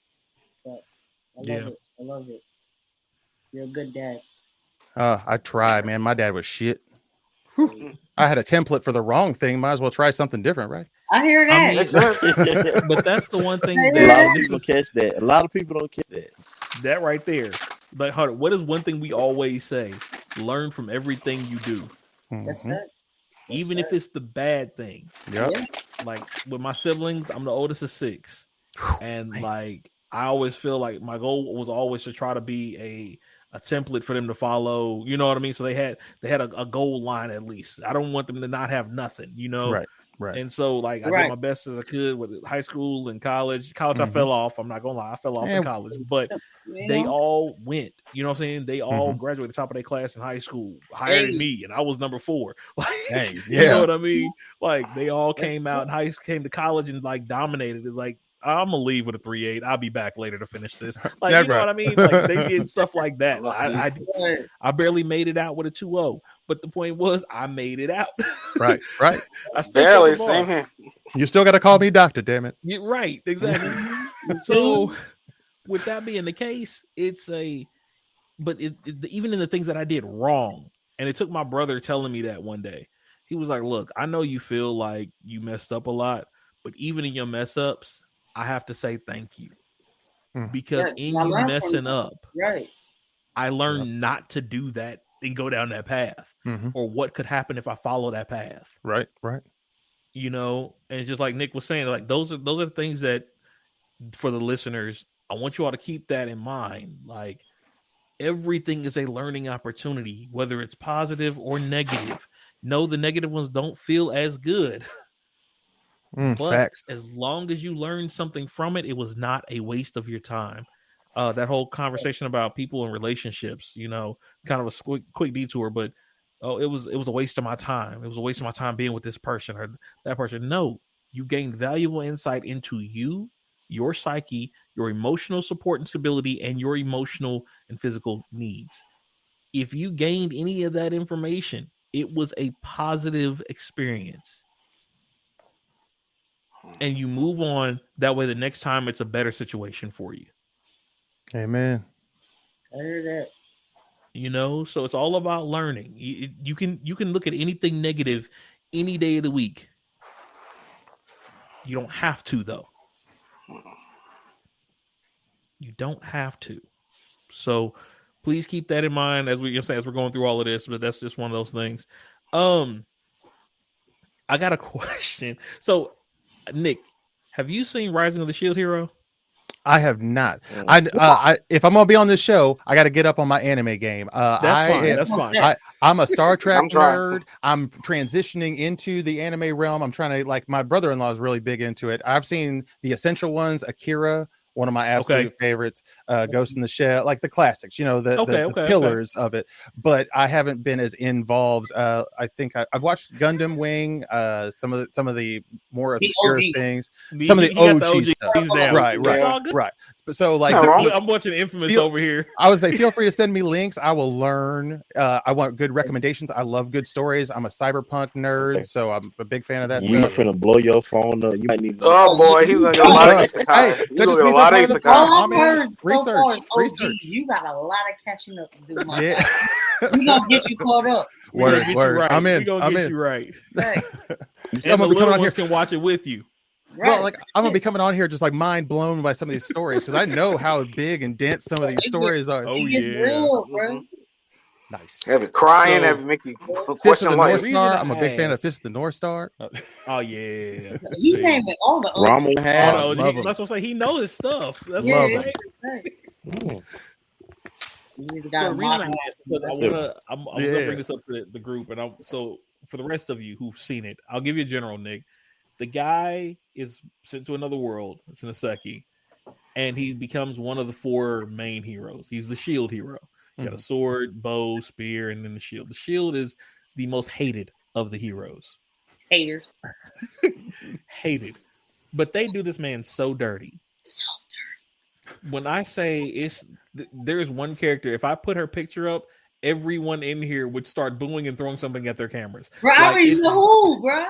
Speaker 3: I love it. You're a good dad.
Speaker 2: I tried, man. My dad was shit. Whew. I had a template for the wrong thing. Might as well try something different, right?
Speaker 3: I hear that.
Speaker 1: But that's the one thing
Speaker 4: that a lot of people catch that. A lot of people don't catch that.
Speaker 1: That right there. Like, what is one thing we always say? Learn from everything you do.
Speaker 3: That's right.
Speaker 1: Even if it's the bad thing.
Speaker 2: Yep.
Speaker 1: Like with my siblings, I'm the oldest of 6. And like, I always feel like my goal was always to try to be a template for them to follow, you know what I mean? So they had a goal line at least. I don't want them to not have nothing,
Speaker 2: Right.
Speaker 1: And so like I did my best as I could with high school and college. I fell off. I'm not gonna lie, I fell off in college, but they all went. You know what I'm saying? They all graduated top of their class in high school, higher than me, and I was number 4. Like, you know what I mean? Like they all came out and came to college and like dominated. It's like, I'm gonna leave with a 3.8. I'll be back later to finish this. Like, you know what I mean? Like they did stuff like that. I barely made it out with a 2.0, but the point was I made it out.
Speaker 2: Right.
Speaker 5: I still barely. Same here.
Speaker 2: You still got to call me doctor, damn it.
Speaker 1: Yeah, right, exactly. So, with that being the case, but even in the things that I did wrong, and it took my brother telling me that one day. He was like, "Look, I know you feel like you messed up a lot, but even in your mess ups, I have to say thank you, because in you messing up, I learned not to do that and go down that path, or what could happen if I follow that path.
Speaker 2: Right.
Speaker 1: And it's just like Nick was saying, like those are things that, for the listeners, I want you all to keep that in mind. Like, everything is a learning opportunity, whether it's positive or negative. No, the negative ones don't feel as good. But
Speaker 2: facts.
Speaker 1: As long as you learn something from it, it was not a waste of your time. That whole conversation about people and relationships, kind of a quick detour, but it was a waste of my time. It was a waste of my time being with this person or that person. No, you gained valuable insight into you, your psyche, your emotional support and stability, and your emotional and physical needs. If you gained any of that information, it was a positive experience. And you move on. That way, the next time it's a better situation for you.
Speaker 2: Amen.
Speaker 3: I hear that.
Speaker 1: So it's all about learning. You can look at anything negative any day of the week. You don't have to, though. You don't have to. So please keep that in mind as we're going through all of this. But that's just one of those things. I got a question. So, Nick, have you seen Rising of the Shield Hero?
Speaker 6: I have not. I if I'm gonna be on this show, I got to get up on my anime game.
Speaker 1: That's fine.
Speaker 6: I'm a Star Trek nerd. I'm transitioning into the anime realm. I'm trying to like my brother-in-law is really big into it. I've seen the essential ones, Akira, one of my absolute favorites, Ghost in the Shell, like the classics, you know, the pillars of it. But I haven't been as involved. I think I've watched Gundam Wing, some of the more obscure things, some of the OG stuff. Right. So like,
Speaker 1: I'm watching Infamous over here.
Speaker 6: I would say, feel free to send me links. I will learn. I want good recommendations. I love good stories. I'm a cyberpunk nerd, so I'm a big fan of that.
Speaker 4: You're finna blow your phone up. You might need.
Speaker 5: Oh boy, he's gonna get a lot of isekai. He's gonna get a lot of isekai.
Speaker 6: Research.
Speaker 3: You got a lot of catching up to do. Yeah, we gonna get you caught up.
Speaker 1: Word.
Speaker 6: Right. I'm in.
Speaker 1: We gonna get you right.
Speaker 6: And
Speaker 1: the little ones can watch it with you.
Speaker 3: Right.
Speaker 6: Well, like I'm gonna be coming on here just like mind blown by some of these stories because I know how big and dense some of these stories are.
Speaker 1: Oh yeah,
Speaker 3: real, bro.
Speaker 6: Nice.
Speaker 5: Have it crying, have it make you question life.
Speaker 6: I'm a big fan of Fist of the North Star.
Speaker 1: Oh yeah,
Speaker 3: He naming all the
Speaker 4: Ramey has.
Speaker 1: That's what I say. He knows his stuff. That's
Speaker 6: love
Speaker 1: what
Speaker 6: it.
Speaker 1: So the reason I asked because I'm gonna bring this up to the group, and so for the rest of you who've seen it, I'll give you a general, Nick. The guy is sent to another world, Siniseki, and he becomes one of the 4 main heroes. He's the shield hero. You got a sword, bow, spear, and then the shield. The shield is the most hated of the heroes.
Speaker 3: Haters.
Speaker 1: Hated. But they do this man so dirty.
Speaker 3: So dirty.
Speaker 1: When I say there's one character, if I put her picture up, everyone in here would start booing and throwing something at their cameras.
Speaker 3: Bro, I mean, who, bro?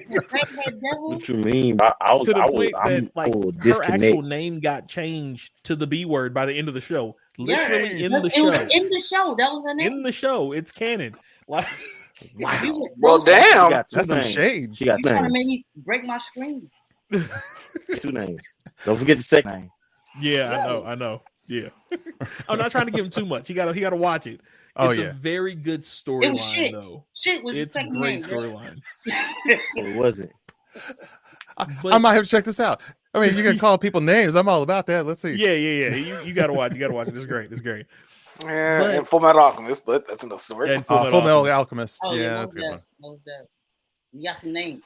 Speaker 4: What you mean? I was
Speaker 1: to the
Speaker 4: I
Speaker 1: point
Speaker 4: was,
Speaker 1: that her actual name got changed to the B word by the end of the show. Literally in the show.
Speaker 3: It was in the show. That was her name.
Speaker 1: In the show, it's canon. Like,
Speaker 5: wow. Well, damn.
Speaker 6: That's some shade.
Speaker 4: She got
Speaker 3: you trying to make me break my screen.
Speaker 4: 2 names. Don't forget the second name.
Speaker 1: Yeah, I know. Yeah. I'm not trying to give him too much. He got to watch it. It's a very good storyline, though.
Speaker 3: Shit was
Speaker 1: it's
Speaker 3: the second
Speaker 1: great
Speaker 3: name,
Speaker 1: storyline.
Speaker 4: It wasn't.
Speaker 6: I might have to check this out. I mean, you can call people names. I'm all about that. Let's see.
Speaker 1: Yeah. You got to watch. You got to watch it. It's great. It's great.
Speaker 5: Yeah, and Full Metal Alchemist, but that's another story.
Speaker 1: And
Speaker 6: Full Metal Alchemist.
Speaker 3: Oh,
Speaker 6: yeah, that's a good one.
Speaker 3: You got some names.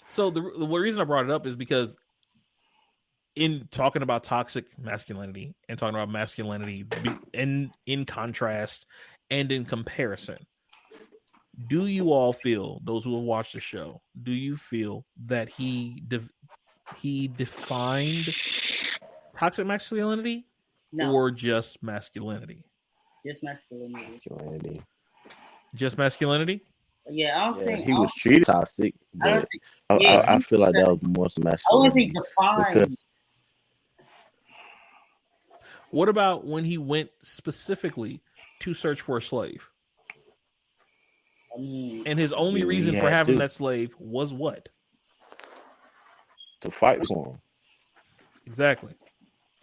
Speaker 1: So the reason I brought it up is because in talking about toxic masculinity and talking about masculinity in contrast and in comparison, do you all feel, those who have watched the show, do you feel that he defined toxic masculinity or just masculinity?
Speaker 3: Just masculinity.
Speaker 1: Just masculinity?
Speaker 3: Yeah, I don't think
Speaker 4: he was treated toxic, but I feel like that was more some masculinity.
Speaker 3: I wouldn't say defined.
Speaker 1: What about when he went specifically to search for a slave? And his only reason for having that slave was what?
Speaker 4: To fight for him.
Speaker 1: Exactly.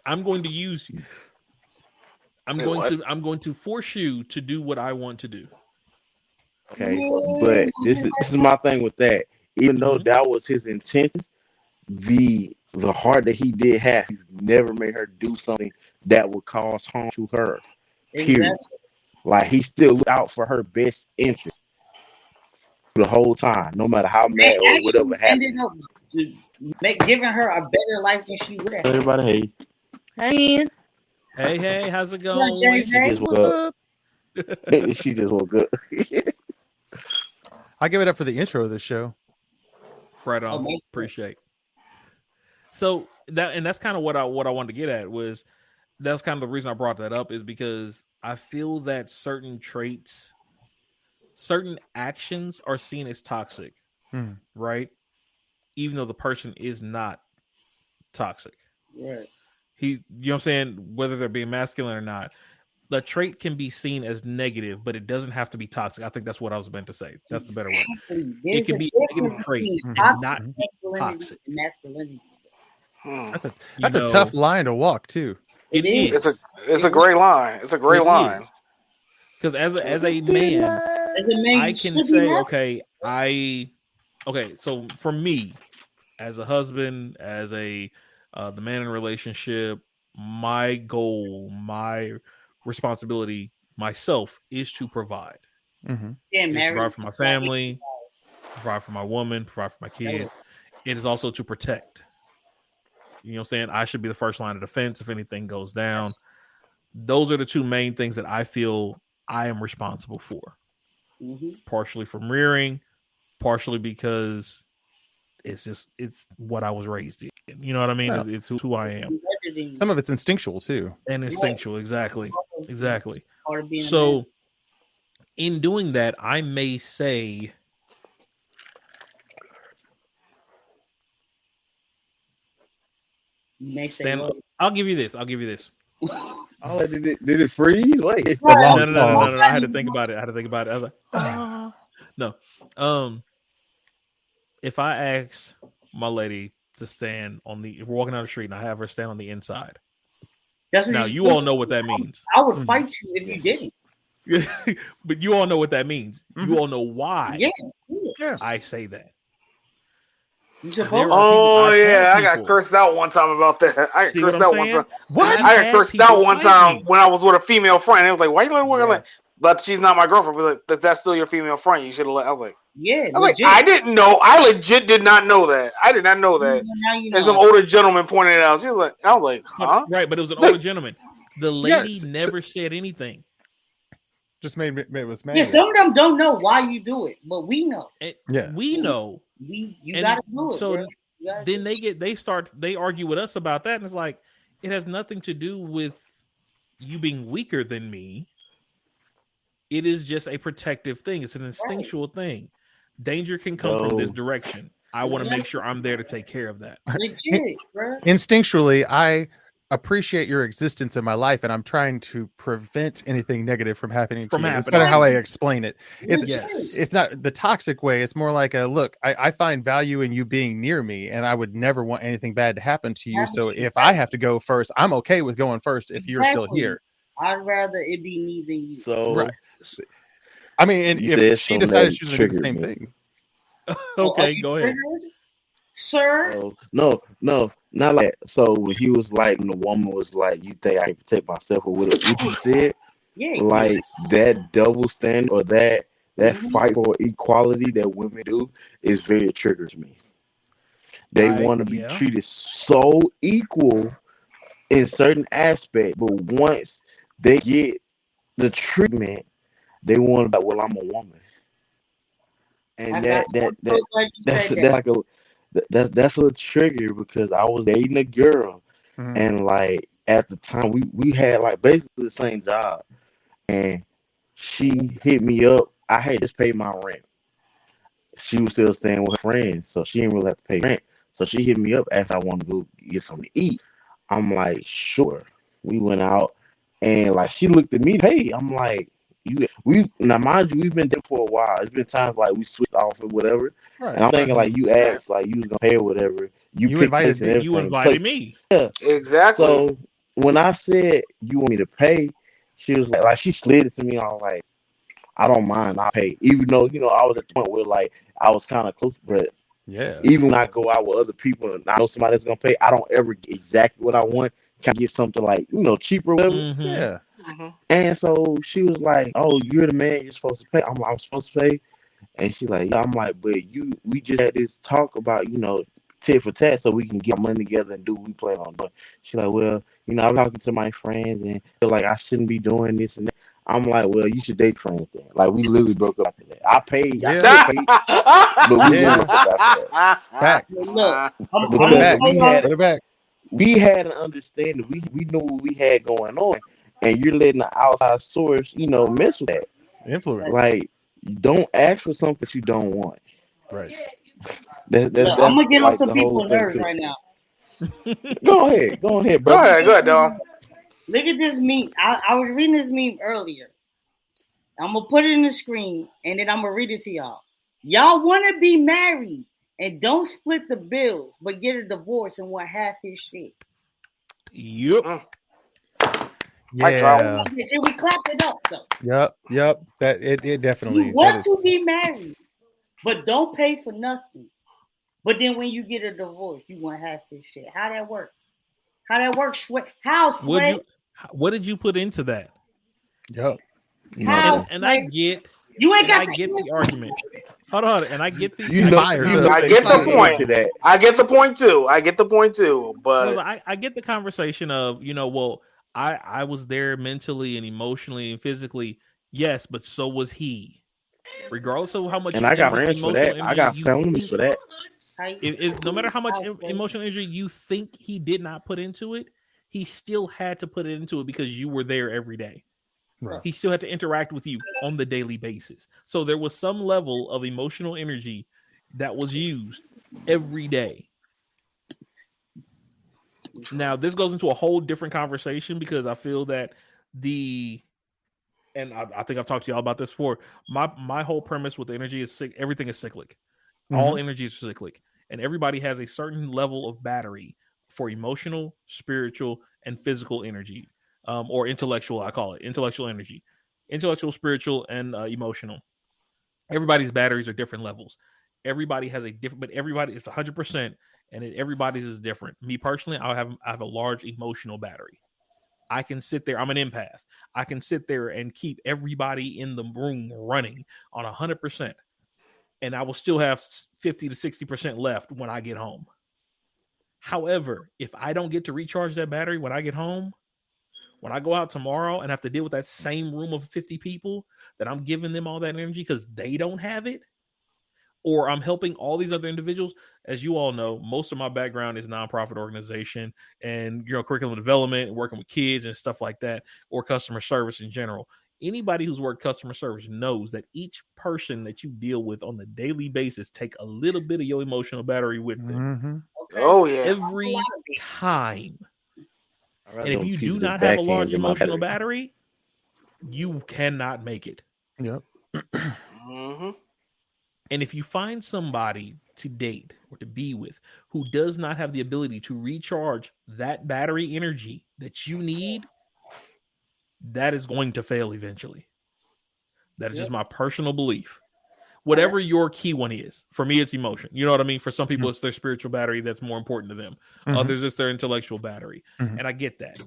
Speaker 1: I'm going to use you. I'm going to force you to do what I want to do.
Speaker 4: Okay, but this is my thing with that. Even though that was his intention, the heart that he did have, he never made her do something that would cause harm to her. Period. Exactly. Like he still looked out for her best interest the whole time, no matter how mad or whatever happened.
Speaker 3: Giving her a better life than she would have.
Speaker 4: Everybody, hey.
Speaker 1: Hey, how's it going?
Speaker 4: She just woke up. She just woke up.
Speaker 6: I give it up for the intro of this show.
Speaker 1: Right on. Appreciate. So that's kind of what I wanted to get at was that's kind of the reason I brought that up is because I feel that certain traits, certain actions are seen as toxic, right? Even though the person is not toxic.
Speaker 3: Right.
Speaker 1: You know what I'm saying? Whether they're being masculine or not, the trait can be seen as negative, but it doesn't have to be toxic. I think that's what I was meant to say. That's the better word. It can be a negative trait and not toxic.
Speaker 3: Masculinity.
Speaker 6: That's a tough line to walk too.
Speaker 1: It is.
Speaker 5: It's a great line. It's a great line.
Speaker 1: Because as a man, I can say, okay, so for me, as a husband, as the man in a relationship, my goal, my responsibility, myself, is to provide.
Speaker 2: Mm-hmm.
Speaker 1: It's to provide for my family, provide for my woman, provide for my kids. It is also to protect. You know what I'm saying? I should be the first line of defense if anything goes down. Those are the two main things that I feel I am responsible for. Mm-hmm. Partially from rearing, partially because it's what I was raised in. You know what I mean? Yeah. It's who I am.
Speaker 2: Some of it's instinctual too.
Speaker 1: And instinctual, exactly. So in doing that, I may say I'll give you this.
Speaker 4: Oh, did it freeze? Wait.
Speaker 1: No. I had to think about it. I was like, no. If I ask my lady to stand if we're walking down the street and I have her stand on the inside. Now you all know what that means.
Speaker 3: I would fight you if you didn't.
Speaker 1: But you all know what that means. Mm-hmm. You all know why I say that.
Speaker 5: I got cursed out one time about that. I got cursed out one time. What? I got cursed out one time when I was with a female friend. It was like, why you let her work? Like, but she's not my girlfriend. But that's still your female friend. You should have let. I was like, I didn't know. I legit did not know that. I did not know that. And some older gentleman pointed it out. She was like, I was like, huh?
Speaker 1: Right, but it was an older gentleman. The lady never said anything.
Speaker 2: Just made us mad.
Speaker 3: Yeah, some of them don't know why you do it, but we know.
Speaker 1: We know.
Speaker 3: You gotta do it.
Speaker 1: So then they argue with us about that, and it's like it has nothing to do with you being weaker than me. It is just a protective thing. It's an instinctual thing. Danger can come from this direction. I want to make sure I'm there to take care of that.
Speaker 3: Legit, bro.
Speaker 2: Instinctually, I appreciate your existence in my life, and I'm trying to prevent anything negative from happening to you. That's kind of how I explain it. It's not the toxic way. It's more like look, I find value in you being near me, and I would never want anything bad to happen to you. So if I have to go first, I'm okay with going first if you're still here.
Speaker 3: I'd rather it be me than you.
Speaker 4: So,
Speaker 2: right. I mean, and if she decided she was going to do the same thing.
Speaker 1: Okay, go ahead.
Speaker 3: Sir?
Speaker 4: No, not like that. So when he was like, when the woman was like, you think I can protect myself or what he said, like that double standard or that fight for equality that women do is very triggers me. They want to be treated so equal in certain aspects, but once they get the treatment, they want to be like, well, I'm a woman. And that's a trigger because I was dating a girl, and like at the time we had like basically the same job, and she hit me up. I had just paid my rent. She was still staying with her friends, so she didn't really have to pay rent. So she hit me up after I wanted to go get something to eat. I'm like, sure. We went out, and like she looked at me, hey, I'm like, now mind you, we've been there for a while. It's been times like we switched off or whatever. Right. And I'm thinking like you asked, like you was gonna pay or whatever. You
Speaker 1: invited me. You invited me.
Speaker 4: Yeah,
Speaker 5: exactly.
Speaker 4: So when I said you want me to pay, she was like she slid it to me. I was like, I don't mind, I'll pay. Even though I was at the point where like I was kind of close, but even when I go out with other people and I know somebody that's gonna pay, I don't ever get exactly what I want. Can I get something like cheaper or whatever?
Speaker 1: Mm-hmm.
Speaker 2: Yeah.
Speaker 5: Mm-hmm.
Speaker 4: And so she was like, "Oh, you're the man. You're supposed to pay." I'm supposed to pay, and she's like, "Yeah." I'm like, "But we just had this talk about tit for tat, so we can get our money together and do what we plan on doing." She's like, "Well, I'm talking to my friends, and feel like I shouldn't be doing this and that." I'm like, "Well, you should date friends then." Like we literally broke up after that. I paid, I still paid, but we broke up after that.
Speaker 2: Back.
Speaker 3: Look,
Speaker 4: we had an understanding. We knew what we had going on. And you're letting the outside source, mess with that.
Speaker 2: Influence.
Speaker 4: Like, don't ask for something you don't want.
Speaker 2: Right.
Speaker 3: I'm gonna get on some people's nerves right now.
Speaker 4: Go ahead, bro.
Speaker 5: Go ahead, dog.
Speaker 3: Look at this meme. I was reading this meme earlier. I'm gonna put it in the screen and then I'm gonna read it to y'all. Y'all want to be married and don't split the bills, but get a divorce and want half his shit.
Speaker 1: Yep.
Speaker 6: Yeah.
Speaker 3: Then we clapped it up though.
Speaker 6: Yep. That it definitely.
Speaker 3: You want to be married, but don't pay for nothing. But then when you get a divorce, you want half this shit. How that work? How that works? Sweat? How Sweat?
Speaker 1: What did you put into that?
Speaker 6: Yep.
Speaker 1: And I get the argument. Hold on, and I get the
Speaker 5: I get the point. I get the point too. But
Speaker 1: I get the conversation of, well, I was there mentally and emotionally and physically, yes, but so was he. Regardless of how much,
Speaker 4: and I got friends for that. I got family for that.
Speaker 1: No matter how much emotional energy you think he did not put into it, he still had to put it into it because you were there every day. Right. He still had to interact with you on the daily basis. So there was some level of emotional energy that was used every day. Now, this goes into a whole different conversation because I feel that and I think I've talked to y'all about this before. My whole premise with energy is everything is cyclic. Mm-hmm. All energy is cyclic. And everybody has a certain level of battery for emotional, spiritual, and physical energy. Or intellectual, I call it intellectual energy, intellectual, spiritual, and emotional. Everybody's batteries are different levels. Everybody has a different, but everybody it's 100%, and everybody's is different. Me personally, I have a large emotional battery. I can sit there. I'm an empath. I can sit there and keep everybody in the room running on 100%, and I will still have 50 to 60% left when I get home. However, if I don't get to recharge that battery when I get home, when I go out tomorrow and have to deal with that same room of 50 people that I'm giving them all that energy because they don't have it, or I'm helping all these other individuals. As you all know, most of my background is nonprofit organization and curriculum development and working with kids and stuff like that, or customer service in general. Anybody who's worked customer service knows that each person that you deal with on the daily basis take a little bit of your emotional battery with them.
Speaker 6: Mm-hmm.
Speaker 3: Okay.
Speaker 5: Oh yeah,
Speaker 1: every time. And if you do not have a large emotional battery, you cannot make it.
Speaker 6: Yep.
Speaker 5: Mm-hmm.
Speaker 1: And if you find somebody to date or to be with who does not have the ability to recharge that battery energy that you need, that is going to fail eventually. That is just my personal belief. Whatever your key one is. For me, it's emotion. You know what I mean? For some people, it's their spiritual battery that's more important to them. Mm-hmm. Others, it's their intellectual battery. Mm-hmm. And I get that,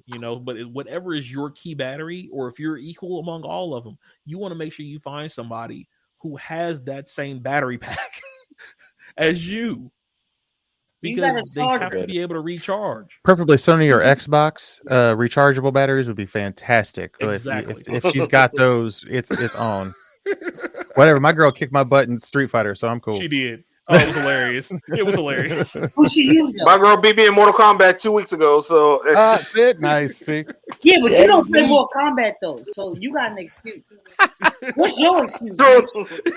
Speaker 1: but whatever is your key battery, or if you're equal among all of them, you want to make sure you find somebody who has that same battery pack as you. Because they have to be able to recharge.
Speaker 6: Preferably Sony or Xbox rechargeable batteries would be fantastic.
Speaker 1: Exactly.
Speaker 6: If she's got those, it's on. Whatever. My girl kicked my butt in Street Fighter, so I'm cool.
Speaker 1: She did. Oh, it was hilarious. It was hilarious.
Speaker 3: Who she used?
Speaker 5: My girl beat me in Mortal Kombat 2 weeks ago. So
Speaker 6: nice. See?
Speaker 3: Yeah, but you don't play Mortal Kombat though, so you got an excuse. What's your excuse?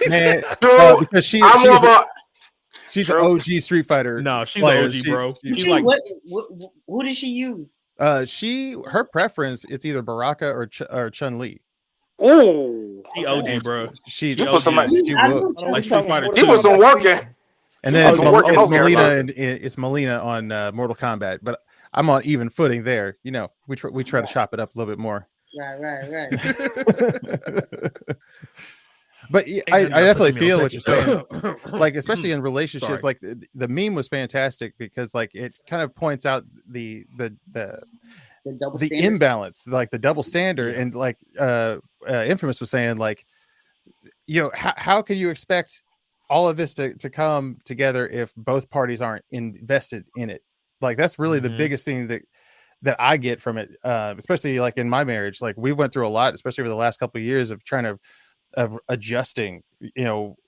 Speaker 6: Man, because she's an OG Street Fighter.
Speaker 1: No, she's an OG, bro. She's like,
Speaker 3: who did she use?
Speaker 6: Her preference, it's either Baraka or Chun-Li.
Speaker 5: Ooh,
Speaker 1: she OG, bro.
Speaker 6: She
Speaker 5: put some
Speaker 1: like Street Fighter 2.
Speaker 5: She was some working.
Speaker 6: And then it's Melina on Mortal Kombat, but I'm on even footing there. We try to chop it up a little bit more.
Speaker 3: Right.
Speaker 6: But I definitely feel what you're saying. Like, especially in relationships, like the meme was fantastic because like it kind of points out the imbalance, like the double standard, and like Infamous was saying, like, how can you expect all of this to come together if both parties aren't invested in it? Like, that's really the biggest thing that I get from it, especially like in my marriage. Like, we went through a lot, especially over the last couple of years of trying to adjusting,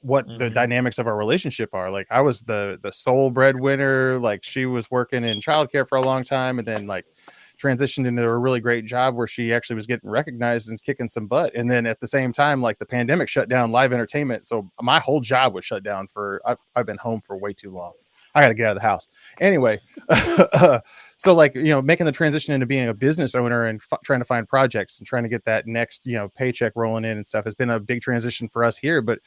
Speaker 6: what the dynamics of our relationship are. Like, I was the sole breadwinner, like she was working in childcare for a long time, and then like transitioned into a really great job where she actually was getting recognized and kicking some butt. And then at the same time, like the pandemic shut down live entertainment. So my whole job was shut down I've been home for way too long. I got to get out of the house. Anyway. So like, making the transition into being a business owner and trying to find projects and trying to get that next, paycheck rolling in and stuff has been a big transition for us here. But,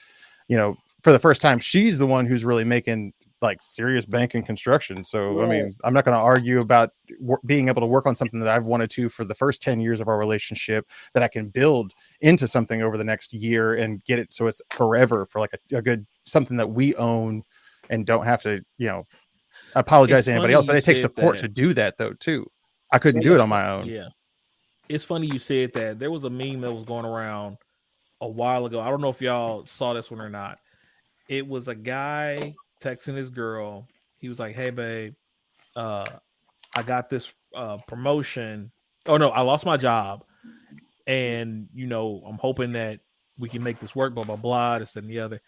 Speaker 6: for the first time, she's the one who's really making like serious bank and construction. So, I mean, I'm not going to argue about being able to work on something that I've wanted to for the first 10 years of our relationship that I can build into something over the next year and get it so it's forever for like a good something that we own and don't have to, apologize to anybody else. But it takes support to do that, though, too. I couldn't do it on my own.
Speaker 1: Yeah. It's funny you said that. There was a meme that was going around a while ago. I don't know if y'all saw this one or not. It was a guy texting his girl. He was like, "Hey, babe, I got this promotion. Oh, no, I lost my job. And, I'm hoping that we can make this work, blah, blah, blah, this and the other."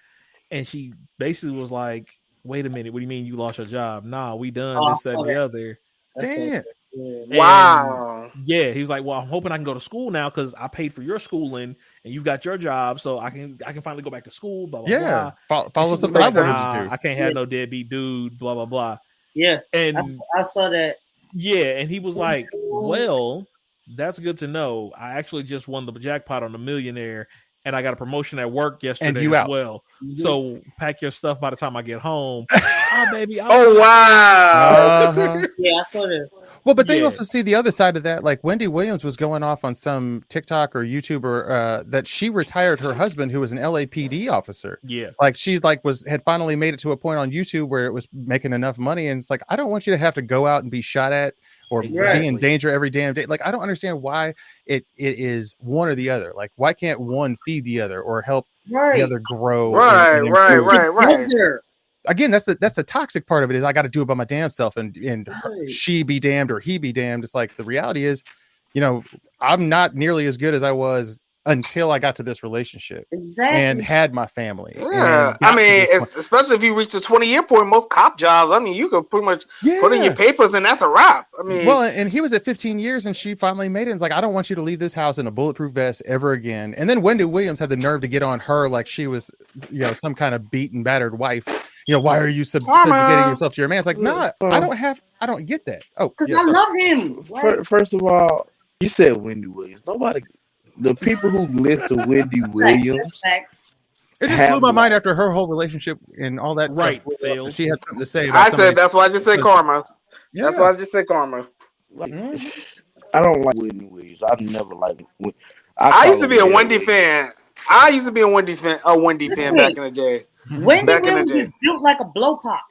Speaker 1: And she basically was like, "Wait a minute. What do you mean you lost your job? Nah, we done this and the other."
Speaker 6: Damn.
Speaker 5: Wow.
Speaker 1: Yeah, he was like, "Well, I'm hoping I can go to school now because I paid for your schooling and you've got your job, so I can finally go back to school." Blah blah blah.
Speaker 6: Follow stuff that I wanted to do.
Speaker 1: I can't have no deadbeat dude. Blah blah blah.
Speaker 3: Yeah,
Speaker 1: and
Speaker 3: I saw that.
Speaker 1: Yeah, and he was like, "Well, that's good to know. I actually just won the jackpot on The Millionaire, and I got a promotion at work yesterday as well. So pack your stuff by the time I get home." Oh, baby.
Speaker 5: Oh, wow.
Speaker 3: Yeah, I saw that.
Speaker 6: Well, but then you also see the other side of that. Like Wendy Williams was going off on some TikTok or YouTuber that she retired her husband, who was an LAPD officer.
Speaker 1: Yeah,
Speaker 6: like she had finally made it to a point on YouTube where it was making enough money, and it's like, I don't want you to have to go out and be shot at or be in danger every damn day. Like, I don't understand why it is one or the other. Like, why can't one feed the other or help the other grow?
Speaker 5: Right.
Speaker 6: Again, that's the toxic part of it, is I got to do it by my damn self, and she be damned or he be damned. It's like, the reality is, I'm not nearly as good as I was until I got to this relationship and had my family.
Speaker 5: Yeah, I mean, especially if you reach the 20-year point, most cop jobs, I mean, you could pretty much put in your papers and that's a wrap. I mean,
Speaker 6: well, and he was at 15 years and she finally made it. It's like, I don't want you to leave this house in a bulletproof vest ever again. And then Wendy Williams had the nerve to get on her like she was, some kind of beaten, battered wife. Why are you subjugating yourself to your man? It's like, nah, I don't get that. Oh,
Speaker 3: because I love him.
Speaker 4: First of all, you said Wendy Williams. The people who listen to Wendy Williams.
Speaker 6: It just blew my mind after her whole relationship and all that.
Speaker 1: Right,
Speaker 6: stuff. She had something to say.
Speaker 5: I said that's why I just said karma.
Speaker 6: Yeah.
Speaker 5: That's why I just said karma.
Speaker 4: I don't like Wendy Williams. I've never liked.
Speaker 5: I used to be a Wendy fan. I used to be a Wendy fan back in the day.
Speaker 3: Wendy Williams is built like a blow pop.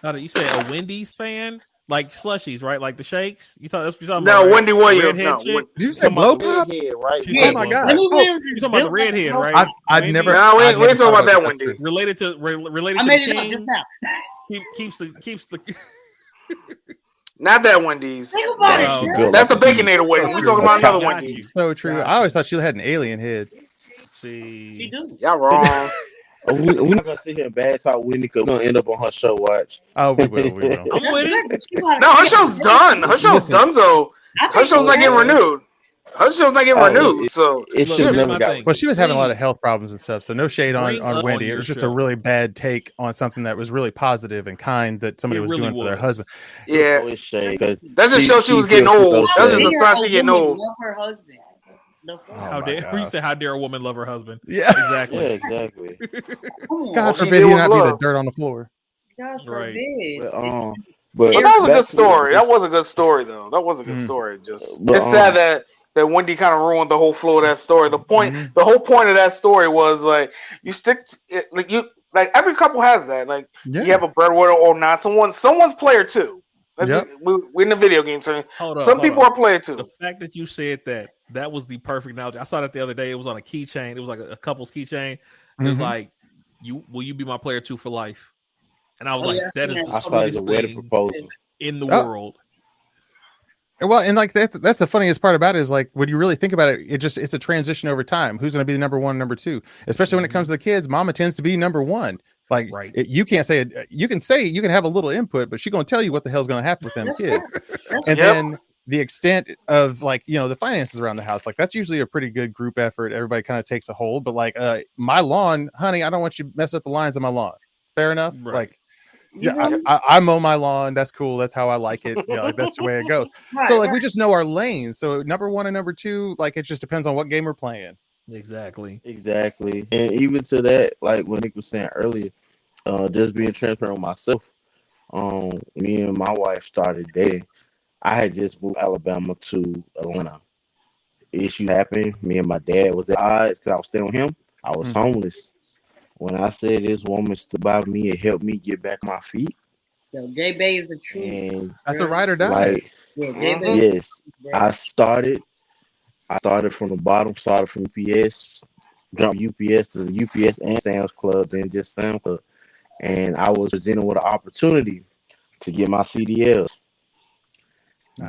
Speaker 1: How do you say a Wendy's fan? Like slushies, right? Like the shakes. You talking about?
Speaker 5: No, right? Wendy Williams.
Speaker 1: Did
Speaker 6: you say blow pop?
Speaker 4: Right?
Speaker 3: Yeah.
Speaker 6: Oh my god!
Speaker 3: Wendy Williams
Speaker 1: you talking about the redhead, right?
Speaker 6: I've never.
Speaker 5: No, we ain't talking about that Wendy.
Speaker 1: Related to
Speaker 3: I made it up just now.
Speaker 1: keeps the.
Speaker 5: Not that Wendy's.
Speaker 3: Think about it.
Speaker 5: That's the Baconator Wendy's. We're talking about another Wendy's.
Speaker 6: So true. I always thought she had an alien head.
Speaker 1: See,
Speaker 5: y'all wrong.
Speaker 4: We're not gonna sit here and bad talk Wendy because we're gonna end up on her show. Watch.
Speaker 6: Oh, we will.
Speaker 1: I'm with it.
Speaker 5: No, her show's done. Her show's done. So her show's not getting renewed. Her show's not getting renewed. So
Speaker 4: it should never got.
Speaker 6: Well, she was having a lot of health problems and stuff. So no shade on Wendy. It was just a really bad take on something that was really positive and kind that somebody was doing for their husband.
Speaker 5: Yeah,
Speaker 4: that
Speaker 5: just shows she was getting old. That just a sign she getting old.
Speaker 3: Love her husband.
Speaker 1: How dare a woman love her husband?
Speaker 6: Yeah,
Speaker 1: exactly.
Speaker 4: Yeah, exactly.
Speaker 6: God forbid he not be the dirt on the floor.
Speaker 3: God forbid.
Speaker 5: But that was a good story. That was a good story, though. That was a good story. Just it's sad that Wendy kind of ruined the whole flow of that story. The whole point of that story was like you stick to it, like every couple has that. Like you have a breadwinner or not. Someone's player too. We're in the video game tournament. Some people are player too.
Speaker 1: The fact that you said that was the perfect analogy. I saw that the other day. It was on a keychain. It was like a couple's keychain. It was like, will you be my player too for life? And I was that is the sweetest thing proposal in the world.
Speaker 6: Well, and like that's the funniest part about it is like when you really think about it, it's a transition over time. Who's going to be the number one, number two? Especially when it comes to the kids, mama tends to be number one. Like you can't say it. You can have a little input, but she's going to tell you what the hell's going to happen with them kids. And then the extent of the finances around the house, like that's usually a pretty good group effort. Everybody kind of takes a hold, but like my lawn, honey, I don't want you to mess up the lines on my lawn. Fair enough. Right. Like, yeah, I mow my lawn. That's cool. That's how I like it. Like that's the way it goes. So like we just know our lanes. So number one and number two, like it just depends on what game we're playing.
Speaker 1: Exactly.
Speaker 4: And even to that, like what Nick was saying earlier, just being transparent with myself. Me and my wife started dating. I had just moved Alabama to Atlanta. Issue happened. Me and my dad was at odds because I was staying with him. I was homeless. When I said this woman stood by me and helped me get back on my feet,
Speaker 3: Yo, J Bay is a true.
Speaker 4: and
Speaker 2: That's a ride or die.
Speaker 4: like
Speaker 3: Yeah, J Bay.
Speaker 4: yes, I started. I started from the bottom. Started from UPS, jumped UPS to the UPS and Sam's Club, then just Sam's Club, and I was presented with an opportunity to get my CDLs.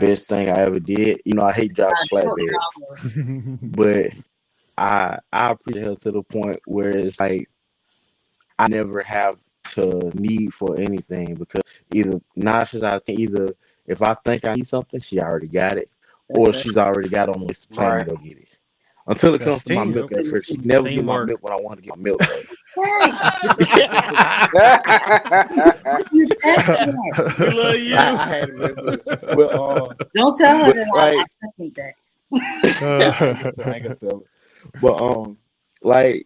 Speaker 4: Best thing I ever did. You know, I hate driving flatbeds, but I appreciate her to the point where it's like I never have to need for anything because either now she's I think either if I think I need something, she already got it, or she's already got on the list to plan to go get it. Until it comes to my milk at first, she never get my milk when I want to get my milk.
Speaker 1: We love you.
Speaker 4: I had it, but
Speaker 3: don't tell her that
Speaker 4: like,
Speaker 3: I second that.
Speaker 4: I ain't gonna tell her. But like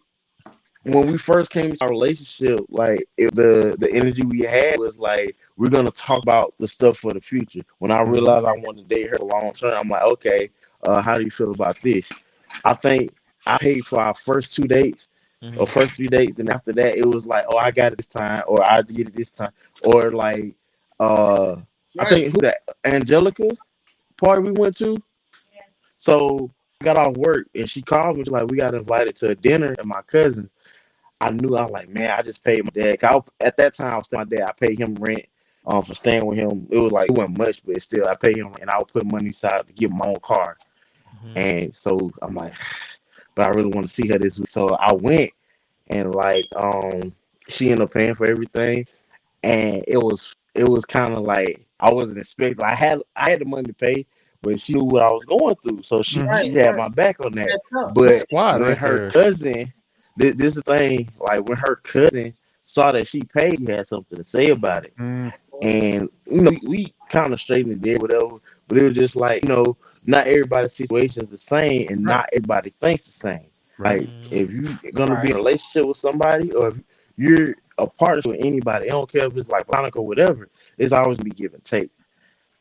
Speaker 4: when we first came into our relationship, like the energy we had was like we're gonna talk about the stuff for the future. When I realized I wanted to date her long term, I'm like, okay, how do you feel about this? I think I paid for our first 2 dates or first 3 dates, and after that, it was like, oh, I got it this time, or I get it this time, or like, I think who that Angelica party we went to. So I got off work and she called me like, we got invited to a dinner and my cousin. I knew I was like, man, I just paid my dad. At that time, I was staying with my dad. I paid him rent for staying with him. It was like it wasn't much, but still, I paid him, and I would put money aside to get my own car. And so I'm like, but I really want to see her this week. So I went, and like, she ended up paying for everything, and it was kind of like I wasn't expecting. I had the money to pay, but she knew what I was going through, so she had my back on that. But
Speaker 2: Squad
Speaker 4: when
Speaker 2: right
Speaker 4: her
Speaker 2: there.
Speaker 4: cousin, this is the thing, like when her cousin saw that she paid, he had something to say about it. And you know, we kind of straightened it there, whatever. But it was just like, you know, not everybody's situation is the same, and not everybody thinks the same. Like if you're gonna be in a relationship with somebody, or if you're a partner with anybody, I don't care if it's like Monica or whatever, it's always be give and take.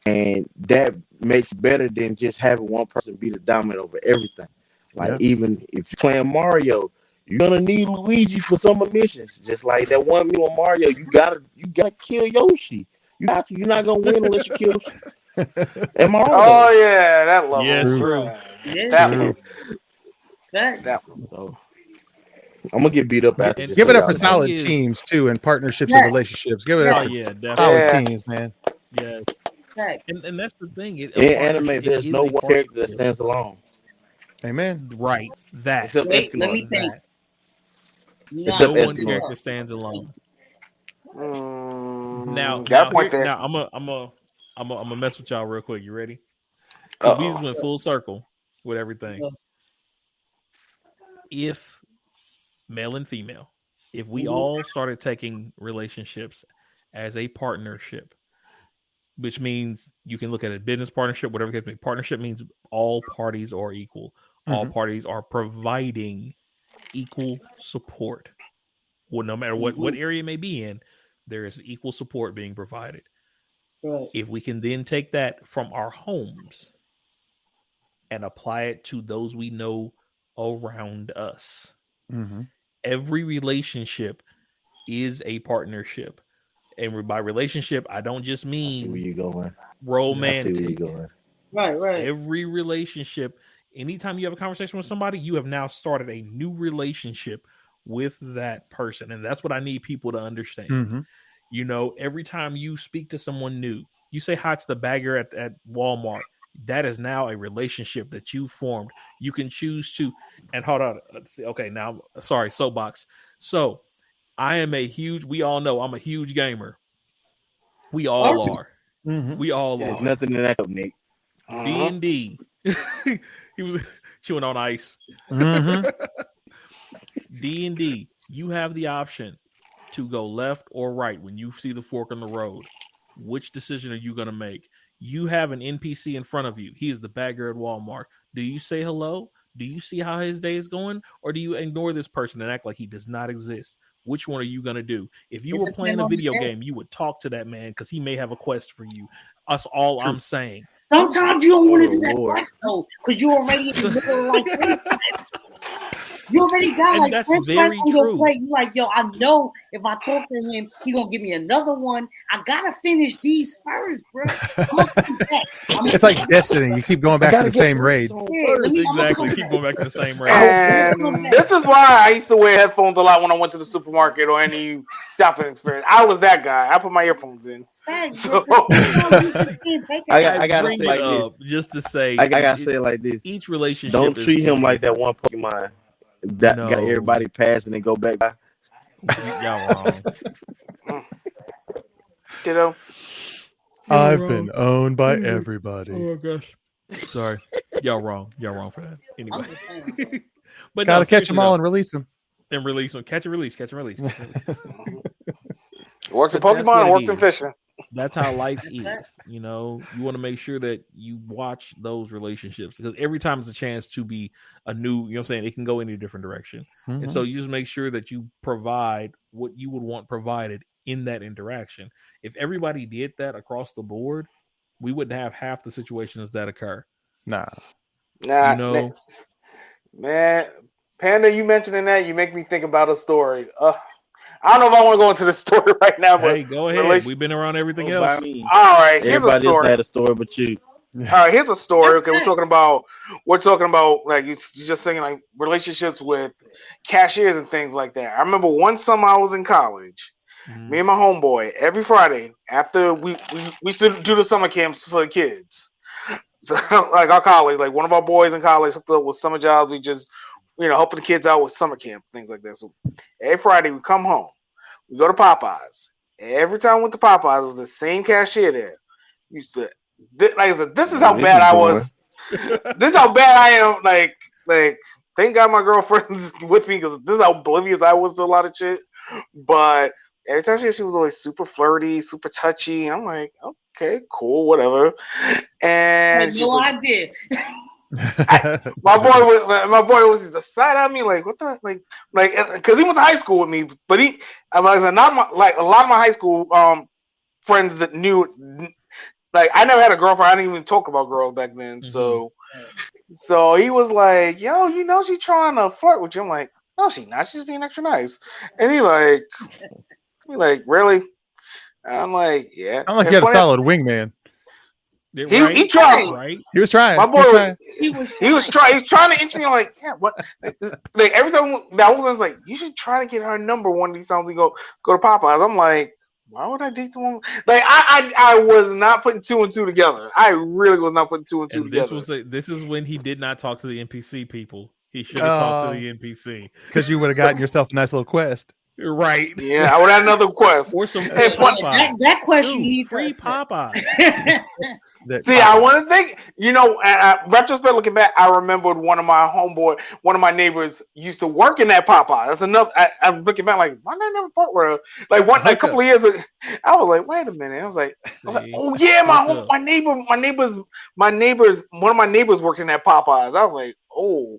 Speaker 4: And that makes better than just having one person be the dominant over everything. Like even if you're playing Mario, you're gonna need Luigi for some of the missions. Just like that one meal on Mario, you gotta kill Yoshi. You're not gonna win unless you kill Yoshi. Am I wrong?
Speaker 5: Oh yeah, that level.
Speaker 1: Yes, true.
Speaker 5: That one.
Speaker 4: So I'm gonna get beat up after.
Speaker 2: Give it up for solid teams too, and partnerships and relationships. Give it up for solid teams, man.
Speaker 1: Yeah. And that's the thing.
Speaker 4: In anime, there's no one character that stands alone.
Speaker 2: Amen.
Speaker 1: Right. That.
Speaker 3: Let me think.
Speaker 1: No one character stands alone. Now I'm gonna mess with y'all real quick. You ready? We just went full circle with everything. If male and female, if we all started taking relationships as a partnership, which means you can look at a business partnership, whatever it may be. Partnership means all parties are equal. All parties are providing equal support. Well, no matter what area it may be in, there is equal support being provided.
Speaker 3: Right.
Speaker 1: If we can then take that from our homes and apply it to those we know around us, every relationship is a partnership. And by relationship, I don't just mean
Speaker 4: where you going.
Speaker 1: Romantic.
Speaker 4: Where you going.
Speaker 3: Right.
Speaker 1: Every relationship, anytime you have a conversation with somebody, you have now started a new relationship with that person. And that's what I need people to understand. You know, every time you speak to someone new, you say hi to the bagger at Walmart. That is now a relationship that you formed. You can choose to, and hold on. Let's see. Okay, now, sorry, soapbox. So we all know I'm a huge gamer. We all are. We all are.
Speaker 4: Nothing in that, Nick.
Speaker 1: D&D. He was chewing on ice. D&D, you have the option to go left or right when you see the fork in the road. Which decision are you going to make? You have an NPC in front of you. He is the bagger at Walmart. Do you say hello? Do you see how his day is going, or do you ignore this person and act like he does not exist? Which one are you going to do? If you were playing a video game, you would talk to that man because he may have a quest for you. Us all, I'm saying.
Speaker 3: Sometimes you don't want to do that quest, though, because you're already in the middle of like you already got like
Speaker 1: that's
Speaker 3: French
Speaker 1: very
Speaker 3: on your
Speaker 1: true.
Speaker 3: plate. You like, yo, I know if I talk to him, he gonna give me another one. I gotta finish these first, bro.
Speaker 6: It's like Destiny. You keep going back to the same raid.
Speaker 1: Exactly. Keep going back to the same raid.
Speaker 5: And this is why I used to wear headphones a lot when I went to the supermarket or any shopping experience. I was that guy. I put my earphones in. So,
Speaker 4: I gotta say like this,
Speaker 1: just to say,
Speaker 4: I gotta say it like this.
Speaker 1: Each relationship.
Speaker 4: Don't treat him like that one Pokemon that got everybody pass and then go back by.
Speaker 1: Y'all wrong.
Speaker 5: Ditto.
Speaker 6: I've been owned by everybody.
Speaker 1: Oh gosh. Sorry. Y'all wrong. Y'all wrong for that. Anyway. But
Speaker 6: gotta catch them all and release them.
Speaker 1: And release them. Catch and release. Catch and release.
Speaker 5: Works in Pokemon and works in fishing.
Speaker 1: That's how life is. You know, you want to make sure that you watch those relationships because every time it's a chance to be a new, you know what I'm saying, it can go in a different direction. Mm-hmm. And so you just make sure that you provide what you would want provided in that interaction. If everybody did that across the board, we wouldn't have half the situations that occur.
Speaker 5: Nah, you know, man, Panda, you mentioning that, you make me think about a story. I don't know if I want to go into the story right now, but
Speaker 1: hey, go ahead. We've been around everything else.
Speaker 5: All right, here's a story.
Speaker 4: Everybody had a story, but you.
Speaker 5: All right, here's a story. Okay, we're talking about like you're just saying like relationships with cashiers and things like that. I remember one summer I was in college. Me and my homeboy every Friday after we used to do the summer camps for the kids. So like our college, like one of our boys in college hooked up with summer jobs. We just helping the kids out with summer camp, things like that. So every Friday we come home, we go to Popeyes. Every time we went to Popeyes, it was the same cashier there. You said, like I said, this is how bad I was. This is how bad I am. Like, thank God my girlfriend's with me because this is how oblivious I was to a lot of shit. But every time she was always super flirty, super touchy. I'm like, okay, cool, whatever. And
Speaker 3: no idea.
Speaker 5: My boy was just side at me like what the like because he went to high school with me, but a lot of my high school friends that knew, like I never had a girlfriend. I didn't even talk about girls back then. Mm-hmm. So he was like, yo, she's trying to flirt with you. I'm like, no, she's not. She's being extra nice. And he like really? I'm like, yeah.
Speaker 6: I'm like, you had a solid wingman.
Speaker 5: He tried.
Speaker 1: Right?
Speaker 6: He was trying.
Speaker 5: My boy, he was trying. He was trying to inch me. Like, yeah, what? Like every time that was like, you should try to get her number one of these times we go to Popeyes. I'm like, why would I date the woman? Like, I was not putting two and two together. I really was not putting two and two together.
Speaker 1: This is when he did not talk to the NPC people. He should have talked to the NPC
Speaker 6: because you would have gotten yourself a nice little quest.
Speaker 1: Right.
Speaker 5: Yeah, I would have another quest.
Speaker 1: Or some
Speaker 3: that question needs
Speaker 1: free Popeye.
Speaker 5: See, I want to think, retrospect looking back, I remembered one of my neighbors used to work in that Popeye. That's enough. I'm looking back like, why did I never part where a couple of years ago, I was like, wait a minute. I was like, oh yeah, one of my neighbors worked in that Popeyes. I was like, oh,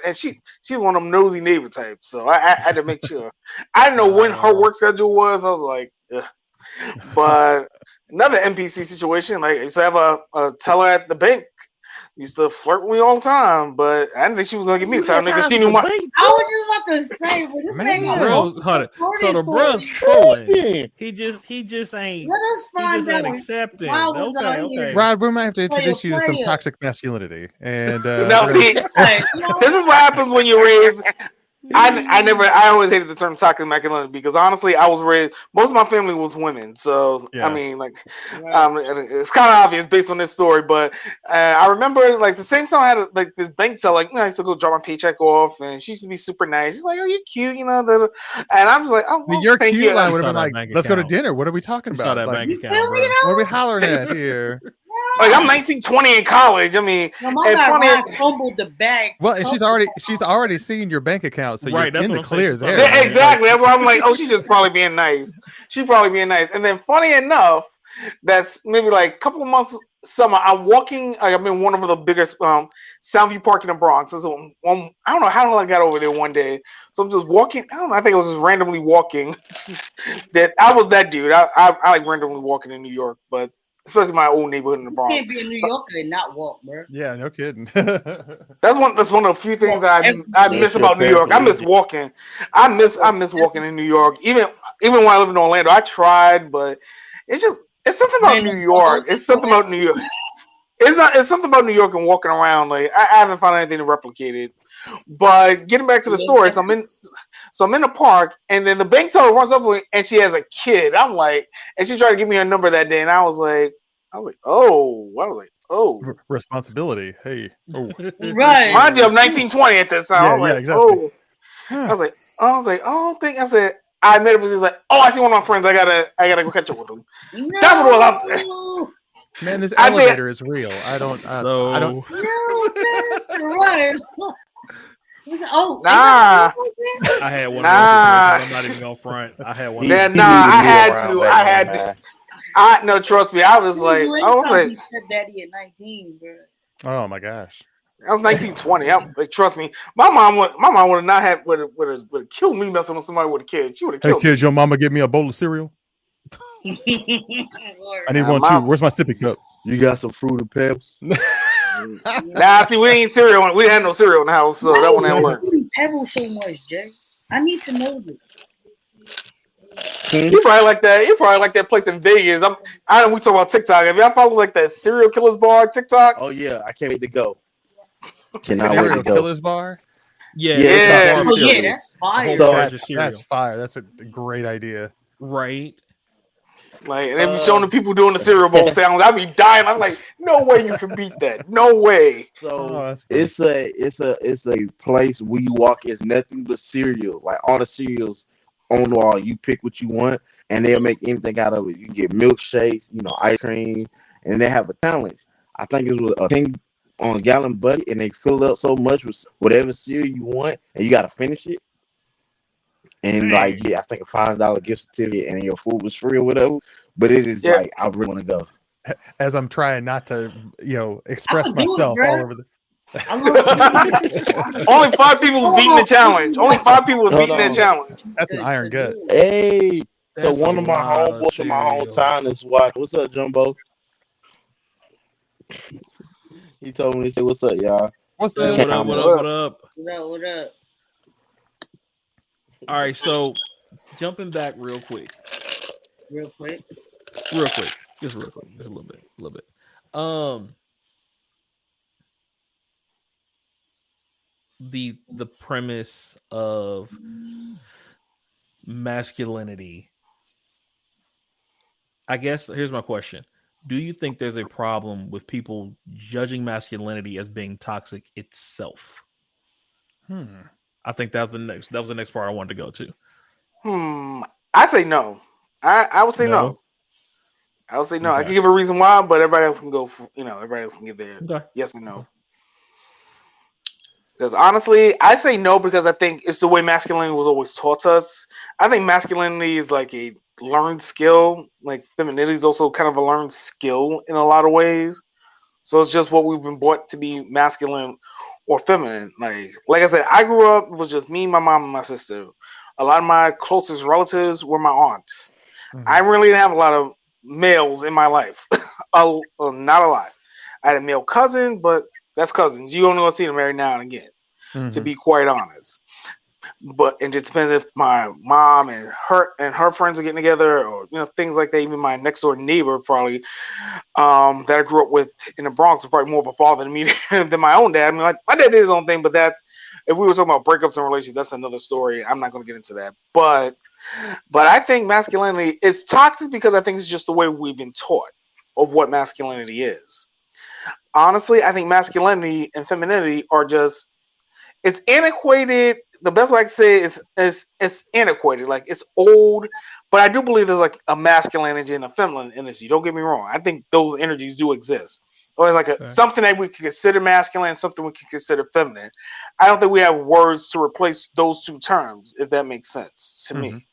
Speaker 5: and she's one of them nosy neighbor types. So I had to make sure. I didn't know when her work schedule was. I was like, ugh. But another NPC situation, like I used to have a teller at the bank. Used to flirt with me all the time, but I didn't think she was gonna give me the time because she knew my.
Speaker 3: I was just about to say, but this man,
Speaker 1: so the bruh's trolling. He just ain't.
Speaker 3: Let us find out.
Speaker 1: Accepting. Okay.
Speaker 6: Rod, we might have to introduce you to some toxic masculinity, and
Speaker 5: no, see, this is what happens when you raise. I always hated the term toxic masculinity because honestly, I was raised. Most of my family was women, so yeah. I mean, like, it's kind of obvious based on this story. But I remember, like, the same time I had this bank teller. Like, I used to go drop my paycheck off, and she used to be super nice. She's like, "Oh, you're cute," and I'm just like, "Oh, well,
Speaker 6: you're
Speaker 5: thank
Speaker 6: cute."
Speaker 5: you.
Speaker 6: Line would have been like, "Let's go to dinner." What are we talking about?
Speaker 1: That
Speaker 6: like,
Speaker 1: bank account, bro.
Speaker 6: What are we hollering at here?
Speaker 5: Like I'm 19, 20 in college. I mean,
Speaker 3: my guy fumbled the bag.
Speaker 6: Well, and she's already seen your bank account, so you're in the clear there.
Speaker 5: Yeah, exactly. That's why I'm like, oh, she's just probably being nice. She's probably being nice. And then, funny enough, that's maybe like a couple of months summer. I'm walking. I'm in one of the biggest Soundview Park in the Bronx. So I don't know how I got over there one day. So I'm just walking. I don't know. I think I was just randomly walking. That I was that dude. I like randomly walking in New York, but especially my old neighborhood in the
Speaker 3: You
Speaker 5: Bronx.
Speaker 3: can't be a New Yorker and not walk, bro.
Speaker 2: Yeah, no kidding.
Speaker 5: That's one of the few things that I miss
Speaker 4: That's your
Speaker 5: about New York. I miss
Speaker 4: paraplegic.
Speaker 5: walking. I miss walking in New York. Even when I lived in Orlando, I tried, but it's something about New York. It's something about New York. It's something about New York and walking around. Like I haven't found anything to replicate it. But getting back to the story, so I'm in the park, and then the bank teller runs up to me, and she has a kid. I'm like, and she tried to give me her number that day, and I was like, oh.
Speaker 2: Responsibility. Hey. Oh.
Speaker 3: Right.
Speaker 5: Mind you, I'm 1920 at this time.
Speaker 2: Yeah,
Speaker 5: I was like,
Speaker 2: exactly.
Speaker 5: oh. I said, I met him, and she's like, oh, I see one of my friends. I gotta go catch up with him.
Speaker 3: No.
Speaker 5: That's what it was.
Speaker 2: Man, this
Speaker 5: I think-
Speaker 2: elevator is real. I don't.
Speaker 3: No, right. Oh,
Speaker 5: Nah.
Speaker 1: I had one.
Speaker 5: Nah.
Speaker 1: Of those. I'm not even going front. I had one.
Speaker 5: Yeah,
Speaker 1: of
Speaker 5: nah.
Speaker 1: those.
Speaker 5: I had to. No, trust me. I was like,
Speaker 3: stepdaddy at 19, bro.
Speaker 2: Oh my gosh.
Speaker 5: I was 1920. Trust me. My mom would not have would have killed me messing with somebody with a kid. She would have
Speaker 2: Hey
Speaker 5: killed
Speaker 2: kids, your mama get me a bowl of cereal. I need one too. Where's my sippy cup?
Speaker 4: You got some Fruity Pebbles?
Speaker 5: Nah, see, we ain't cereal. We had no cereal in the house, so that one ain't work.
Speaker 3: Pebbles so much, Jay. I need to know this.
Speaker 5: You probably like that. You probably like that place in Vegas. I know we talk about TikTok. Have y'all follow like that serial killers bar TikTok?
Speaker 4: Oh yeah, I can't wait to go. Cannot wait
Speaker 2: Serial
Speaker 4: to go.
Speaker 2: Killers bar.
Speaker 1: Yeah.
Speaker 5: Yeah.
Speaker 3: Oh yeah, that's fire.
Speaker 1: So,
Speaker 2: That's fire. That's a great idea.
Speaker 1: right.
Speaker 5: Like, and they be showing the people doing the cereal bowl sounds. I'd be dying. I'm like, no way you can beat that. No way.
Speaker 4: So it's a place where you walk. It's nothing but cereal. Like all the cereals on the wall. You pick what you want, and they'll make anything out of it. You get milkshakes, ice cream, and they have a challenge. I think it was a thing on a gallon bucket, and they fill it up so much with whatever cereal you want, and you got to finish it. And I think a $5 gift certificate, and your food was free or whatever. But it is like I really want to go.
Speaker 2: As I'm trying not to, express myself all over the.
Speaker 5: Only 5 people beating the challenge. Only 5 people beating that challenge.
Speaker 2: That's an iron gut.
Speaker 4: Hey, so
Speaker 1: That's
Speaker 4: one of my homeboys from my hometown is watching. What's up, Jumbo? He told me to say, "What's up, y'all?"
Speaker 2: What's
Speaker 1: What
Speaker 2: that?
Speaker 1: up?
Speaker 3: What up?
Speaker 1: All right, so jumping back real quick.
Speaker 3: Just real quick,
Speaker 1: just a little bit. The premise of masculinity. I guess here's my question. Do you think there's a problem with people judging masculinity as being toxic itself? I think that was the next part I wanted to go to.
Speaker 5: I say no. I would say no. I would say no. Okay. I can give a reason why, but everybody else can go. Everybody else can give their yes or no. Because honestly, I say no because I think it's the way masculinity was always taught us. I think masculinity is like a learned skill. Like femininity is also kind of a learned skill in a lot of ways. So it's just what we've been brought to be masculine or feminine. Like I said, I grew up, it was just me, my mom, and my sister. A lot of my closest relatives were my aunts. I really didn't have a lot of males in my life. Not a lot. I had a male cousin, but that's cousins. You only want to see them every now and again, to be quite honest. But it just depends if my mom and her friends are getting together, or things like that. Even my next door neighbor, probably that I grew up with in the Bronx, was probably more of a father to me than my own dad. I mean, like my dad did his own thing, but that if we were talking about breakups and relations, that's another story. I'm not going to get into that. But I think masculinity is toxic because I think it's just the way we've been taught of what masculinity is. Honestly, I think masculinity and femininity are it's antiquated. The best way I can say is it's antiquated. Like it's old, but I do believe there's like a masculine energy and a feminine energy. Don't get me wrong. I think those energies do exist. Or it's like something that we can consider masculine, something we can consider feminine. I don't think we have words to replace those two terms, if that makes sense to me.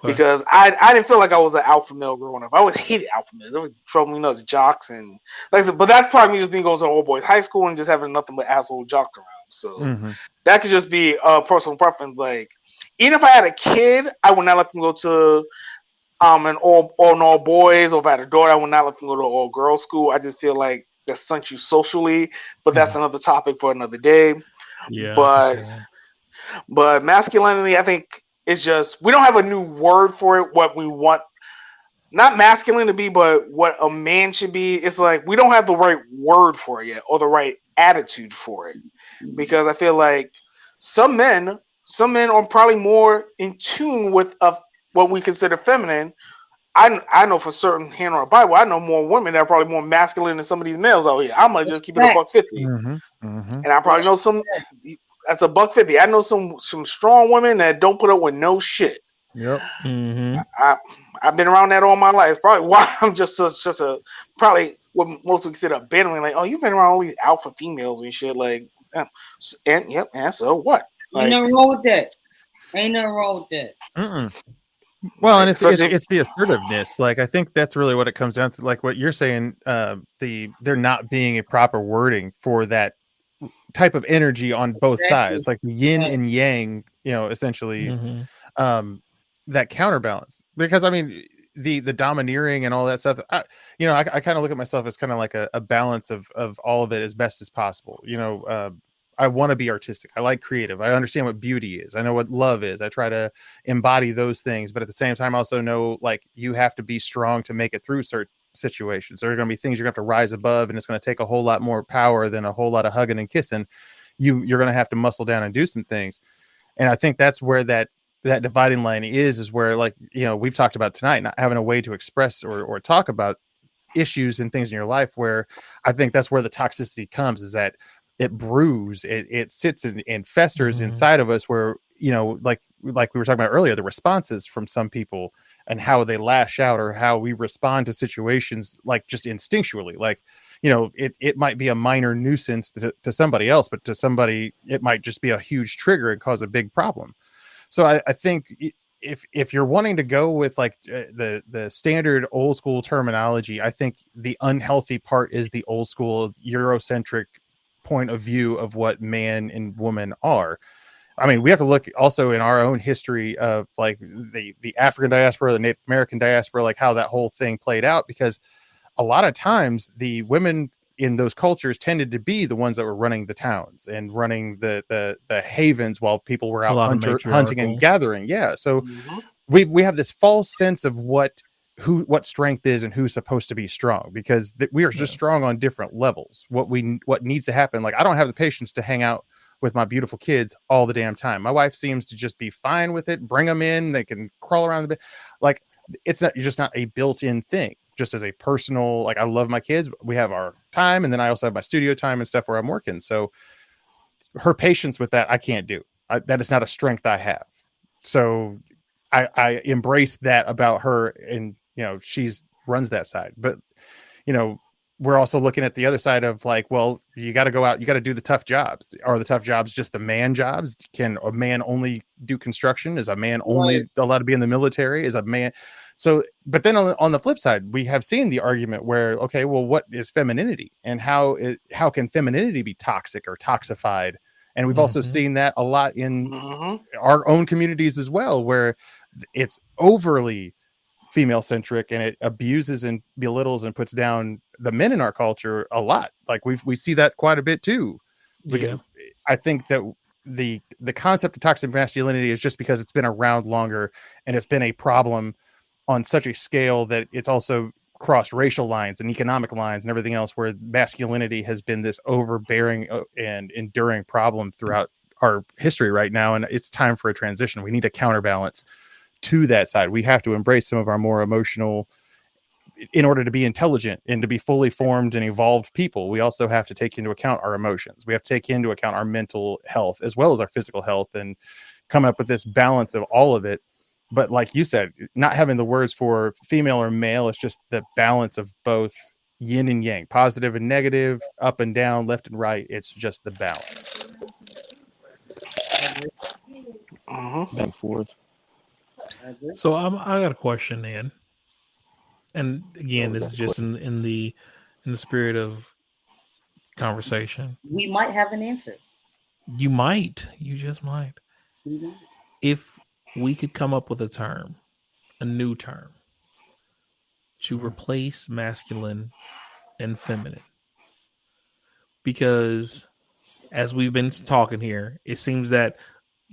Speaker 5: because I didn't feel like I was an alpha male growing up. I always hated alpha males. They would trouble me nuts, jocks, and like I said, but that's probably me just being going to an old boys high school and just having nothing but asshole jocks around. So that could just be a personal preference. Like, even if I had a kid, I would not let them go to an all boys, or if I had a daughter, I would not let them go to an all girls school. I just feel like that stunts you socially, but that's another topic for another day.
Speaker 1: Yeah,
Speaker 5: but masculinity, I think, is just, we don't have a new word for it. What we want, not masculine to be, but what a man should be. It's like we don't have the right word for it yet, or the right attitude for it, because I feel like some men are probably more in tune with what we consider feminine. I know for certain, hand on a Bible, I know more women that are probably more masculine than some of these males out here. I'm gonna just keep it a $150, and I probably know some. That's a $150. I know some strong women that don't put up with no shit.
Speaker 2: Yep.
Speaker 5: I've been around that all my life. It's probably why I'm just a probably what most would consider abandoning. Like, oh, you've been around all these alpha females and shit. Like, and so what? Like,
Speaker 3: Ain't nothing wrong with that. Ain't nothing wrong with that.
Speaker 2: Well, and it's the assertiveness. Like, I think that's really what it comes down to. Like what you're saying, there not being a proper wording for that type of energy on both sides, like the yin and yang, essentially, that counterbalance. Because I mean, the domineering and all that stuff, I kind of look at myself as kind of like a balance of all of it as best as possible. I want to be artistic. I like creative. I understand what beauty is. I know what love is. I try to embody those things, but at the same time, I also know, like, you have to be strong to make it through certain situations. There are going to be things you're going to have to rise above, and it's going to take a whole lot more power than a whole lot of hugging and kissing. You're going to have to muscle down and do some things. And I think that's where that dividing line is where, like, we've talked about tonight, not having a way to express or talk about issues and things in your life, where I think that's where the toxicity comes, is that it brews, it sits and festers inside of us, where, like we were talking about earlier, the responses from some people and how they lash out, or how we respond to situations, like, just instinctually. Like, it might be a minor nuisance to somebody else, but to somebody, it might just be a huge trigger and cause a big problem. So I think if you're wanting to go with, like, the standard old school terminology, I think the unhealthy part is the old school Eurocentric point of view of what man and woman are. I mean, we have to look also in our own history of, like, the African diaspora, the Native American diaspora, like how that whole thing played out, because a lot of times the women in those cultures tended to be the ones that were running the towns and running the havens while people were out hunting and gathering. Yeah. So we have this false sense of what strength is and who's supposed to be strong, because we are just strong on different levels. What needs to happen. Like, I don't have the patience to hang out with my beautiful kids all the damn time. My wife seems to just be fine with it. Bring them in. They can crawl around the bed. Like, you're just not a built-in thing. Just as a personal, like, I love my kids. We have our time, and then I also have my studio time and stuff where I'm working. So her patience with that, I can't do. That is not a strength I have. So I embrace that about her, and she's runs that side. But we're also looking at the other side of, like, well, you got to go out, you got to do the tough jobs. Are the tough jobs just the man jobs? Can a man only do construction? Is a man only allowed to be in the military? Is a man? So, but then on the flip side, we have seen the argument where, okay, well, what is femininity, and how can femininity be toxic or toxified? And we've also seen that a lot in our own communities as well, where it's overly female centric, and it abuses and belittles and puts down the men in our culture a lot. Like, we see that quite a bit too. I think that the concept of toxic masculinity is just because it's been around longer, and it's been a problem on such a scale that it's also crossed racial lines and economic lines and everything else, where masculinity has been this overbearing and enduring problem throughout our history right now. And it's time for a transition. We need a counterbalance to that side. We have to embrace some of our more emotional, in order to be intelligent and to be fully formed and evolved people. We also have to take into account our emotions. We have to take into account our mental health as well as our physical health, and come up with this balance of all of it. But like you said, not having the words for female or male, it's just the balance of both yin and yang, positive and negative, up and down, left and right. It's just the balance.
Speaker 4: Back and forth.
Speaker 1: So I got a question then, and again, this is just in the spirit of conversation.
Speaker 3: We might have an answer.
Speaker 1: You just might. If we could come up with a new term, to replace masculine and feminine, because as we've been talking here, it seems that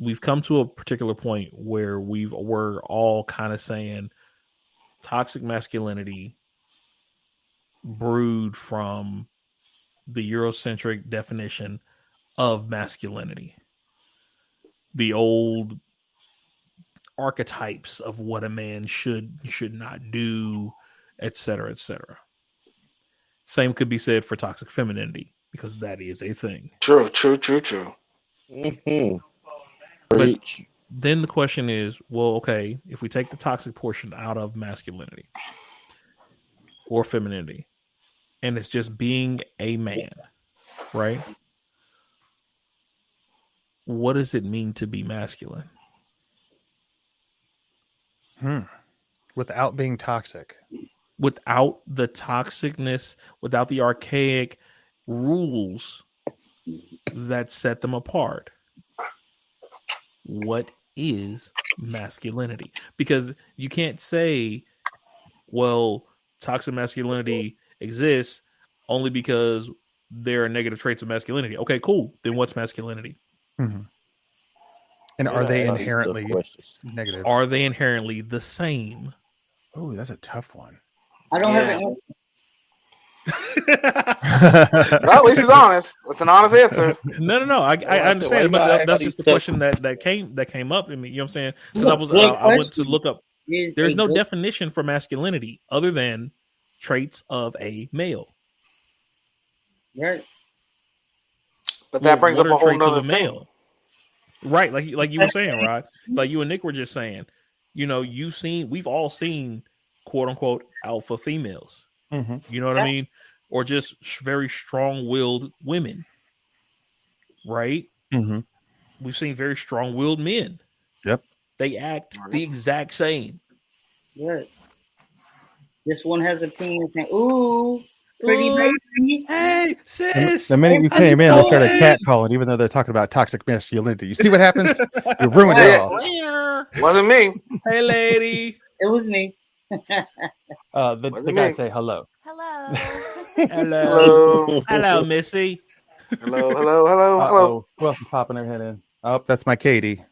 Speaker 1: we've come to a particular point where we're all kind of saying toxic masculinity brewed from the Eurocentric definition of masculinity, the old archetypes of what a man should not do, etc., etc. Same could be said for toxic femininity, because that is a thing.
Speaker 5: True.
Speaker 4: Mm-hmm.
Speaker 1: But then the question is, well, okay, if we take the toxic portion out of masculinity or femininity, and it's just being a man, right? What does it mean to be masculine?
Speaker 6: Without being toxic.
Speaker 1: Without the toxicness, without the archaic rules that set them apart. What is masculinity? Because you can't say, well, toxic masculinity exists only because there are negative traits of masculinity. Okay, cool. Then what's masculinity?
Speaker 6: Mm-hmm. And are they inherently negative?
Speaker 1: Are they inherently the same?
Speaker 6: Oh, that's a tough one.
Speaker 3: I don't have an
Speaker 5: answer. Well, at least he's honest. That's an honest answer.
Speaker 1: No. I understand, but that's just the question that came up in me. You know what I'm saying? Because I went to look up. There's no definition for masculinity other than traits of a male.
Speaker 3: Right.
Speaker 5: But that brings up a whole nother male.
Speaker 1: Right, like you were saying, Rod. Like you and Nick were just saying. You know, we've all seen quote unquote alpha females.
Speaker 6: Mm-hmm.
Speaker 1: You know what I mean? Or just very strong-willed women, right?
Speaker 6: Mm-hmm.
Speaker 1: We've seen very strong-willed men.
Speaker 6: Yep.
Speaker 1: They act the exact same.
Speaker 3: Right. This one has a penis and ooh, pretty baby.
Speaker 1: Hey, sis.
Speaker 6: The minute you came in, they started catcalling, even though they're talking about toxic masculinity. You see what happens? You ruined it all.
Speaker 5: Wasn't me.
Speaker 1: Hey, lady.
Speaker 3: It was me.
Speaker 6: The guy say hello.
Speaker 1: Hello, Missy.
Speaker 5: Hello.
Speaker 6: Who else is popping their head in? Oh, that's my Katie.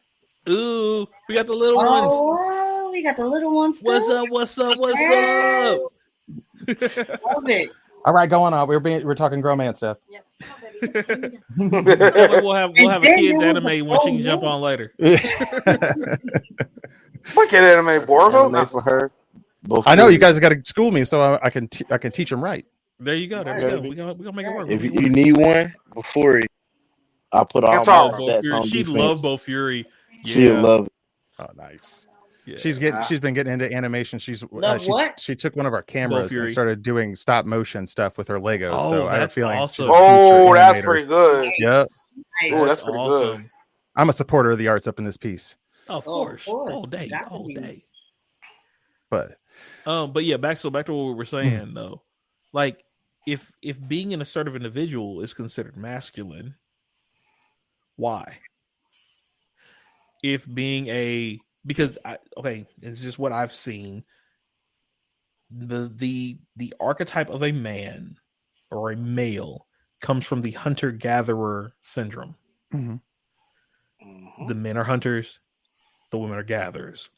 Speaker 1: Ooh, we got the little ones.
Speaker 3: Oh, we got the little ones too.
Speaker 1: What's up? Love
Speaker 3: it.
Speaker 6: All right, going on. We're talking grown man stuff.
Speaker 7: Yep.
Speaker 1: we'll have a kids anime when she can jump on later.
Speaker 5: What kid anime? Boruto?
Speaker 4: For her.
Speaker 2: I know you guys got to school me so I can teach them right.
Speaker 1: There you go. We're gonna make it work.
Speaker 4: If you need one before I'll put all my stats on.
Speaker 1: She'd love Bofuri.
Speaker 4: She'd love it.
Speaker 2: Oh, nice.
Speaker 1: Yeah.
Speaker 2: She's been getting into animation. She took one of our cameras
Speaker 1: Bofuri.
Speaker 2: and started doing stop motion stuff with her Legos.
Speaker 1: Oh,
Speaker 2: so I have a feeling.
Speaker 1: Awesome.
Speaker 5: Oh, that's pretty good.
Speaker 2: Yep.
Speaker 5: Oh, that's pretty good.
Speaker 2: I'm a supporter of the arts up in this piece.
Speaker 1: Of course. All day.
Speaker 2: But
Speaker 1: yeah, back to what we were saying though. Like if being an assertive individual is considered masculine, why? If being because it's just what I've seen. The archetype of a man or a male comes from the hunter-gatherer syndrome.
Speaker 2: Mm-hmm.
Speaker 1: The men are hunters, the women are gatherers.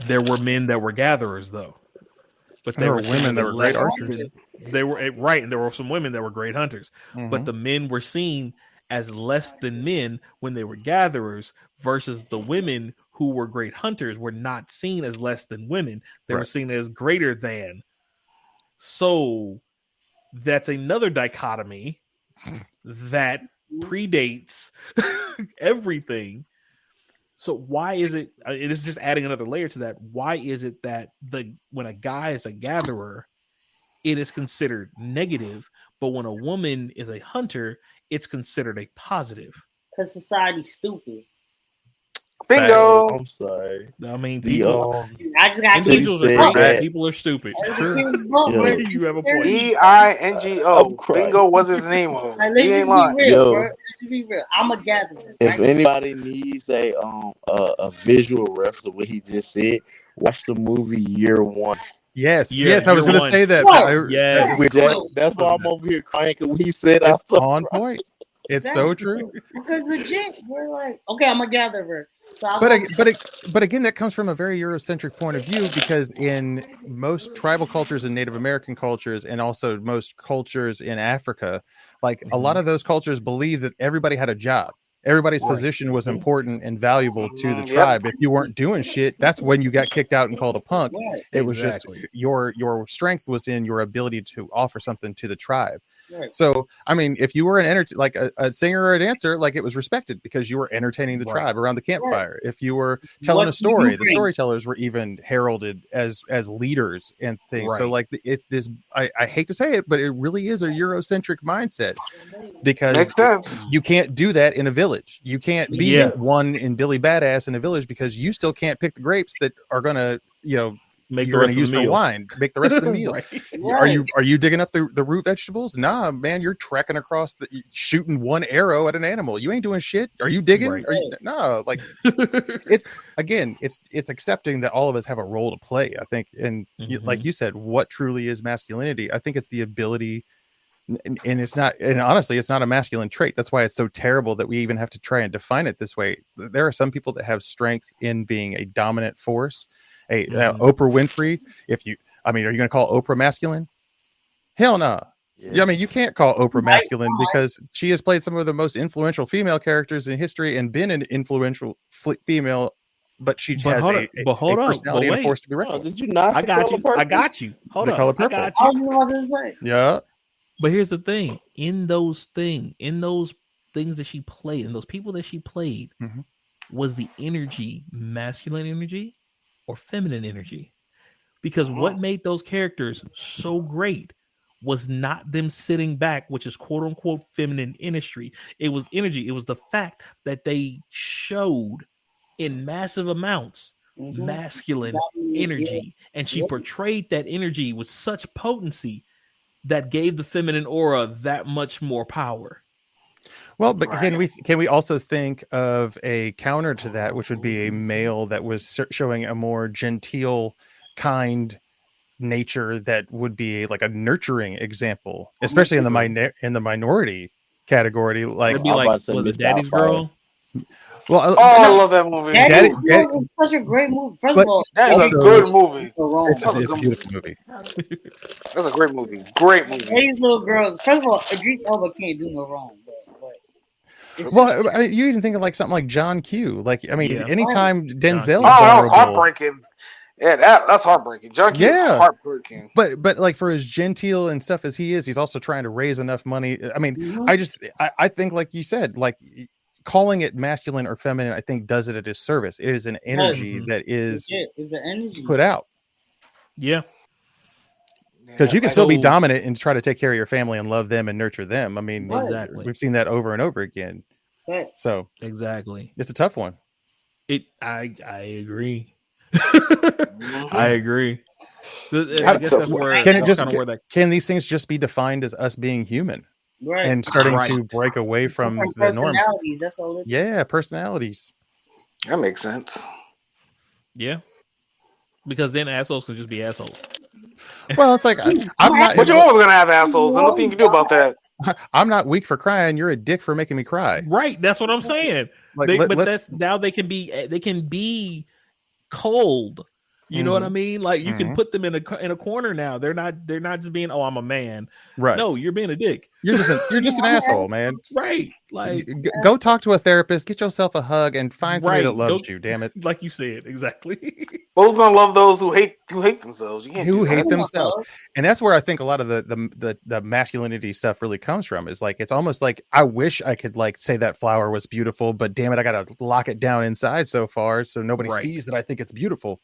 Speaker 1: There were men that were gatherers, though, but there were women that were great archers. They were right, and there were some women that were great hunters. Mm-hmm. But the men were seen as less than men when they were gatherers, versus the women who were great hunters were not seen as less than women. They were seen as greater than. So that's another dichotomy that predates everything. So why is it? It is just adding another layer to that. Why is it that when a guy is a gatherer, it is considered negative, but when a woman is a hunter, it's considered a positive?
Speaker 3: Because society's stupid.
Speaker 5: Bingo.
Speaker 4: I'm sorry.
Speaker 1: I mean,
Speaker 4: The
Speaker 1: people,
Speaker 3: I just got
Speaker 1: individuals are
Speaker 4: said
Speaker 1: great.
Speaker 4: that-
Speaker 1: People are stupid.
Speaker 2: True.
Speaker 4: Yo.
Speaker 1: You have a point.
Speaker 5: BINGO.
Speaker 4: I'm crying.
Speaker 5: Bingo was his name.
Speaker 3: Like,
Speaker 5: He
Speaker 3: let's
Speaker 5: ain't
Speaker 3: just
Speaker 5: lying.
Speaker 3: be real,
Speaker 4: Yo.
Speaker 3: bro. Let's just be real. I'm a gatherer.
Speaker 4: If
Speaker 3: Right?
Speaker 4: anybody needs a visual reference of what he just said, watch the movie Year One.
Speaker 2: Yes,
Speaker 1: Yeah,
Speaker 2: yes, I was
Speaker 1: Year
Speaker 2: going to
Speaker 1: One.
Speaker 2: say that.
Speaker 3: Whoa.
Speaker 1: Yes.
Speaker 4: That's why I'm over here crying because when he said I
Speaker 2: It's
Speaker 4: saw
Speaker 2: on point. It's so true.
Speaker 3: Because legit, we're like, okay, I'm a gatherer. So I'll
Speaker 2: But
Speaker 3: go-
Speaker 2: but again, that comes from a very Eurocentric point of view, because in most tribal cultures and Native American cultures, and also most cultures in Africa, like a lot of those cultures believe that everybody had a job. Everybody's position was important and valuable to the
Speaker 5: Yep.
Speaker 2: tribe. If you weren't doing shit, that's when you got kicked out and called a punk.
Speaker 3: Right,
Speaker 2: It was
Speaker 1: Exactly.
Speaker 2: just your strength was in your ability to offer something to the tribe.
Speaker 3: right.
Speaker 2: So, I mean, if you were like a singer or a dancer, like, it was respected because you were entertaining the
Speaker 1: Right.
Speaker 2: tribe around the campfire. If you were telling
Speaker 3: What
Speaker 2: a
Speaker 3: do
Speaker 2: story,
Speaker 3: you
Speaker 2: the
Speaker 3: bring?
Speaker 2: storytellers were even heralded as leaders and things. So,
Speaker 1: Right.
Speaker 2: like, it's this, I hate to say it, but it really is a Eurocentric mindset, because
Speaker 5: Makes sense.
Speaker 2: you can't do that in a village. You can't be
Speaker 1: Yes.
Speaker 2: one in Billy Badass in a village, because you still can't pick the grapes that are going to,
Speaker 1: Make the
Speaker 2: you're going
Speaker 1: rest
Speaker 2: to
Speaker 1: of
Speaker 2: use
Speaker 1: the
Speaker 2: for
Speaker 1: meal.
Speaker 2: wine, make the rest of the meal.
Speaker 1: Right.
Speaker 2: Are you digging up the root vegetables? Nah, man, you're trekking across shooting one arrow at an animal. You ain't doing shit. Are you digging?
Speaker 1: Right.
Speaker 2: No, like, it's accepting that all of us have a role to play, I think. And like you said, what truly is masculinity? I think it's the ability, and it's not, and honestly, it's not a masculine trait. That's why it's so terrible that we even have to try and define it this way. There are some people that have strength in being a dominant force. Oprah Winfrey, are you going to call Oprah masculine? Hell no. Yeah, I mean, you can't call Oprah masculine, because she has played some of the most influential female characters in history and been an influential female, but she has a personality and a force to be reckoned with.
Speaker 4: Did you not?
Speaker 1: I got you. I got you. Hold
Speaker 2: The
Speaker 1: on.
Speaker 2: Color
Speaker 1: I
Speaker 2: Purple.
Speaker 1: got
Speaker 3: I
Speaker 1: you.
Speaker 3: don't know what to say.
Speaker 2: Yeah.
Speaker 1: But here's the thing: in those things that she played, and those people that she played, was the energy masculine energy or feminine energy? Because what made those characters so great was not them sitting back, which is quote unquote feminine energy. It was energy. It was the fact that they showed in massive amounts masculine energy, and she portrayed that energy with such potency that gave the feminine aura that much more power.
Speaker 2: Well, but can we also think of a counter to that, which would be a male that was showing a more genteel, kind nature, that would be like a nurturing example, especially in the minority category. Like,
Speaker 1: it'd be like, was the Daddy's Girl?
Speaker 2: Well,
Speaker 5: I love that movie.
Speaker 3: Daddy is such a great movie. First of all,
Speaker 5: that is a good movie.
Speaker 2: It's a beautiful movie.
Speaker 5: That's a great movie. Great movie.
Speaker 3: These little girls. First of all, Idris Elba can't do no wrong.
Speaker 2: Well, I mean, you even think of like something like John Q. Like, I mean, anytime Denzel,
Speaker 5: heartbreaking. Yeah, that's heartbreaking. John Q, heartbreaking.
Speaker 2: But like, for as genteel and stuff as he is, he's also trying to raise enough money. I mean, I think, like you said, like, calling it masculine or feminine, I think, does it a disservice. It is an energy that is
Speaker 3: it's an energy
Speaker 2: put out.
Speaker 1: Yeah.
Speaker 2: Because you can still be dominant and try to take care of your family and love them and nurture them. I mean,
Speaker 1: exactly.
Speaker 2: We've seen that over and over again. So
Speaker 1: exactly,
Speaker 2: it's a tough one.
Speaker 1: I agree. I agree. I guess that's where
Speaker 2: can these things just be defined as us being human?
Speaker 3: Right.
Speaker 2: And starting to break away from the norms.
Speaker 3: That's all it is.
Speaker 2: Yeah, personalities.
Speaker 5: That makes sense.
Speaker 1: Yeah. Because then assholes could just be assholes.
Speaker 2: Well, it's like, I'm not.
Speaker 5: But you're always gonna have assholes. There's nothing you can do about that.
Speaker 2: I'm not weak for crying. You're a dick for making me cry.
Speaker 1: Right. That's what I'm saying.
Speaker 2: Like,
Speaker 1: that's now they can be cold. You know what I mean? Like, you can put them in a corner now. They're not just being, oh, I'm a man.
Speaker 2: Right.
Speaker 1: No, you're being a dick.
Speaker 2: You're just an asshole, man.
Speaker 1: Right. Like,
Speaker 2: go talk to a therapist, get yourself a hug, and find somebody that loves you. Damn it.
Speaker 1: Like you said, exactly.
Speaker 5: Both gonna love those who hate themselves. You can't
Speaker 2: who hate themselves. And that's where I think a lot of the masculinity stuff really comes from. Is like, it's almost like, I wish I could like say that flower was beautiful, but damn it, I gotta lock it down inside so far so nobody sees that I think it's beautiful.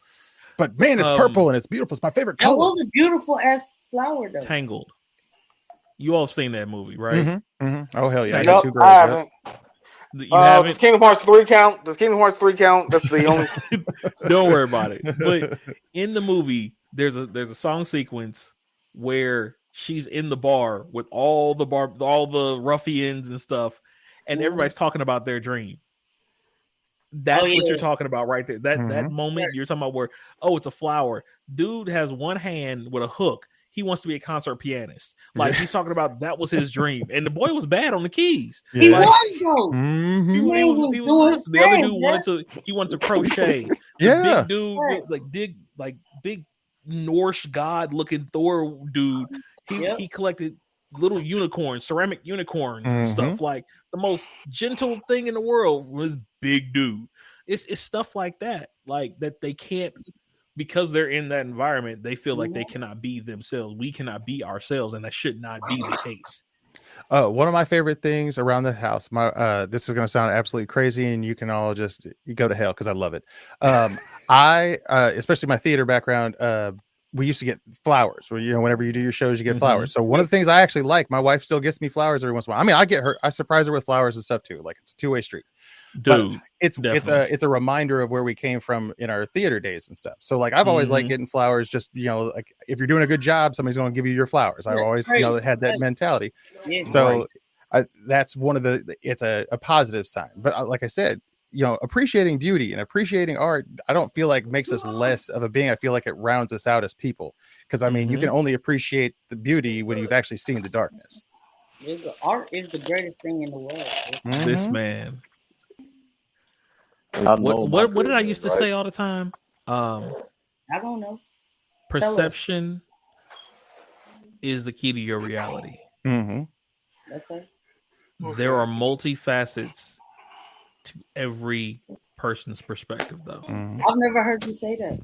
Speaker 2: But man, it's purple and it's beautiful. It's my favorite color.
Speaker 3: That was a beautiful ass flower, though.
Speaker 1: Tangled. You all seen that movie, right?
Speaker 2: Oh hell yeah!
Speaker 5: I got 2 girls.
Speaker 1: You haven't.
Speaker 5: Does Kingdom Hearts 3 count? Does Kingdom Hearts 3 count? That's the only.
Speaker 1: Don't worry about it. But in the movie, there's a song sequence where she's in the bar with all the ruffians and stuff, and everybody's talking about their dream. That's what you're talking about right there. That moment you're talking about where, it's a flower. Dude has one hand with a hook. He wants to be a concert pianist. Like he's talking about that was his dream. And the boy was bad on the keys.
Speaker 3: Yeah. He was though.
Speaker 1: He was the other dude wanted to crochet. The big dude, big Norse god looking Thor dude. He collected little unicorns, ceramic unicorns and stuff. Like the most gentle thing in the world was big dude. It's stuff like that. Like that they can't, because they're in that environment, they feel like they cannot be themselves. We cannot be ourselves, and that should not be the case.
Speaker 6: One of my favorite things around the house, this is going to sound absolutely crazy, and you can all just go to hell because I love it. I especially my theater background, we used to get flowers. Whenever you do your shows, you get flowers. So one of the things I actually like, my wife still gets me flowers every once in a while. I mean, I surprise her with flowers and stuff too. Like it's a two-way street. Dude, but it's a reminder of where we came from in our theater days and stuff. So like I've always liked getting flowers. Just like if you're doing a good job, somebody's going to give you your flowers. I've always had that mentality. So that's one of it's a positive sign. But like I said, appreciating beauty and appreciating art, I don't feel like makes us less of a being. I feel like it rounds us out as people, because I mean you can only appreciate the beauty when you've actually seen the darkness.
Speaker 3: Art is the greatest thing in the world.
Speaker 1: This man. What did I used to say all the time?
Speaker 3: I don't know.
Speaker 1: Perception is the key to your reality.
Speaker 3: Okay.
Speaker 1: There are multifacets to every person's perspective, though.
Speaker 3: I've never heard you say that.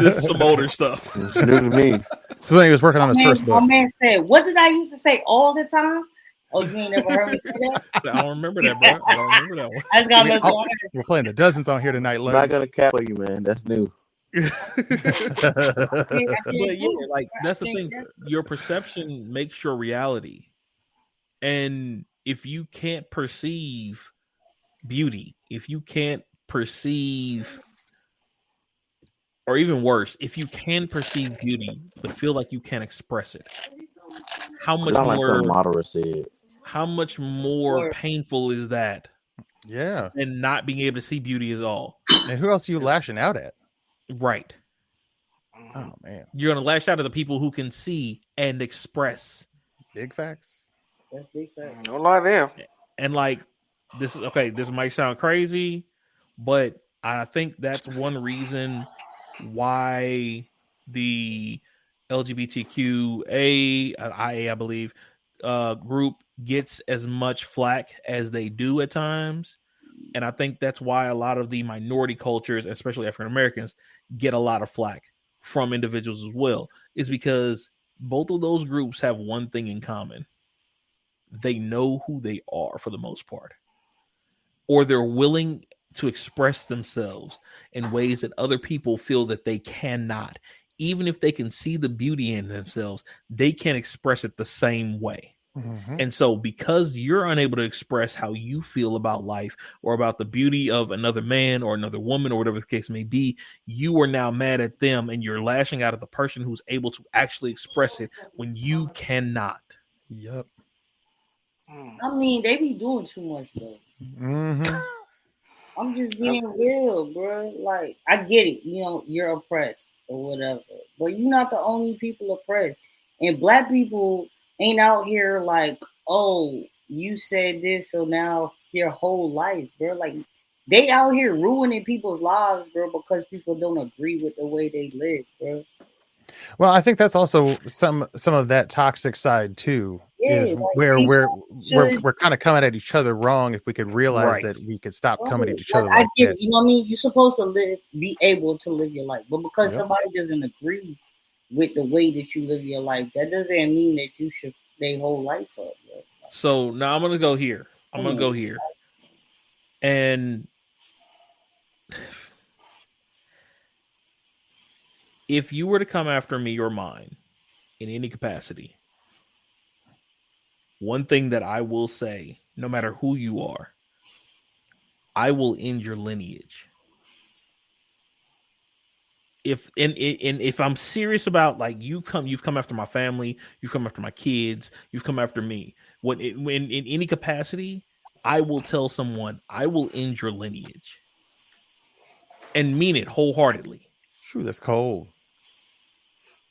Speaker 1: This is some older stuff.
Speaker 4: New to me.
Speaker 6: So he was working on his first book.
Speaker 3: My man said, "What did I used to say all the time?" Oh, you ain't never heard me say that?
Speaker 1: I don't remember that, bro. I don't remember that one.
Speaker 3: I just got
Speaker 6: We're playing the dozens on here tonight.
Speaker 4: I'm not gonna cap for you, man. That's new.
Speaker 1: But yeah, like that's the thing. Your perception makes your reality, and if you can't perceive beauty, if you can't perceive, or even worse, if you can perceive beauty but feel like you can't express it, how much more painful is that?
Speaker 6: Yeah.
Speaker 1: And not being able to see beauty at all.
Speaker 6: And who else are you lashing out at?
Speaker 1: Right.
Speaker 6: Oh man.
Speaker 1: You're gonna lash out at the people who can see and express.
Speaker 6: Big facts.
Speaker 3: That's big facts.
Speaker 5: No lie there.
Speaker 1: And like this might sound crazy, but I think that's one reason why the LGBTQA, IA, I believe, group gets as much flack as they do at times. And I think that's why a lot of the minority cultures, especially African Americans, get a lot of flack from individuals as well, is because both of those groups have one thing in common. They know who they are for the most part, or they're willing to express themselves in ways that other people feel that they cannot. Even if they can see the beauty in themselves, they can't express it the same way. And so because you're unable to express how you feel about life or about the beauty of another man or another woman or whatever the case may be, you are now mad at them and you're lashing out at the person who's able to actually express it when you cannot.
Speaker 6: Yep.
Speaker 3: I mean, they be doing too much though. I'm just being real, bro. Like, I get it. You're oppressed or whatever, but you're not the only people oppressed. And Black people ain't out here like, oh, you said this, so now your whole life, bro. Like, they out here ruining people's lives, bro, because people don't agree with the way they live, bro.
Speaker 6: Well, I think that's also some of that toxic side too. Is like where we're kind of coming at each other wrong. If we could realize that we could stop coming at each other.
Speaker 3: I get it. You know what I mean? You're supposed to be able to live your life, but because somebody doesn't agree with the way that you live your life, that doesn't mean that you should their whole life up. Bro.
Speaker 1: So now I'm gonna go here. And if you were to come after me or mine in any capacity, one thing that I will say no matter who you are, I will end your lineage. If I'm serious about like you've come after my family, you've come after my kids, you've come after me. When in any capacity, I will tell someone I will end your lineage, and mean it wholeheartedly.
Speaker 2: Shoo, that's cold.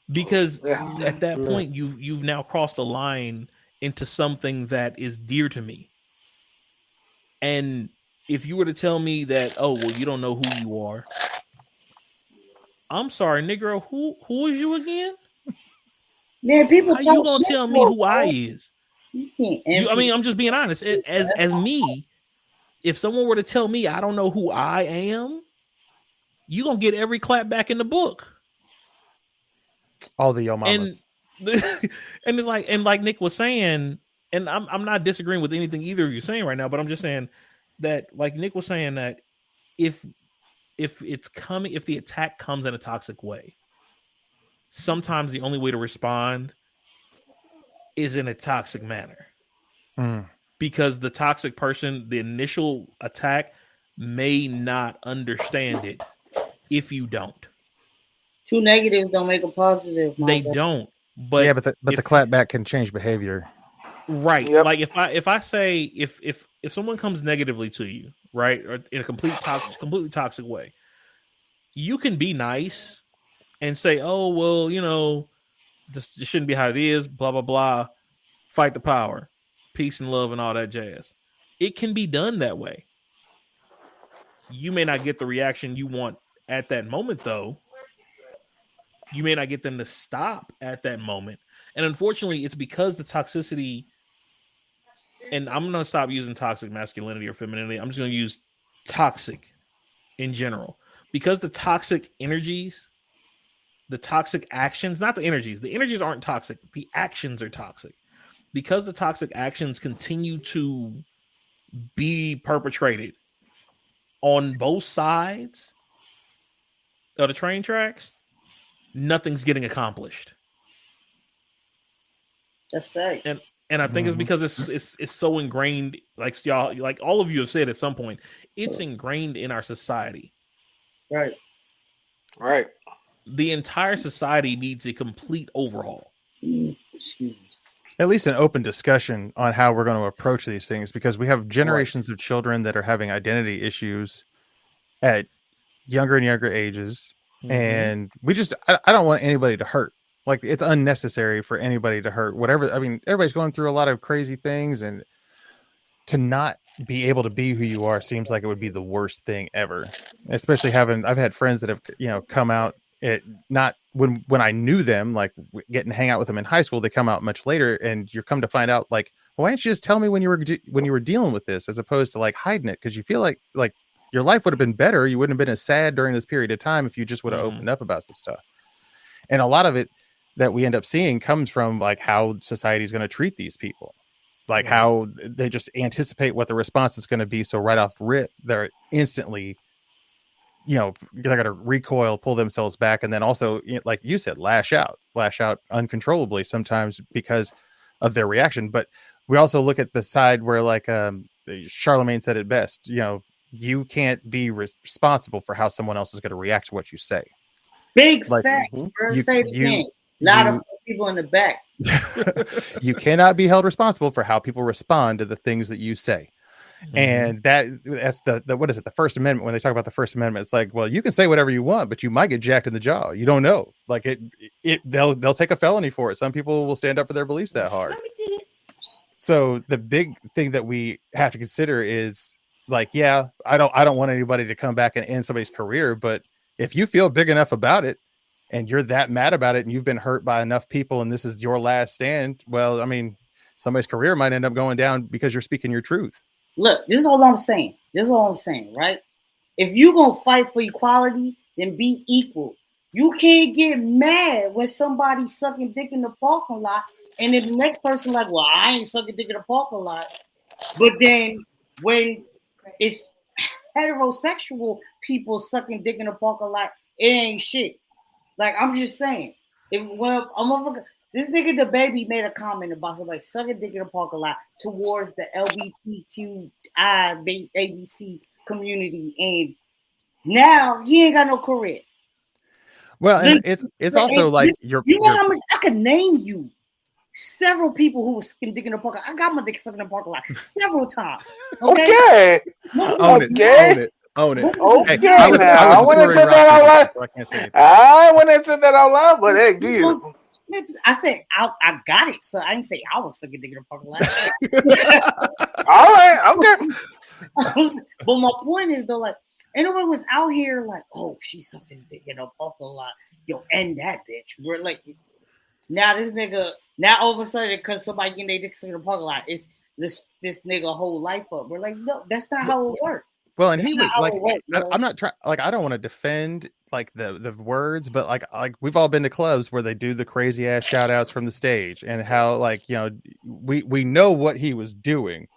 Speaker 1: Because at that point, you've now crossed a line into something that is dear to me. And if you were to tell me that, oh well, you don't know who you are. I'm sorry, Negro. Who is you again?
Speaker 3: Man, people
Speaker 1: How
Speaker 3: talk
Speaker 1: you gonna
Speaker 3: shit,
Speaker 1: tell me who
Speaker 3: bro.
Speaker 1: I is?
Speaker 3: You can't
Speaker 1: I mean, I'm just being honest. As me, if someone were to tell me I don't know who I am, you gonna get every clap back in the book.
Speaker 2: All the yo mamas.
Speaker 1: And it's like Nick was saying, and I'm not disagreeing with anything either of you saying right now, but I'm just saying that, like Nick was saying, that if the attack comes in a toxic way, sometimes the only way to respond is in a toxic manner. Because the toxic person, the initial attack, may not understand it if you don't.
Speaker 3: Two negatives don't make a positive.
Speaker 1: They don't. But
Speaker 2: yeah, but the clapback can change behavior.
Speaker 1: Right. Yep. Like if I say if someone comes negatively to you, right, or in a completely toxic way, you can be nice and say, oh well, you know, this shouldn't be how it is, blah blah blah. Fight the power, peace and love, and all that jazz. It can be done that way. You may not get the reaction you want at that moment, though. You may not get them to stop at that moment. And unfortunately, it's because the toxicity, and I'm going to stop using toxic masculinity or femininity. I'm just going to use toxic in general. Because the toxic energies, the toxic actions, not the energies aren't toxic. The actions are toxic. Because the toxic actions continue to be perpetrated on both sides of the train tracks, nothing's getting accomplished.
Speaker 3: That's right.
Speaker 1: And I think it's because it's so ingrained, like y'all, like all of you have said at some point, it's ingrained in our society.
Speaker 3: Right.
Speaker 5: Right.
Speaker 1: The entire society needs a complete overhaul.
Speaker 2: At least an open discussion on how we're going to approach these things, because we have generations of children that are having identity issues at younger and younger ages. And I don't want anybody to hurt. Like, it's unnecessary for anybody to hurt. Whatever. I mean, everybody's going through a lot of crazy things, and to not be able to be who you are seems like it would be the worst thing ever. Especially I've had friends that have, come out not when I knew them, like getting to hang out with them in high school. They come out much later, and you come to find out, like, why didn't you just tell me when you were dealing with this, as opposed to like hiding it? Because you feel like your life would have been better. You wouldn't have been as sad during this period of time if you just would have opened up about some stuff. And a lot of it that we end up seeing comes from like how society is going to treat these people, like how they just anticipate what the response is going to be. So right off rip, they're instantly, they're going to recoil, pull themselves back. And then also, like you said, lash out uncontrollably sometimes because of their reaction. But we also look at the side where, like, Charlemagne said it best, you can't be responsible for how someone else is going to react to what you say.
Speaker 3: Big facts, bro. Say it again. A lot of people in the back.
Speaker 2: You cannot be held responsible for how people respond to the things that you say. And that's the what is it? The First Amendment. When they talk about the First Amendment, it's like, well, you can say whatever you want, but you might get jacked in the jaw. You don't know. Like they'll take a felony for it. Some people will stand up for their beliefs that hard. So the big thing that we have to consider is, like, yeah, I don't want anybody to come back and end somebody's career, but if you feel big enough about it and you're that mad about it and you've been hurt by enough people and this is your last stand, well, I mean, somebody's career might end up going down because you're speaking your truth.
Speaker 3: Look, this is all I'm saying. Right? If you gonna fight for equality, then be equal. You can't get mad when somebody's sucking dick in the parking lot and then the next person like, well, I ain't sucking dick in the parking lot. But then when it's heterosexual people sucking dick in the parking lot, it ain't shit. Like, I'm just saying, this This nigga the baby made a comment about somebody sucking dick in the parking lot towards the LGBTQI ABC community, and now he ain't got no career.
Speaker 6: Well, and it's also like
Speaker 3: you know how much I could name you several people who was sucking dick in the parking lot. I got my dick sucked in the parking lot several times. Okay.
Speaker 6: Own it.
Speaker 5: Okay.
Speaker 6: Hey,
Speaker 5: I wouldn't have said that out loud. I wouldn't have said that out loud, but hey, do you?
Speaker 3: I said I got it, so I didn't say I was sucking dick in the parking lot.
Speaker 5: All right, okay.
Speaker 3: But my point is though, like, anyone was out here like, oh, she sucked his dick in the parking lot. Yo, end that bitch. We're like, now this nigga, now all of a sudden, because somebody getting their dick sucked in the parking lot, it's this nigga whole life up. We're like, no, that's not how it works.
Speaker 6: Well, and he was like, I'm not trying, like, I don't want to defend like the words, but like we've all been to clubs where they do the crazy ass shout outs from the stage, and how, like, you know, we know what he was doing,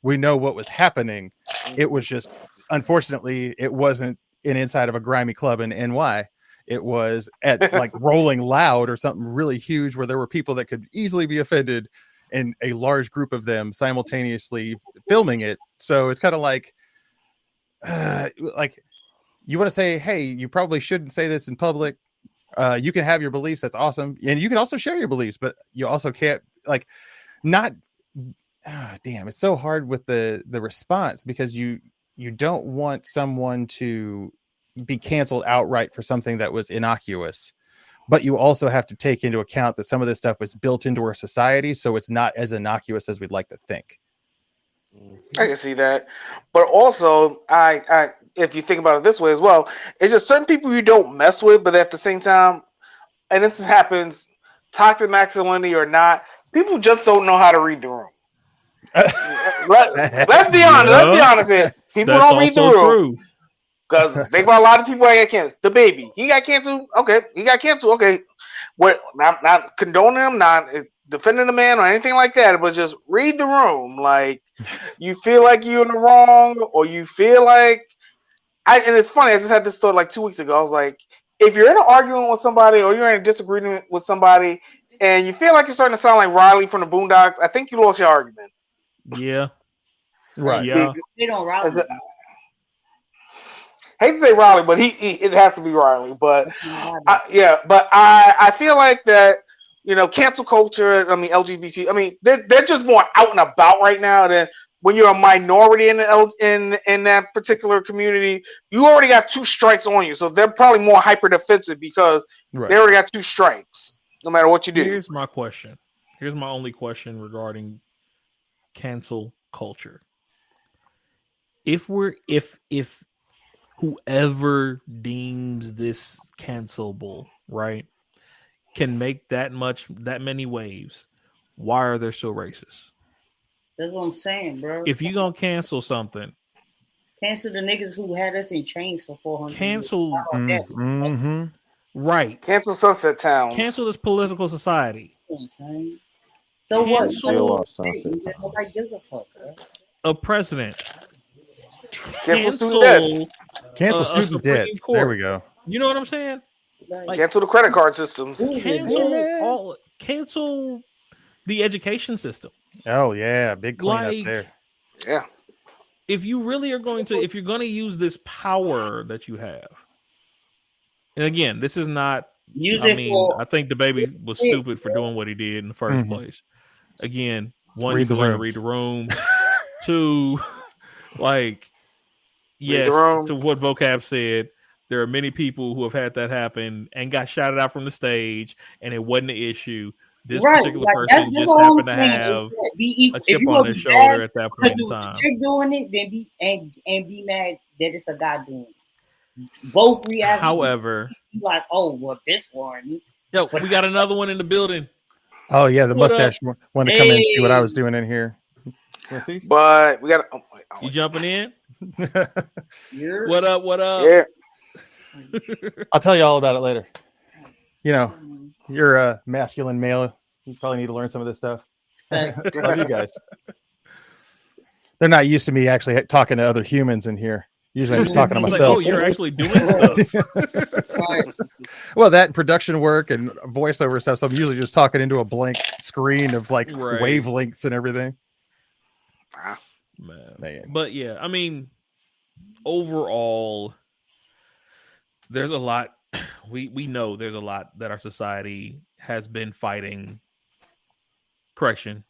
Speaker 6: we know what was happening. It was just, unfortunately, it wasn't inside of a grimy club in NY. It was at like Rolling Loud or something really huge where there were people that could easily be offended, and a large group of them simultaneously filming it. So it's kind of like you want to say, hey, you probably shouldn't say this in public. You can have your beliefs. That's awesome. And you can also share your beliefs, but you also can't, like, not, damn, it's so hard with the response, because you don't want someone to be canceled outright for something that was innocuous, but you also have to take into account that some of this stuff was built into our society. So it's not as innocuous as we'd like to think.
Speaker 5: I can see that, but also, I if you think about it this way as well, it's just certain people you don't mess with, but at the same time, and this happens, toxic masculinity or not, people just don't know how to read the room. Let's be honest. Let's be honest here. People don't read the room because think about a lot of people that got canceled. The baby, he got canceled. Okay, he got canceled. Okay, what? Not condoning him, not defending the man or anything like that, but just read the room. Like, you feel like you're in the wrong, or you feel like and it's funny, I just had this thought like 2 weeks ago. I was like, if you're in an argument with somebody or you're in a disagreement with somebody and you feel like you're starting to sound like Riley from the Boondocks, I think you lost your argument.
Speaker 1: Yeah.
Speaker 6: Right.
Speaker 1: Yeah.
Speaker 3: They don't Riley.
Speaker 5: Hate to say Riley, but it has to be Riley. But I feel like that, you know, cancel culture, I mean, LGBT, I mean, they're just more out and about right now than when you're a minority in that particular community. You already got 2 strikes on you, so they're probably more hyper defensive because they already got 2 strikes, no matter what you do.
Speaker 1: Here's my question. Here's my only question regarding cancel culture. If whoever deems this cancelable, right, can make that many waves, why are they so racist?
Speaker 3: That's what I'm saying, bro.
Speaker 1: If you gonna cancel something,
Speaker 3: cancel the niggas who had us in chains for 400
Speaker 1: cancel
Speaker 3: years.
Speaker 1: Right.
Speaker 5: Cancel Sunset Towns.
Speaker 1: Cancel this political society.
Speaker 3: So
Speaker 1: cancel
Speaker 3: nobody gives a fuck, bro.
Speaker 1: A president.
Speaker 5: Cancel student
Speaker 6: debt. There we go.
Speaker 1: You know what I'm saying?
Speaker 5: Like, cancel the credit card systems.
Speaker 1: Cancel the education system.
Speaker 6: Oh yeah, big cleanup there.
Speaker 5: Yeah.
Speaker 1: If you really are going to, if you're going to use this power that you have, and again, this is not. I think the baby was stupid for doing what he did in the first place. Again, one, you learn to read the room. 2, like, yes, to what Vocab said, there are many people who have had that happen and got shouted out from the stage, and it wasn't an issue. This particular person just happened to have a chip on their shoulder at that point in time.
Speaker 3: If you're doing it, then be mad that it's a guy doing it. Both reactions.
Speaker 1: However,
Speaker 3: like, oh, well, this one.
Speaker 1: Yo, we got another one in the building.
Speaker 6: Oh yeah, the mustache wanted to come in and see what I was doing in here. Let's see.
Speaker 5: But we got.
Speaker 1: You jumping in? What up? What up?
Speaker 5: Yeah.
Speaker 6: I'll tell you all about it later. You know, you're a masculine male. You probably need to learn some of this stuff. Love you guys. They're not used to me actually talking to other humans in here. Usually I'm just talking to
Speaker 1: Like,
Speaker 6: myself.
Speaker 1: oh, you're actually doing stuff.
Speaker 3: Right.
Speaker 6: Well, that and production work and voiceover stuff. So I'm usually just talking into a blank screen of like
Speaker 1: Right.
Speaker 6: wavelengths and everything.
Speaker 1: Man. But yeah, I mean, overall, there's a lot. We know there's a lot that our society has been fighting. Correction.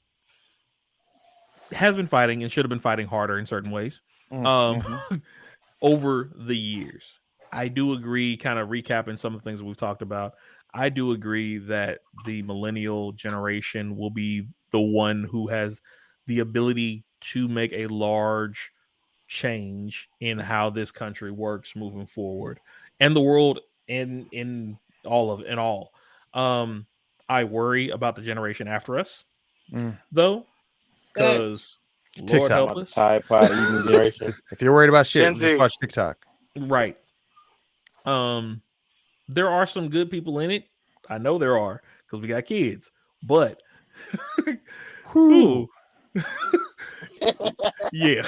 Speaker 1: Has been fighting and should have been fighting harder in certain ways. Over the years. I do agree, kind of recapping some of the things that we've talked about. I do agree that the millennial generation will be the one who has the ability to make a large change in how this country works moving forward and the world in all. I worry about the generation after us, though, because Lord help us.
Speaker 4: Tide Pod eating generation.
Speaker 6: If you're worried about shit, just watch TikTok.
Speaker 1: Right. There are some good people in it. I know there are because we got kids. But yeah.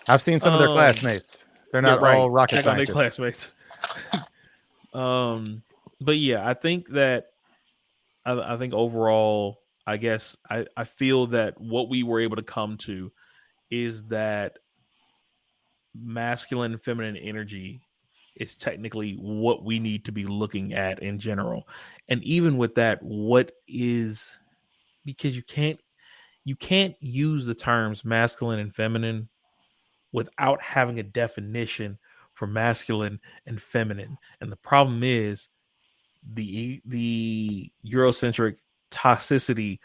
Speaker 6: I've seen some of their classmates. They're not all rocket scientists.
Speaker 1: Classmates. But yeah, I think that I think overall, I guess I feel that what we were able to come to is that masculine and feminine energy is technically what we need to be looking at in general. And even with that, what is, because you can't use the terms masculine and feminine without having a definition for masculine and feminine. And the problem is the Eurocentric toxicity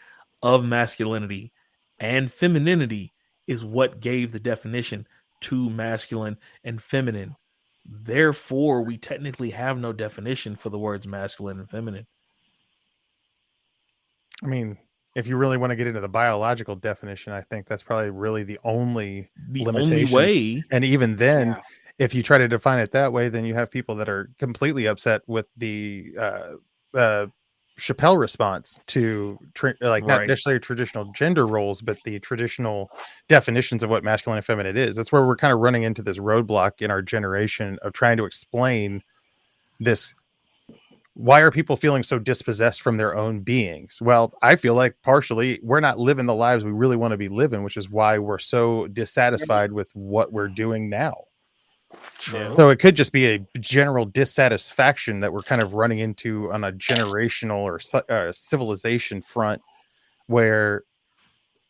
Speaker 1: of masculinity and femininity is what gave the definition to masculine and feminine. Therefore, we technically have no definition for the words masculine and feminine.
Speaker 6: I mean, if you really want to get into the biological definition, I think that's probably really the only limitation.
Speaker 1: Only way.
Speaker 6: And even then, if you try to define it that way, then you have people that are completely upset with the Chappelle response to not necessarily traditional gender roles, but the traditional definitions of what masculine and feminine is. That's where we're kind of running into this roadblock in our generation of trying to explain this. Why are people feeling so dispossessed from their own beings? Well, I feel like partially we're not living the lives we really want to be living, which is why we're so dissatisfied with what we're doing now.
Speaker 5: True.
Speaker 6: So it could just be a general dissatisfaction that we're kind of running into on a generational or civilization front, where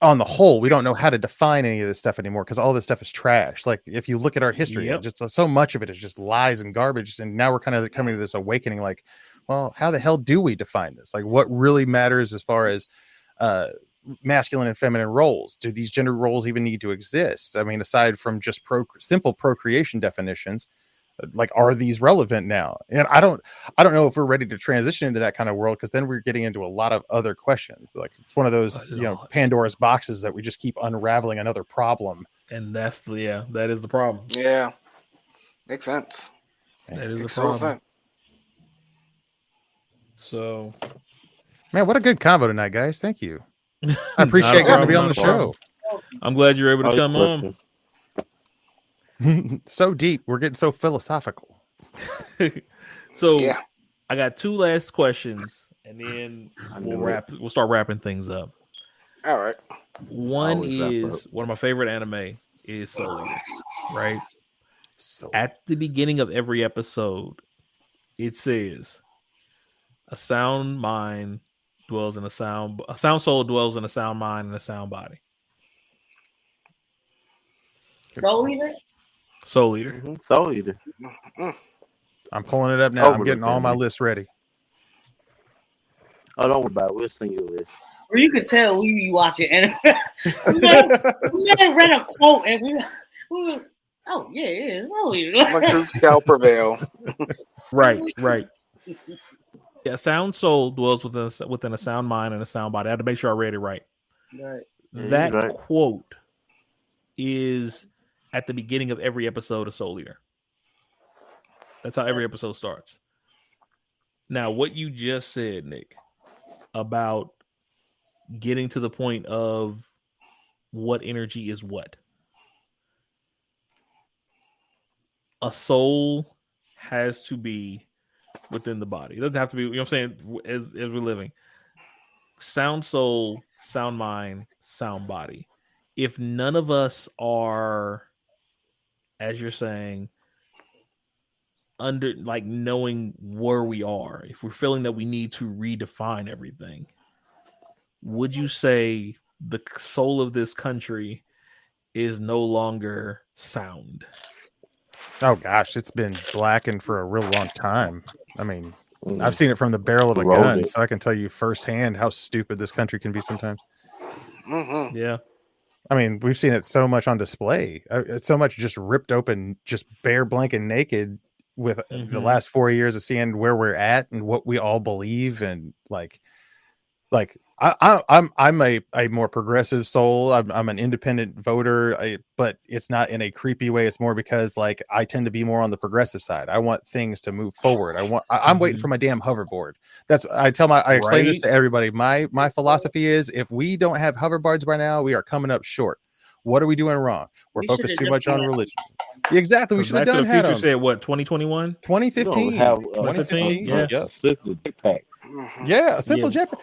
Speaker 6: on the whole, we don't know how to define any of this stuff anymore because all this stuff is trash. Like if you look at our history, just so much of it is just lies and garbage. And now we're kind of coming to this awakening, like, well, how the hell do we define this? Like what really matters as far as masculine and feminine roles? Do these gender roles even need to exist? I mean, aside from just simple procreation definitions, like, are these relevant now? And I don't know if we're ready to transition into that kind of world, because then we're getting into a lot of other questions. Like it's one of those, Pandora's boxes that we just keep unraveling another problem.
Speaker 1: And that is the problem.
Speaker 5: Yeah. Makes sense.
Speaker 1: That is the problem. So,
Speaker 6: man, what a good combo tonight, guys. Thank you. I appreciate getting to be on the show.
Speaker 1: I'm glad you're able to come on.
Speaker 6: So deep. We're getting so philosophical.
Speaker 1: So I got two last questions, and then we'll start wrapping things up.
Speaker 5: All right.
Speaker 1: One is one of my favorite anime is Soul Eater, right? So at the beginning of every episode, it says a sound soul dwells in a sound mind and a sound body.
Speaker 3: Soul Eater?
Speaker 1: Soul Eater.
Speaker 4: Mm-hmm. Soul Eater.
Speaker 6: I'm pulling it up now. I'm getting all my lists ready.
Speaker 4: Oh, don't worry about it. We'll send you a list.
Speaker 3: Or you could tell we be watching anime. we may have read a quote and we were, oh yeah, it is Soul Eater.
Speaker 5: My truth shall prevail.
Speaker 1: Right. Yeah, sound soul dwells within a sound mind and a sound body. I had to make sure I read it right.
Speaker 3: Right.
Speaker 1: That quote is at the beginning of every episode of Soul Eater. That's how every episode starts. Now, what you just said, Nick, about getting to the point of what energy is what. a soul has to be within the body. It doesn't have to be, you know what I'm saying, as we're living. Sound soul, sound mind, sound body. If none of us are, as you're saying, under like knowing where we are, if we're feeling that we need to redefine everything, would you say the soul of this country is no longer sound?
Speaker 6: Oh gosh, it's been blackened for a real long time. I mean, I've seen it from the barrel of a gun, so I can tell you firsthand how stupid this country can be sometimes.
Speaker 5: Mm-hmm.
Speaker 1: Yeah.
Speaker 6: I mean, we've seen it so much on display. It's so much just ripped open, just bare, blank, and naked with the last 4 years of seeing where we're at and what we all believe. And like I'm a more progressive soul. I'm an independent voter, but it's not in a creepy way. It's more because like I tend to be more on the progressive side. I want things to move forward. I'm waiting for my damn hoverboard. I explain this to everybody. My philosophy is if we don't have hoverboards by now, we are coming up short. What are we doing wrong? We're focused too much on religion. Exactly. We should have done
Speaker 1: Back to the Future said what, 2021?
Speaker 6: 2015.
Speaker 1: 2015. Yeah.
Speaker 4: A simple jetpack.
Speaker 6: Yeah, a simple jetpack.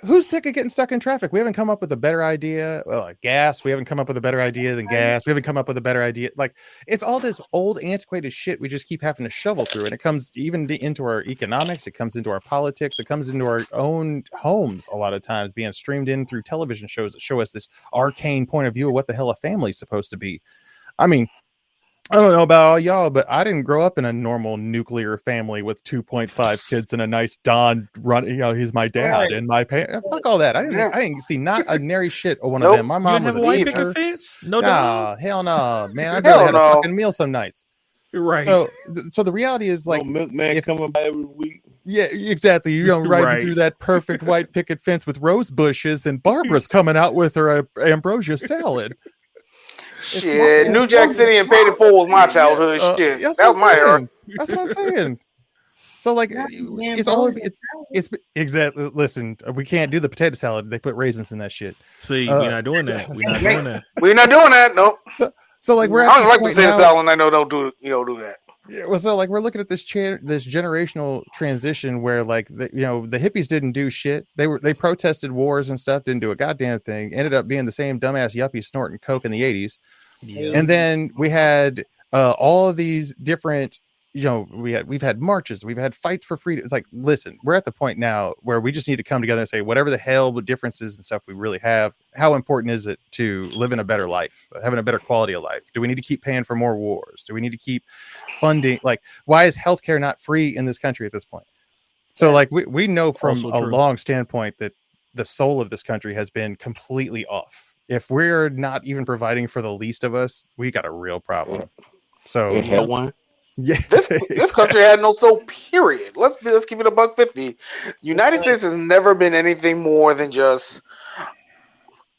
Speaker 6: Who's sick of getting stuck in traffic? We haven't come up with a better idea. Gas. We haven't come up with a better idea than gas. We haven't come up with a better idea. Like it's all this old, antiquated shit we just keep having to shovel through. And it comes even into our economics. It comes into our politics. It comes into our own homes a lot of times, being streamed in through television shows that show us this arcane point of view of what the hell a family is supposed to be. I mean, I don't know about all y'all, but I didn't grow up in a normal nuclear family with 2.5 kids and a nice Don run. You know, he's my dad and my parents. Fuck all that. I didn't see not a nary shit of one of them. My mom was a teacher.
Speaker 1: No,
Speaker 6: hell no, man. I barely had a fucking meal some nights.
Speaker 1: You're right.
Speaker 6: So the reality is like
Speaker 4: milkman coming by every week.
Speaker 6: Yeah, exactly. You know, riding through that perfect white picket fence with rose bushes, and Barbara's coming out with her ambrosia salad.
Speaker 5: Shit, New Jack City and Paid in Full was my childhood. Shit, that was my era.
Speaker 6: That's what I'm saying. So like, it's exactly. Listen, we can't do the potato salad. They put raisins in that shit.
Speaker 1: See, we're not doing that.
Speaker 5: We're not doing that. Nope.
Speaker 6: So like, we're.
Speaker 5: I don't like potato salad, and I know don't do that.
Speaker 6: Yeah, well, so like we're looking at this generational transition where like the hippies didn't do shit. They protested wars and stuff, didn't do a goddamn thing. Ended up being the same dumbass yuppies snorting coke in the 80s. Yeah. And then we had all of these different, we've had marches, we've had fights for freedom. It's like, listen, we're at the point now where we just need to come together and say whatever the hell the differences and stuff we really have, how important is it to live in a better life, having a better quality of life? Do we need to keep paying for more wars? Do we need to keep funding? Like, why is healthcare not free in this country at this point? So like we know from a long standpoint that the soul of this country has been completely off. If we're not even providing for the least of us, we got a real problem. So
Speaker 4: it had one.
Speaker 6: Yeah,
Speaker 5: this country had no soul. Period. Let's keep it $1.50. United States has never been anything more than just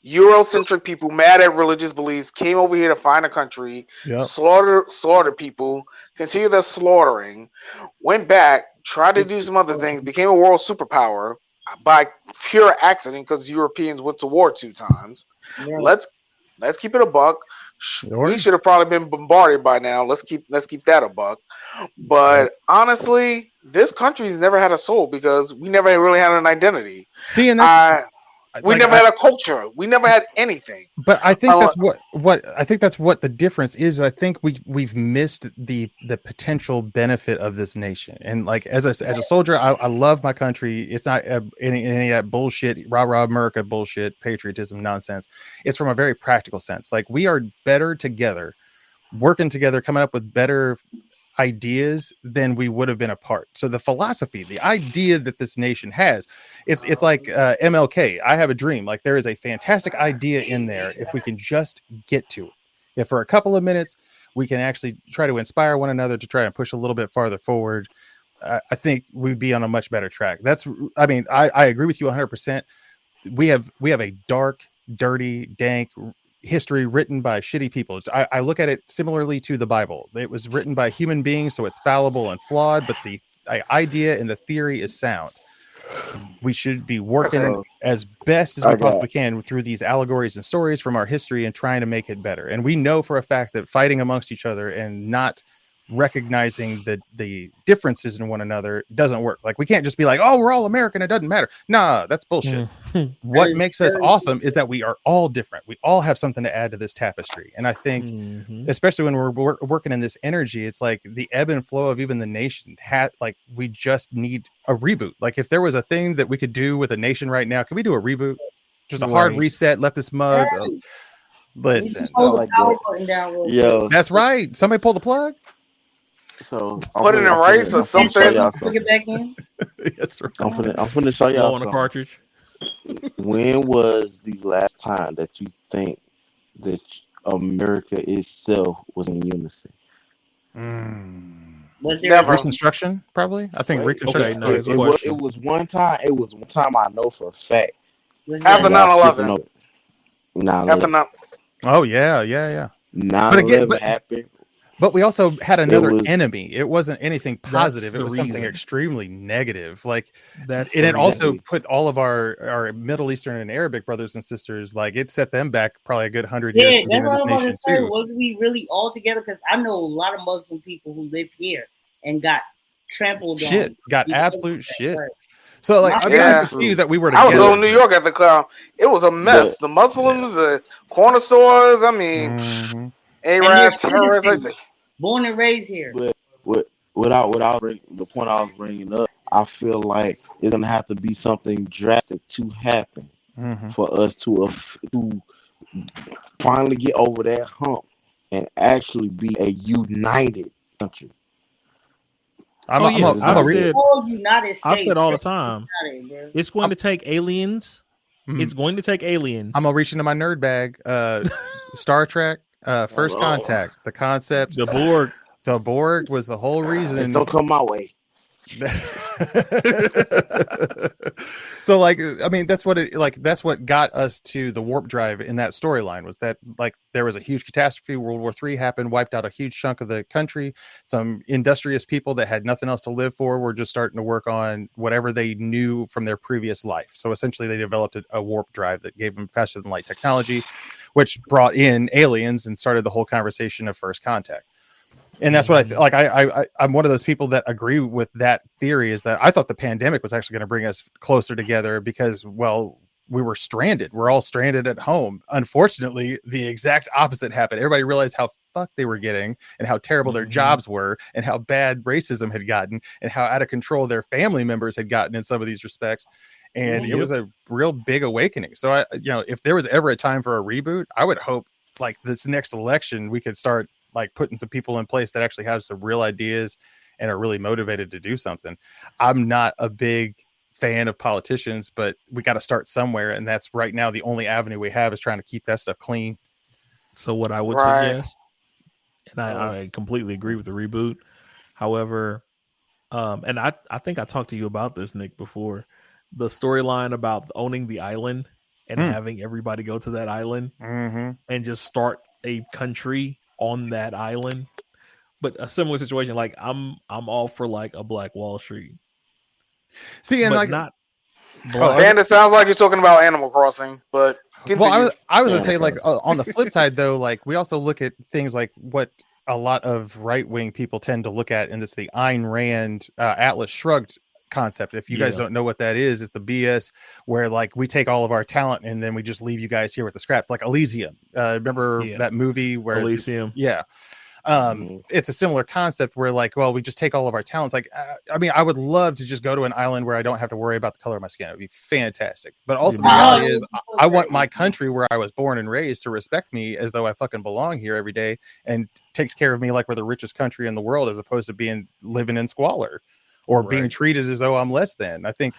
Speaker 5: Eurocentric people mad at religious beliefs, came over here to find a country, slaughter people, continue their slaughtering, went back, tried to do some other things, became a world superpower by pure accident because Europeans went to war 2 times. Yeah. Let's keep it $1. Sure. We should have probably been bombarded by now. Let's keep that $1. But honestly, this country's never had a soul because we never really had an identity.
Speaker 6: See, and that's
Speaker 5: we never had a culture. We never had anything.
Speaker 6: But I think that's what the difference is. I think we've missed the potential benefit of this nation. And like as a soldier, I love my country. It's not any of that bullshit, rah America bullshit, patriotism nonsense. It's from a very practical sense. Like we are better together, working together, coming up with better ideas than we would have been apart. So the philosophy, the idea that this nation has, it's like MLK. I have a dream. Like there is a fantastic idea in there. If we can just get to it, if for a couple of minutes we can actually try to inspire one another to try and push a little bit farther forward, I think we'd be on a much better track. I agree with you 100%. We have a dark, dirty, dank history written by shitty people. I look at it similarly to the Bible. It was written by human beings, so it's fallible and flawed, but the idea and the theory is sound. We should be working as best as we possibly can through these allegories and stories from our history and trying to make it better. And we know for a fact that fighting amongst each other and not recognizing the differences in one another doesn't work. Like we can't just be like, oh, we're all American, it doesn't matter. Nah, that's bullshit. What makes us awesome is that we are all different. We all have something to add to this tapestry. And I think especially when we're working in this energy, it's like the ebb and flow of even the nation like we just need a reboot. Like if there was a thing that we could do with a nation right now, can we do a reboot? Just a hard reset, let this mug listen. That's right. Somebody pull the plug.
Speaker 4: So
Speaker 5: put it in rice or something.
Speaker 3: Put it back in.
Speaker 6: That's right.
Speaker 4: I'm finna show y'all
Speaker 1: on a cartridge.
Speaker 4: When was the last time that you think that America itself was in unison?
Speaker 3: Was there
Speaker 6: Reconstruction? Probably. I think Reconstruction.
Speaker 1: Okay,
Speaker 4: it was one time. It was one time I know for a fact.
Speaker 5: After 9/11. After 9.
Speaker 6: Oh yeah.
Speaker 4: 9/11 happened.
Speaker 6: But we also had another enemy. It wasn't anything positive. It was something extremely negative. Like it also put all of our Middle Eastern and Arabic brothers and sisters, like it set them back probably a good 100 years.
Speaker 3: Yeah, that's what I was going to say. Was we really all together? Because I know a lot of Muslim people who live here and got trampled on.
Speaker 6: Got absolute shit. Right. So like, I mean, I could see that we were together.
Speaker 5: I was in New York at the club. It was a mess. The Muslims, the corner stores. I mean, Arabs, terrorists.
Speaker 3: Born and raised here.
Speaker 4: But without the point I was bringing up, I feel like it's gonna have to be something drastic to happen for us to finally get over that hump and actually be a united country.
Speaker 1: I've said all the time. It's going to take aliens. It's going to take aliens.
Speaker 6: I'm gonna reach into my nerd bag. Star Trek. First Contact, the concept, the Borg was the whole reason.
Speaker 4: Don't come my way.
Speaker 6: So like, I mean, that's what got us to the warp drive in that storyline, was that like there was a huge catastrophe. World War III happened, wiped out a huge chunk of the country. Some industrious people that had nothing else to live for were just starting to work on whatever they knew from their previous life. So essentially they developed a warp drive that gave them faster than light technology, which brought in aliens and started the whole conversation of First Contact. And that's what I'm one of those people that agree with that theory, is that I thought the pandemic was actually going to bring us closer together because, well, we were stranded. We're all stranded at home. Unfortunately, the exact opposite happened. Everybody realized how fucked they were getting and how terrible their jobs were and how bad racism had gotten and how out of control their family members had gotten in some of these respects. And it was a real big awakening. So if there was ever a time for a reboot, I would hope like this next election, we could start like putting some people in place that actually have some real ideas and are really motivated to do something. I'm not a big fan of politicians, but we got to start somewhere. And that's right now the only avenue we have is trying to keep that stuff clean.
Speaker 1: So what I would suggest, and I completely agree with the reboot. However, and I think I talked to you about this, Nick, before. The storyline about owning the island and having everybody go to that island and just start a country on that island. But a similar situation, like I'm all for like a Black Wall Street.
Speaker 6: See, and
Speaker 1: but
Speaker 6: like
Speaker 1: not.
Speaker 5: And it sounds like you're talking about Animal Crossing, but continue.
Speaker 6: Well, I was gonna say, like on the flip side, though, like we also look at things like what a lot of right-wing people tend to look at, and it's the Ayn Rand Atlas Shrugged concept. If you guys don't know what that is, it's the BS where like we take all of our talent and then we just leave you guys here with the scraps, like Elysium. Remember that movie where
Speaker 1: Elysium?
Speaker 6: Yeah. It's a similar concept where like, well, we just take all of our talents. Like, I mean, I would love to just go to an island where I don't have to worry about the color of my skin. It would be fantastic. But also the reality is I want my country where I was born and raised to respect me as though I fucking belong here every day and takes care of me like we're the richest country in the world, as opposed to living in squalor or being treated as though I'm less than. I think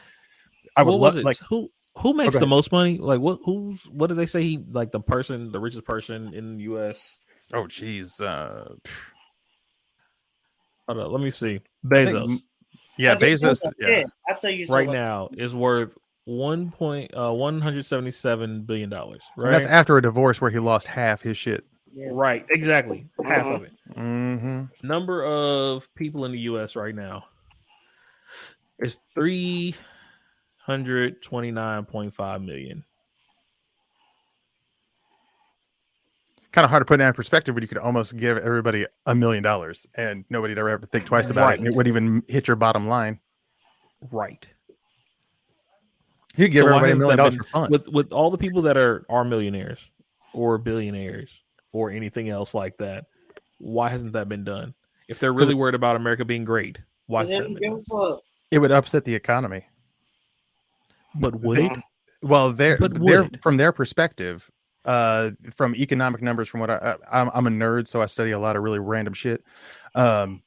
Speaker 6: I would love like
Speaker 1: who makes the most money? Like what do they say like the richest person in the US?
Speaker 6: Oh geez.
Speaker 1: Hold on, let me see. Bezos.
Speaker 6: Bezos. Yeah.
Speaker 3: I thought you
Speaker 1: right now is worth $177 billion. Right.
Speaker 6: And that's after a divorce where he lost half his shit.
Speaker 3: Yeah.
Speaker 1: Right, exactly. Half of it.
Speaker 6: Number
Speaker 1: of people in the US right now is 329.5 million.
Speaker 2: kind of hard to put in perspective when you could almost give everybody $1 million and nobody'd ever have to think twice about it, and it wouldn't even hit your bottom line.
Speaker 1: Right.
Speaker 2: You could give everybody $1 million for fun.
Speaker 1: With all the people that are millionaires or billionaires or anything else like that, why hasn't that been done? If they're really worried about America being great, why hasn't that been done?
Speaker 2: It would upset the economy.
Speaker 1: But would it?
Speaker 2: Well, they're from their perspective, from economic numbers, from what I'm a nerd, so I study a lot of really random shit. The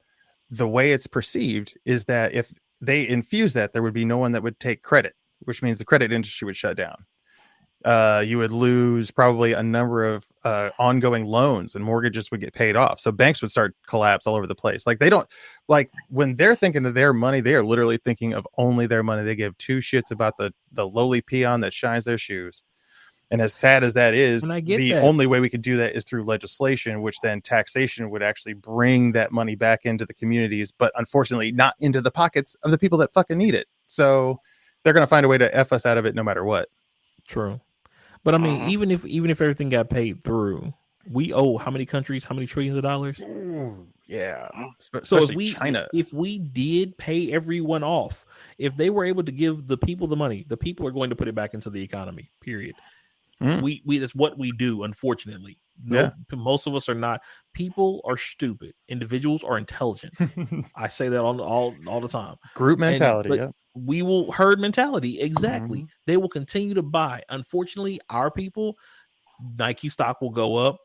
Speaker 2: way it's perceived is that if they infuse that, there would be no one that would take credit, which means the credit industry would shut down. You would lose probably a number of ongoing loans, and mortgages would get paid off. So banks would start collapse all over the place. Like, they don't, like, when they're thinking of their money, they are literally thinking of only their money. They give two shits about the lowly peon that shines their shoes. And as sad as that is, only way we could do that is through legislation, which then taxation would actually bring that money back into the communities, but unfortunately not into the pockets of the people that fucking need it. So they're going to find a way to F us out of it no matter what.
Speaker 1: True. But I mean, even if everything got paid through, we owe how many countries, how many trillions of dollars?
Speaker 2: Ooh, yeah.
Speaker 1: So if we did pay everyone off, if they were able to give the people the money, the people are going to put it back into the economy. Period. We that's what we do. Unfortunately, most of us are not. People are stupid. Individuals are intelligent. I say that all the time.
Speaker 2: Group mentality.
Speaker 1: We will herd mentality. Exactly. They will continue to buy. Unfortunately, our people, Nike stock will go up.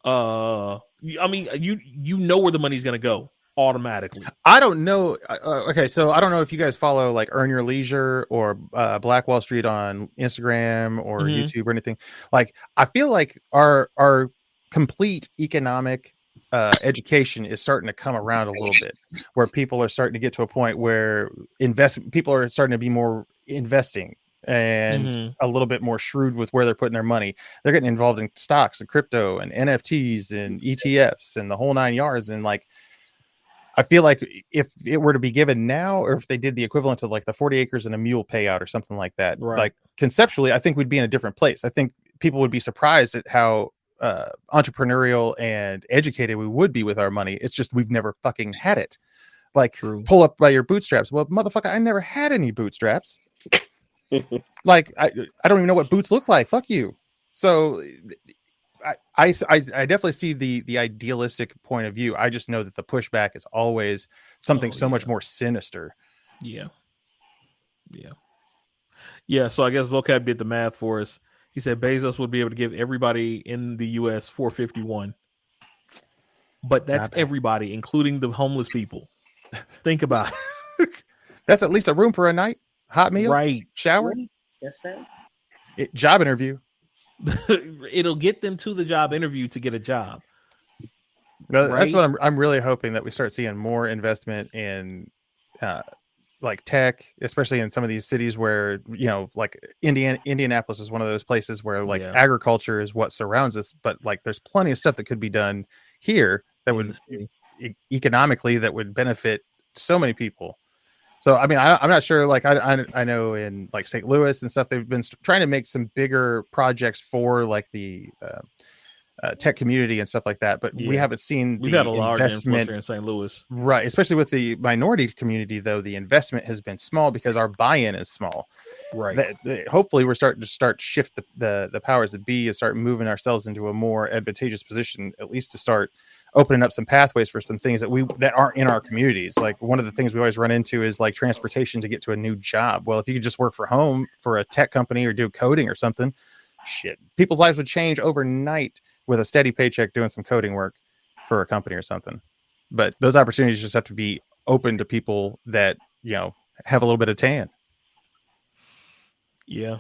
Speaker 1: I mean, you know where the money's going to go automatically.
Speaker 2: I don't know. Okay, so I don't know if you guys follow like Earn Your Leisure or Black Wall Street on Instagram or YouTube or anything. Like, I feel like our complete economic education is starting to come around a little bit, where people are starting to get to a point where people are starting to be more investing and a little bit more shrewd with where they're putting their money. They're getting involved in stocks and crypto and NFTs and ETFs and the whole 9 yards. And like, I feel like if it were to be given now, or if they did the equivalent of like the 40 acres and a mule payout or something like that, like conceptually, I think we'd be in a different place. I think people would be surprised at how entrepreneurial and educated we would be with our money. It's just we've never fucking had it. Like, pull up by your bootstraps. Well, motherfucker, I never had any bootstraps. Like, I don't even know what boots look like. Fuck you. So I definitely see the idealistic point of view. I just know that the pushback is always something so much more sinister.
Speaker 1: Yeah. So I guess Vocab did the math for us. He said Bezos would be able to give everybody in the U.S. $451, but that's everybody, including the homeless people. Think about it.
Speaker 2: That's at least a room for a night, hot meal, shower.
Speaker 3: That's right.
Speaker 2: Job interview.
Speaker 1: It'll get them to the job interview to get a job.
Speaker 2: That's what I'm really hoping, that we start seeing more investment in like tech, especially in some of these cities where, you know, like Indianapolis is one of those places where like agriculture is what surrounds us, but like there's plenty of stuff that could be done here that would economically that would benefit so many people. So I mean, I'm not sure. Like I know in like St. Louis and stuff, they've been trying to make some bigger projects for like the tech community and stuff like that, but we haven't seen
Speaker 1: we've had a large investment in St. Louis,
Speaker 2: right? Especially with the minority community, though, the investment has been small because our buy-in is small,
Speaker 1: right?
Speaker 2: Hopefully, we're starting to shift the powers that be and start moving ourselves into a more advantageous position, at least to start opening up some pathways for some things that aren't in our communities. Like, one of the things we always run into is like transportation to get to a new job. Well, if you could just work from home for a tech company or do coding or something, shit, people's lives would change overnight with a steady paycheck doing some coding work for a company or something. But those opportunities just have to be open to people that, you know, have a little bit of tan.
Speaker 1: Yeah.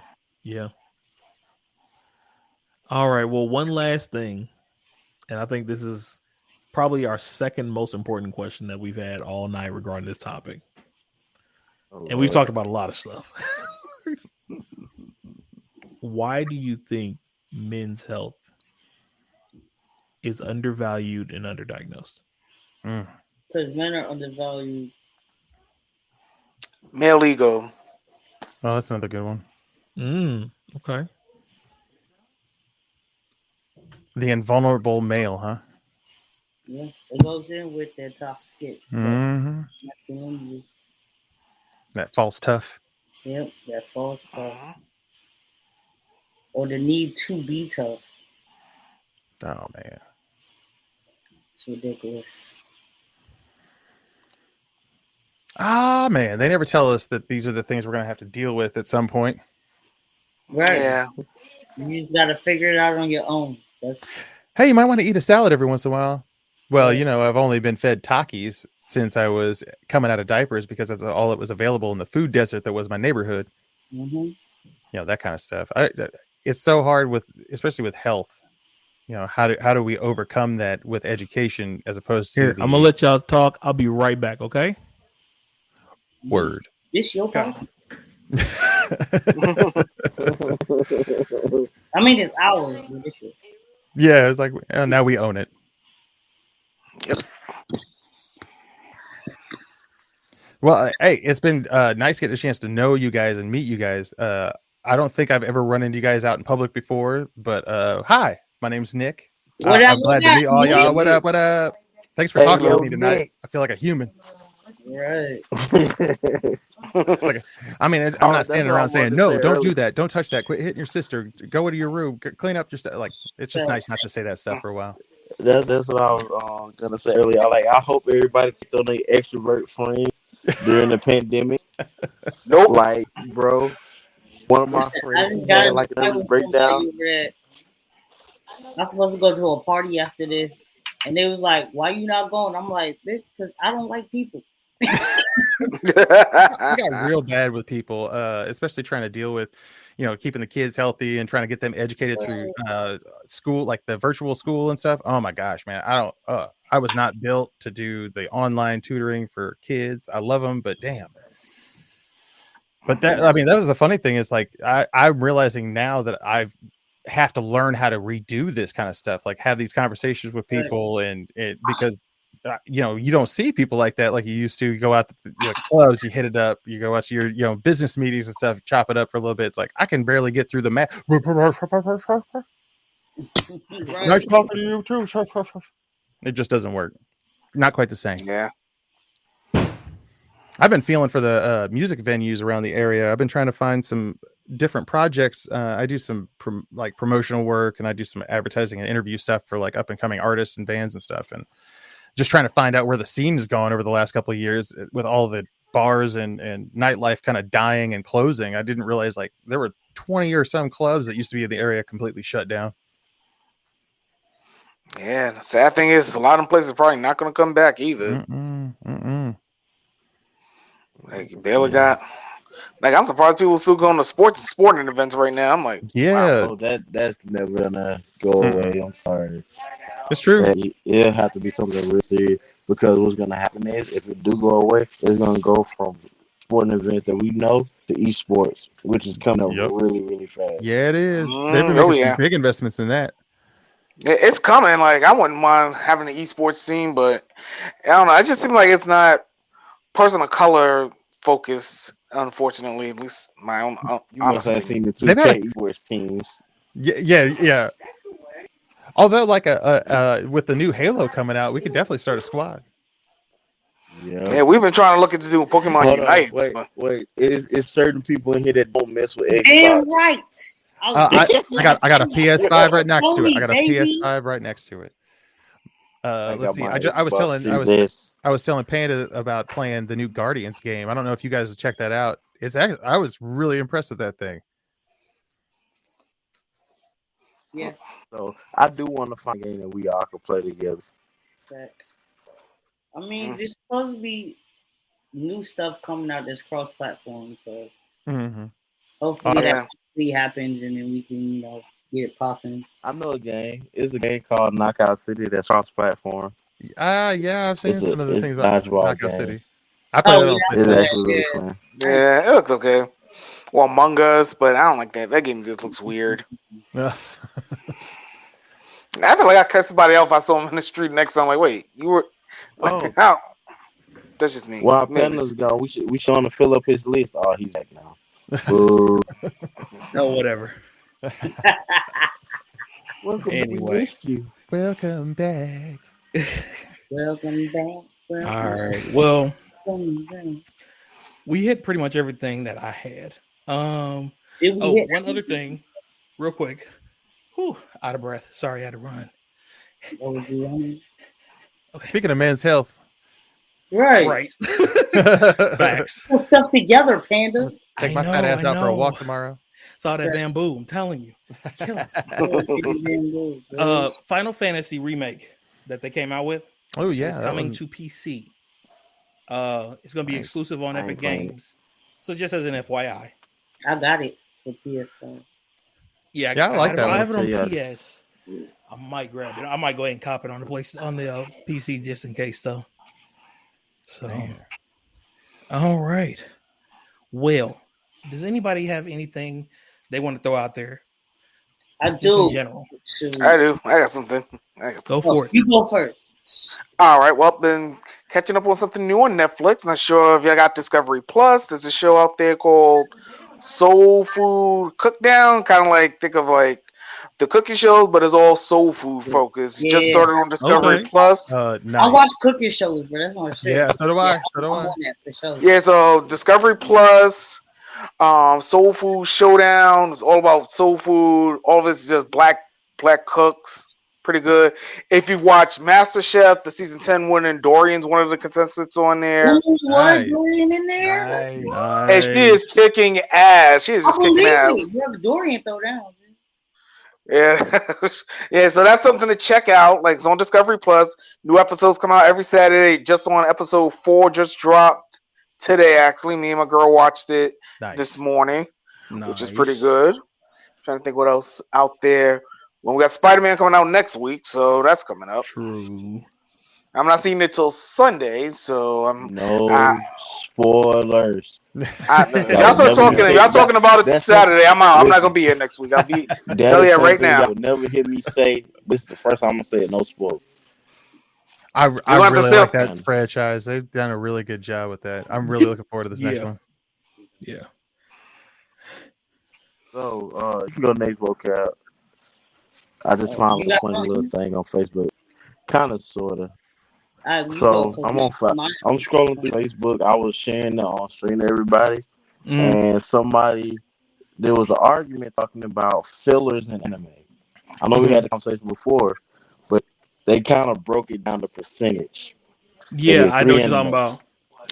Speaker 1: All right. Well, one last thing, and I think this is probably our second most important question that we've had all night regarding this topic. And we've talked about a lot of stuff. Why do you think men's health is undervalued and underdiagnosed?
Speaker 3: Because men are undervalued.
Speaker 5: Male ego.
Speaker 2: Oh, that's another good one.
Speaker 1: Okay.
Speaker 6: The invulnerable male, huh?
Speaker 3: Yeah, it goes in with that toxic.
Speaker 6: Mm-hmm.
Speaker 3: Masculinity.
Speaker 6: That false tough.
Speaker 3: Yep, that false tough. Or the need to be tough.
Speaker 6: Oh man,
Speaker 3: It's ridiculous.
Speaker 6: Ah man, they never tell us that these are the things we're gonna have to deal with at some point.
Speaker 3: Right.
Speaker 5: Yeah.
Speaker 3: You just gotta figure it out on your own. That's
Speaker 6: Hey, you might want to eat a salad every once in a while. Well,
Speaker 3: Yes.
Speaker 6: you know, I've only been fed Takis since I was coming out of diapers because that's all that was available in the food desert that was my neighborhood.
Speaker 3: mm-hmm.
Speaker 6: You know, that kind of stuff. It's so hard with, especially with health. You know, how do we overcome that with education as opposed to
Speaker 1: Here, I'm gonna let y'all talk. I'll be right back. Okay.
Speaker 6: word.
Speaker 3: This your
Speaker 1: Okay.
Speaker 3: part. I mean, it's ours. But this your.
Speaker 6: Yeah, it's like now we own it.
Speaker 5: Yep.
Speaker 6: Well, hey, it's been nice getting a chance to know you guys and meet you guys. I don't think I've ever run into you guys out in public before, but hi, my name's Nick.
Speaker 3: What up,
Speaker 6: I'm glad to
Speaker 3: what
Speaker 6: meet all
Speaker 3: up,
Speaker 6: y'all.
Speaker 4: Nick?
Speaker 6: What up? What up? Thanks for
Speaker 4: Hey,
Speaker 6: talking
Speaker 4: yo,
Speaker 6: with me tonight.
Speaker 4: Nick.
Speaker 6: I feel like a human.
Speaker 3: Right.
Speaker 6: Like, I mean, I'm
Speaker 4: Oh,
Speaker 6: not
Speaker 4: that's
Speaker 6: standing
Speaker 4: what I
Speaker 6: around saying,
Speaker 4: wanted to
Speaker 6: no,
Speaker 4: say
Speaker 6: don't do
Speaker 4: earlier.
Speaker 6: that. Don't touch that. Quit hitting your sister. Go into your room. Clean up your stuff. Like, it's just
Speaker 3: Yeah.
Speaker 6: nice not to say that stuff for a while.
Speaker 4: That's what I was gonna say earlier. I hope everybody kept on their extrovert friends during the pandemic.
Speaker 5: Nope.
Speaker 4: Like, bro, one of my
Speaker 3: I
Speaker 4: friends,
Speaker 3: just
Speaker 4: he had
Speaker 3: got
Speaker 4: like an
Speaker 3: I
Speaker 4: early
Speaker 3: was somebody
Speaker 4: breakdown.
Speaker 3: over that. I'm supposed to go to a party after this, and they was like, "Why you not going?" I'm like, "This because I don't like people."
Speaker 6: I got real bad with people, especially trying to deal with, you know, keeping the kids healthy and trying to get them educated through school, like the virtual school and stuff. Oh my gosh, man, I was not built to do the online tutoring for kids. I love them, but damn. But that, I mean, that was the funny thing is like I'm realizing now that I've have to learn how to redo this kind of stuff, like have these conversations with people, and it because you know, you don't see people like that like you used to. You go out to the clubs, you hit it up, you go out to your, you know, business meetings and stuff, chop it up for a little bit. It's like I can barely get through the math. Nice talking to you too. It just doesn't work. Not quite the same.
Speaker 5: Yeah.
Speaker 6: I've been feeling for the music venues around the area. I've been trying to find some different projects. I do some like promotional work, and I do some advertising and interview stuff for like up and coming artists and bands and stuff. And just trying to find out where the scene is going over the last couple of years with all the bars and nightlife kind of dying and closing. I didn't realize like there were 20 or some clubs that used to be in the area completely shut down.
Speaker 5: Yeah. The sad thing is, a lot of them places are probably not going to come back either. Like, you barely got. Like, I'm surprised people still going to sporting events right now. I'm like,
Speaker 6: yeah,
Speaker 4: Oh, that's never gonna go away. I'm sorry.
Speaker 6: it's true.
Speaker 4: It'll have to be something real serious, because what's gonna happen is if it do go away, it's gonna go from sporting events that we know to esports, which is coming up really, really fast.
Speaker 6: Yeah, it is. They've been making some big investments in that.
Speaker 5: It's coming. Like, I wouldn't mind having an esports team, but I don't know. It just seems like it's not person of color focused. Unfortunately, at least my own.
Speaker 4: You must have seen the 2K esports teams.
Speaker 6: Yeah. Although, like with the new Halo coming out, we could definitely start a squad.
Speaker 5: Yeah, we've been trying to look into doing Pokemon Unite.
Speaker 4: Wait. It's certain people in here that don't mess with Xbox.
Speaker 3: Damn right.
Speaker 6: I got a PS5 right next to it. I got a PS5 right next to it. Let's see. I was telling Panda about playing the new Guardians game. I don't know if you guys have checked that out. I was really impressed with that thing.
Speaker 3: Yeah.
Speaker 4: So I do want to find a game that we all can play together.
Speaker 3: Facts. I mean, there's supposed to be new stuff coming out that's cross-platform, so hopefully that actually happens, and then we can, you know, get it popping.
Speaker 4: I know a game. It's a game called Knockout City that's cross-platform.
Speaker 6: Yeah, I've seen some of the things about Knockout City.
Speaker 4: I played it on PlayStation.
Speaker 5: Yeah, it looked okay. Well, Among Us, but I don't like that. That game just looks weird. I feel like I cut somebody else. I saw him in the street next time. I'm like, wait, you were? How? That's just me.
Speaker 4: While Penda's gone, we showing to fill up his list. Oh, he's back now.
Speaker 1: No, whatever.
Speaker 4: Welcome
Speaker 1: Anyway.
Speaker 2: Welcome back.
Speaker 3: Welcome back.
Speaker 1: All right. Well, we hit pretty much everything that I had. One other thing, real quick. Whew, out of breath. Sorry, I had to run.
Speaker 3: Okay.
Speaker 2: Speaking of men's health.
Speaker 3: Right.
Speaker 1: Facts.
Speaker 3: Put stuff together, Panda.
Speaker 2: Take my fat ass out for a walk tomorrow.
Speaker 1: Saw that bamboo. I'm telling you. Final Fantasy remake that they came out with.
Speaker 2: Oh yeah,
Speaker 1: it's coming to PC. It's going to be exclusive on Epic Games. So just as an FYI,
Speaker 3: I got it for PS4.
Speaker 1: Yeah,
Speaker 2: I like that.
Speaker 1: I have it on PS. I might grab it. I might go ahead and cop it on the PC just in case, though. So, all right. Well, does anybody have anything they want to throw out there?
Speaker 3: I do.
Speaker 1: In general,
Speaker 5: I do. I got something.
Speaker 1: Go for it.
Speaker 3: You go first.
Speaker 5: All right. Well, been catching up on something new on Netflix. Not sure if y'all got Discovery Plus. There's a show out there called Soul Food Cookdown. Kind of like, think of like the cooking shows, but it's all soul food focused. Just started on Discovery Plus.
Speaker 2: Nice.
Speaker 3: I watch cooking shows, but that's not shit.
Speaker 2: Yeah, so do I.
Speaker 5: Yeah, so Discovery Plus, Soul Food Showdown. It's all about soul food. All of this is just black cooks. Pretty good. If you've watched MasterChef, the season 10 winner, Dorian's one of the contestants on there.
Speaker 3: Nice. Dorian in there?
Speaker 5: Nice. And she is kicking ass. She is just kicking ass.
Speaker 3: You have Dorian throw down.
Speaker 5: Yeah. Yeah, so that's something to check out. Like, it's on Discovery Plus. New episodes come out every Saturday. Just on episode 4 just dropped today, actually. Me and my girl watched it this morning, which is pretty good. Trying to think what else out there. Well, we got Spider-Man coming out next week, so that's coming up.
Speaker 1: True.
Speaker 5: I'm not seeing it till Sunday, so I'm
Speaker 4: spoilers.
Speaker 5: Y'all start talking. Y'all talking about it Saturday. I'm out. I'm not gonna be here next week. I'll be right now.
Speaker 4: You'll never hear me say this is the first time I'm gonna say it. No spoilers.
Speaker 2: I really like that franchise. They've done a really good job with that. I'm really looking forward to this next one.
Speaker 1: Yeah.
Speaker 4: So you can go next vocab. I just found a funny little thing on Facebook. Kind of, sort of. So I'm scrolling through Facebook. I was sharing it on stream to everybody. And there was an argument talking about fillers in anime. I know we had the conversation before, but they kind of broke it down to percentage.
Speaker 1: Yeah, I know what you're talking about.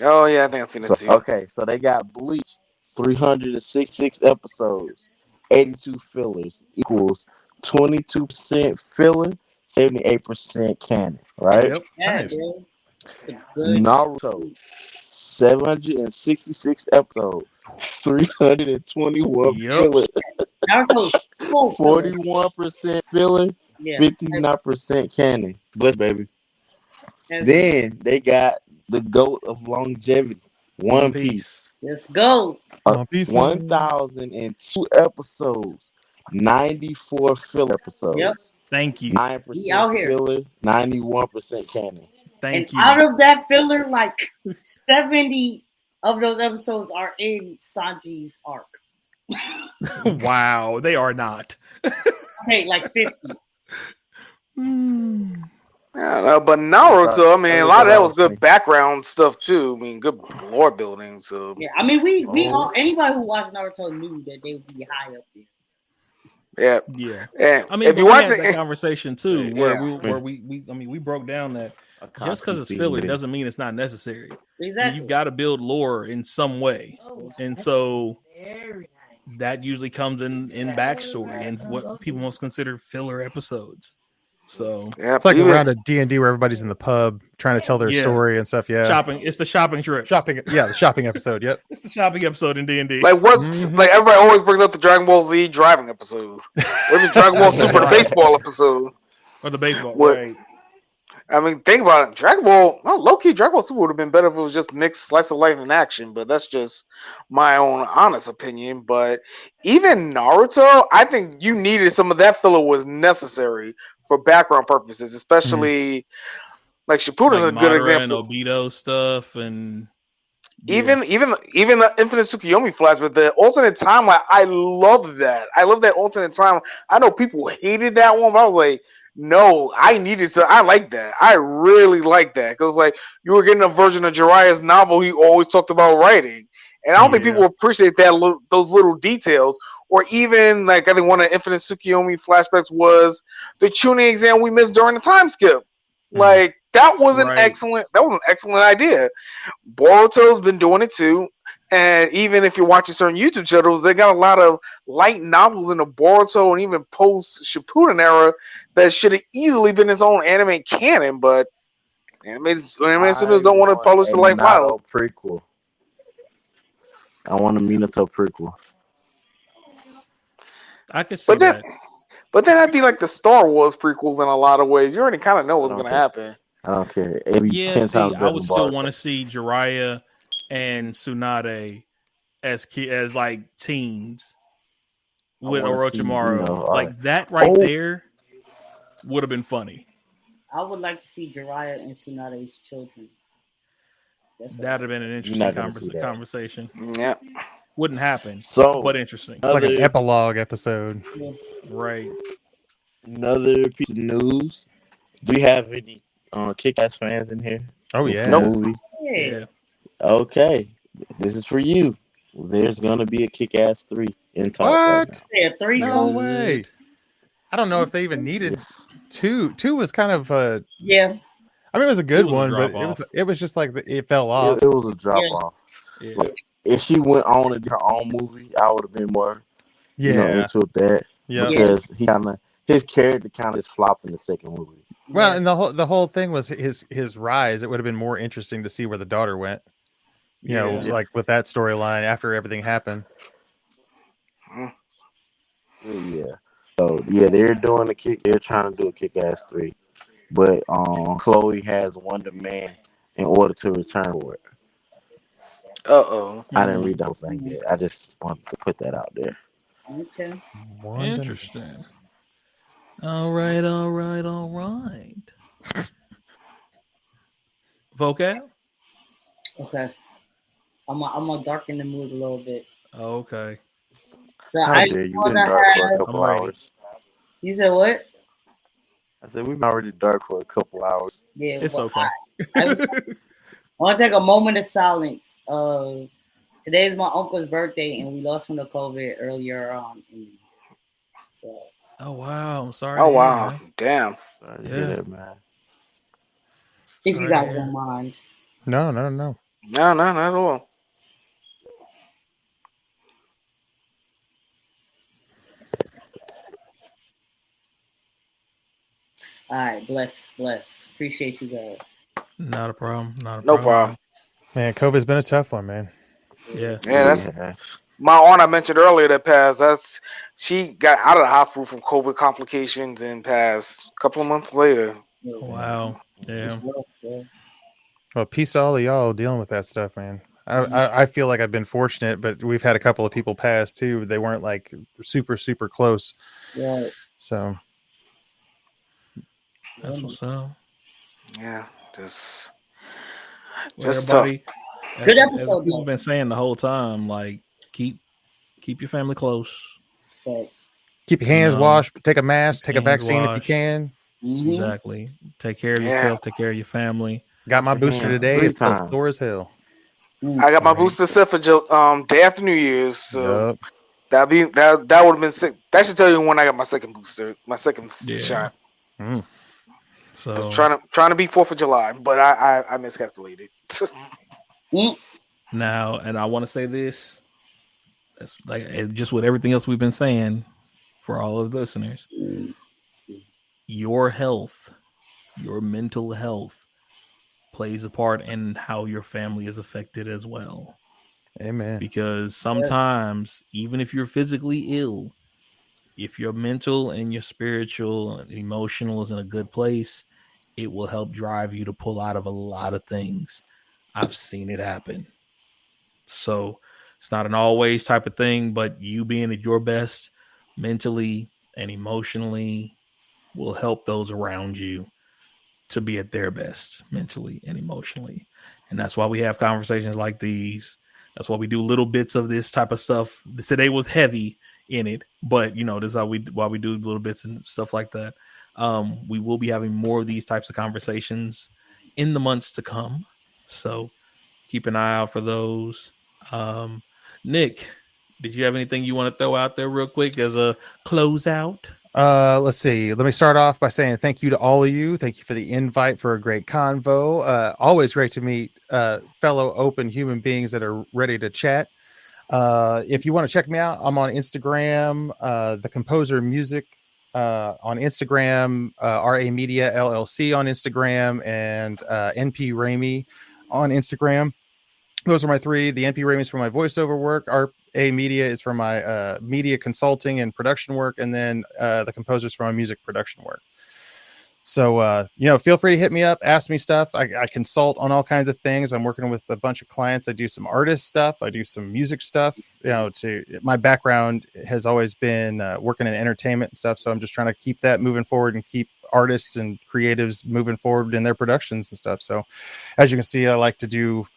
Speaker 5: Oh, yeah, I think I've seen it too.
Speaker 4: Okay, so they got Bleach, 366 episodes, 82 fillers equals 22% filler, 78% canon, right?
Speaker 1: Yep.
Speaker 3: Nice.
Speaker 4: Naruto, 766 episodes, 321 filler, 41% filler, 59% canon. Bless, baby. Then they got the GOAT of longevity, One Piece.
Speaker 3: Let's go.
Speaker 4: 1,002 episodes. 94 filler episodes.
Speaker 3: Yep.
Speaker 1: Thank you.
Speaker 4: 9% filler, 91% canon.
Speaker 1: Thank you.
Speaker 3: Out of that filler, like 70 of those episodes are in Sanji's arc.
Speaker 1: Wow, they are not.
Speaker 3: Okay, like 50.
Speaker 5: Yeah, but Naruto, I mean, a lot of that was good background stuff too. I mean, good lore building. So
Speaker 3: yeah, I mean, we all, anybody who watched Naruto knew that they would be high up there.
Speaker 5: Yeah,
Speaker 1: yeah.
Speaker 5: And
Speaker 1: I mean,
Speaker 5: if you
Speaker 1: we
Speaker 5: watch
Speaker 1: had that conversation too, where we broke down that just because it's filler doesn't mean it's not necessary.
Speaker 3: Exactly.
Speaker 1: You've got to build lore in some way, and so that usually comes in backstory and what people most consider filler episodes. So
Speaker 2: it's like around a D&D where everybody's in the pub trying to tell their story and stuff. Yeah,
Speaker 1: shopping. It's the shopping trip.
Speaker 2: The shopping episode. Yep,
Speaker 1: it's the shopping episode in D&D.
Speaker 5: Like like everybody always brings up the Dragon Ball Z driving episode, or the Dragon Ball Super the baseball episode,
Speaker 1: or the baseball. Right.
Speaker 5: I mean, think about it. Dragon Ball, low key, Dragon Ball Super would have been better if it was just mixed slice of life and action. But that's just my own honest opinion. But even Naruto, I think you needed some of that filler was necessary for background purposes, especially like Shippuden's a good example.
Speaker 1: And Obito stuff, and
Speaker 5: Even the Infinite Tsukuyomi flashback, the alternate timeline, I love that. I love that alternate time. I know people hated that one, but I was like, no, I needed to. I like that. I really like that because like you were getting a version of Jiraiya's novel he always talked about writing, and I don't think people appreciate that those little details. Or even like I think one of the Infinite Tsukuyomi flashbacks was the tuning exam we missed during the time skip. Like that was an excellent idea. Boruto's been doing it too. And even if you're watching certain YouTube channels, they got a lot of light novels in the Boruto and even post Shippuden era that should have easily been its own anime canon, but anime studios don't want to publish the light novel.
Speaker 4: Prequel. I want a Minato prequel.
Speaker 1: I could see that.
Speaker 5: But then that'd be like the Star Wars prequels in a lot of ways. You already kind of know what's going to happen.
Speaker 4: I don't care.
Speaker 1: I would still want to see Jiraiya and Tsunade as like teens with Orochimaru. Like that right there would have been funny.
Speaker 3: I would like to see Jiraiya and Tsunade's children.
Speaker 1: That'd have been an interesting conversation.
Speaker 5: Yeah.
Speaker 1: Wouldn't happen, but interesting.
Speaker 2: Like an epilogue episode.
Speaker 3: Yeah.
Speaker 1: Right.
Speaker 4: Another piece of news. Do we have any Kick-Ass fans in here?
Speaker 2: Oh, yeah.
Speaker 4: Movie?
Speaker 3: Yeah.
Speaker 4: Okay. This is for you. There's going to be a Kick-Ass 3 in talk.
Speaker 2: What?
Speaker 3: Yeah, 3.
Speaker 2: No way. I don't know if they even needed 2. 2 was kind of
Speaker 3: yeah.
Speaker 2: I mean, it was a good one, but it was just like it fell off.
Speaker 4: It was a drop off.
Speaker 1: Yeah.
Speaker 4: Like, if she went on and did her own movie, I would have been more into that.
Speaker 2: Yeah,
Speaker 4: because his character kind of just flopped in the second movie.
Speaker 2: Well, and the whole thing was his rise. It would have been more interesting to see where the daughter went. You know, like with that storyline after everything happened.
Speaker 4: Yeah. So they're doing they're trying to do a Kick-Ass 3, but Chloe has one demand in order to return for it. I didn't read the whole thing yet. I just wanted to put that out there.
Speaker 3: Okay.
Speaker 1: Interesting. All right. Vocab?
Speaker 3: Okay. I'm gonna darken the mood a little bit.
Speaker 1: Okay.
Speaker 3: So I just want to have
Speaker 4: a couple hours.
Speaker 3: You said what?
Speaker 4: I said we've been already dark for a couple hours.
Speaker 3: Yeah,
Speaker 1: it's okay.
Speaker 3: I want to take a moment of silence. Today is my uncle's birthday, and we lost him to COVID earlier on. So.
Speaker 1: Oh wow! I'm sorry.
Speaker 5: Oh wow! Man. Damn.
Speaker 4: Sorry to hear that, man.
Speaker 3: If you guys don't mind.
Speaker 2: No.
Speaker 5: No, not at all.
Speaker 3: All right, bless. Appreciate you guys.
Speaker 1: Not a problem.
Speaker 5: No problem.
Speaker 2: Man, COVID's been a tough one, man.
Speaker 1: Yeah.
Speaker 5: That's my aunt I mentioned earlier that passed. She got out of the hospital from COVID complications and passed a couple of months later.
Speaker 1: Wow. Yeah.
Speaker 2: Well, peace to all of y'all dealing with that stuff, man. I feel like I've been fortunate, but we've had a couple of people pass too. They weren't like super close.
Speaker 3: Yeah.
Speaker 2: So
Speaker 1: that's what's up.
Speaker 5: Yeah. Just
Speaker 1: everybody.
Speaker 3: Good episode.
Speaker 1: We've been saying the whole time, like keep your family close.
Speaker 3: Thanks.
Speaker 2: Keep your hands washed. Take a mask. Take a vaccine if you can.
Speaker 3: Mm-hmm.
Speaker 1: Exactly. Take care of yourself. Take care of your family.
Speaker 2: Got my booster today. It's sore as hell.
Speaker 5: I got my booster set for day after New Year's. So that would have been sick. That should tell you when I got my second booster, my second shot.
Speaker 1: So
Speaker 5: trying to be 4th of July, but I miscalculated.
Speaker 1: Now, and I want to say this, that's like just with everything else we've been saying for all of the listeners, your health, your mental health plays a part in how your family is affected as well.
Speaker 2: Amen.
Speaker 1: Because sometimes, even if you're physically ill, if your mental and your spiritual and emotional is in a good place, it will help drive you to pull out of a lot of things. I've seen it happen. So it's not an always type of thing, but you being at your best mentally and emotionally will help those around you to be at their best mentally and emotionally. And that's why we have conversations like these. That's why we do little bits of this type of stuff. Today was heavy in it, but this is why we do little bits and stuff like that. We will be having more of these types of conversations in the months to come. So keep an eye out for those. Nick, did you have anything you want to throw out there real quick as a closeout?
Speaker 6: Let's see. Let me start off by saying thank you to all of you. Thank you for the invite for a great convo. Always great to meet fellow open human beings that are ready to chat. If you want to check me out, I'm on Instagram, The Composer Music on Instagram, RA Media LLC on Instagram, and NP Ramey on Instagram. Those are my three. The NP Ramey is for my voiceover work. RA Media is for my media consulting and production work. And then The Composer is for my music production work. So, feel free to hit me up, ask me stuff. I consult on all kinds of things. I'm working with a bunch of clients. I do some artist stuff. I do some music stuff. My background has always been working in entertainment and stuff. So I'm just trying to keep that moving forward and keep artists and creatives moving forward in their productions and stuff. So as you can see, I like to do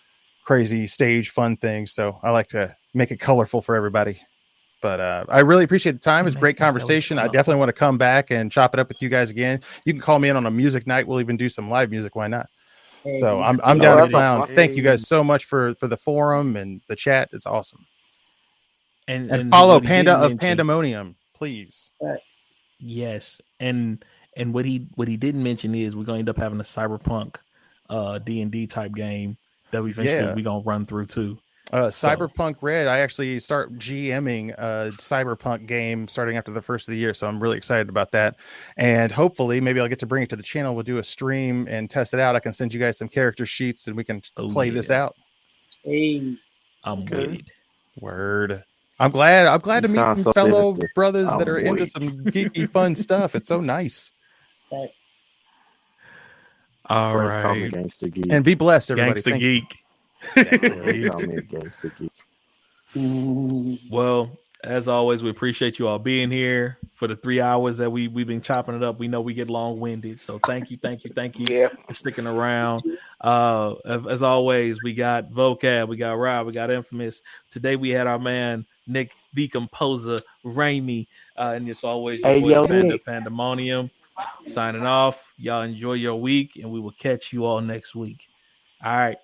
Speaker 6: crazy stage fun things. So I like to make it colorful for everybody. But I really appreciate the time. It's a great conversation. I definitely want to come back and chop it up with you guys again. You can call me in on a music night. We'll even do some live music. Why not? So I'm down to clown. Thank you guys so much for the forum and the chat. It's awesome. And follow Panda of Pandemonium, please.
Speaker 1: Yes. And what he didn't mention is we're going to end up having a cyberpunk D&D type game that we're going to run through too.
Speaker 6: Cyberpunk Red, I actually start GMing a Cyberpunk game starting after the first of the year, so I'm really excited about that. And hopefully, maybe I'll get to bring it to the channel. We'll do a stream and test it out. I can send you guys some character sheets and we can play this out.
Speaker 3: Hey,
Speaker 1: I'm with it.
Speaker 6: Word. I'm glad to meet some fellow brothers that are into some geeky fun stuff. It's so nice.
Speaker 1: All right.
Speaker 6: And be blessed, everybody.
Speaker 1: Gangsta Geek. Well, as always, we appreciate you all being here for the 3 hours that we've been chopping it up. We know we get long-winded, so thank you for sticking around. As always, we got Vocab, we got Rob, we got Infamous. Today we had our man Nick the Composer Ramey, and it's always your boy Pandemonium signing off. Y'all enjoy your week, and we will catch you all next week. All right.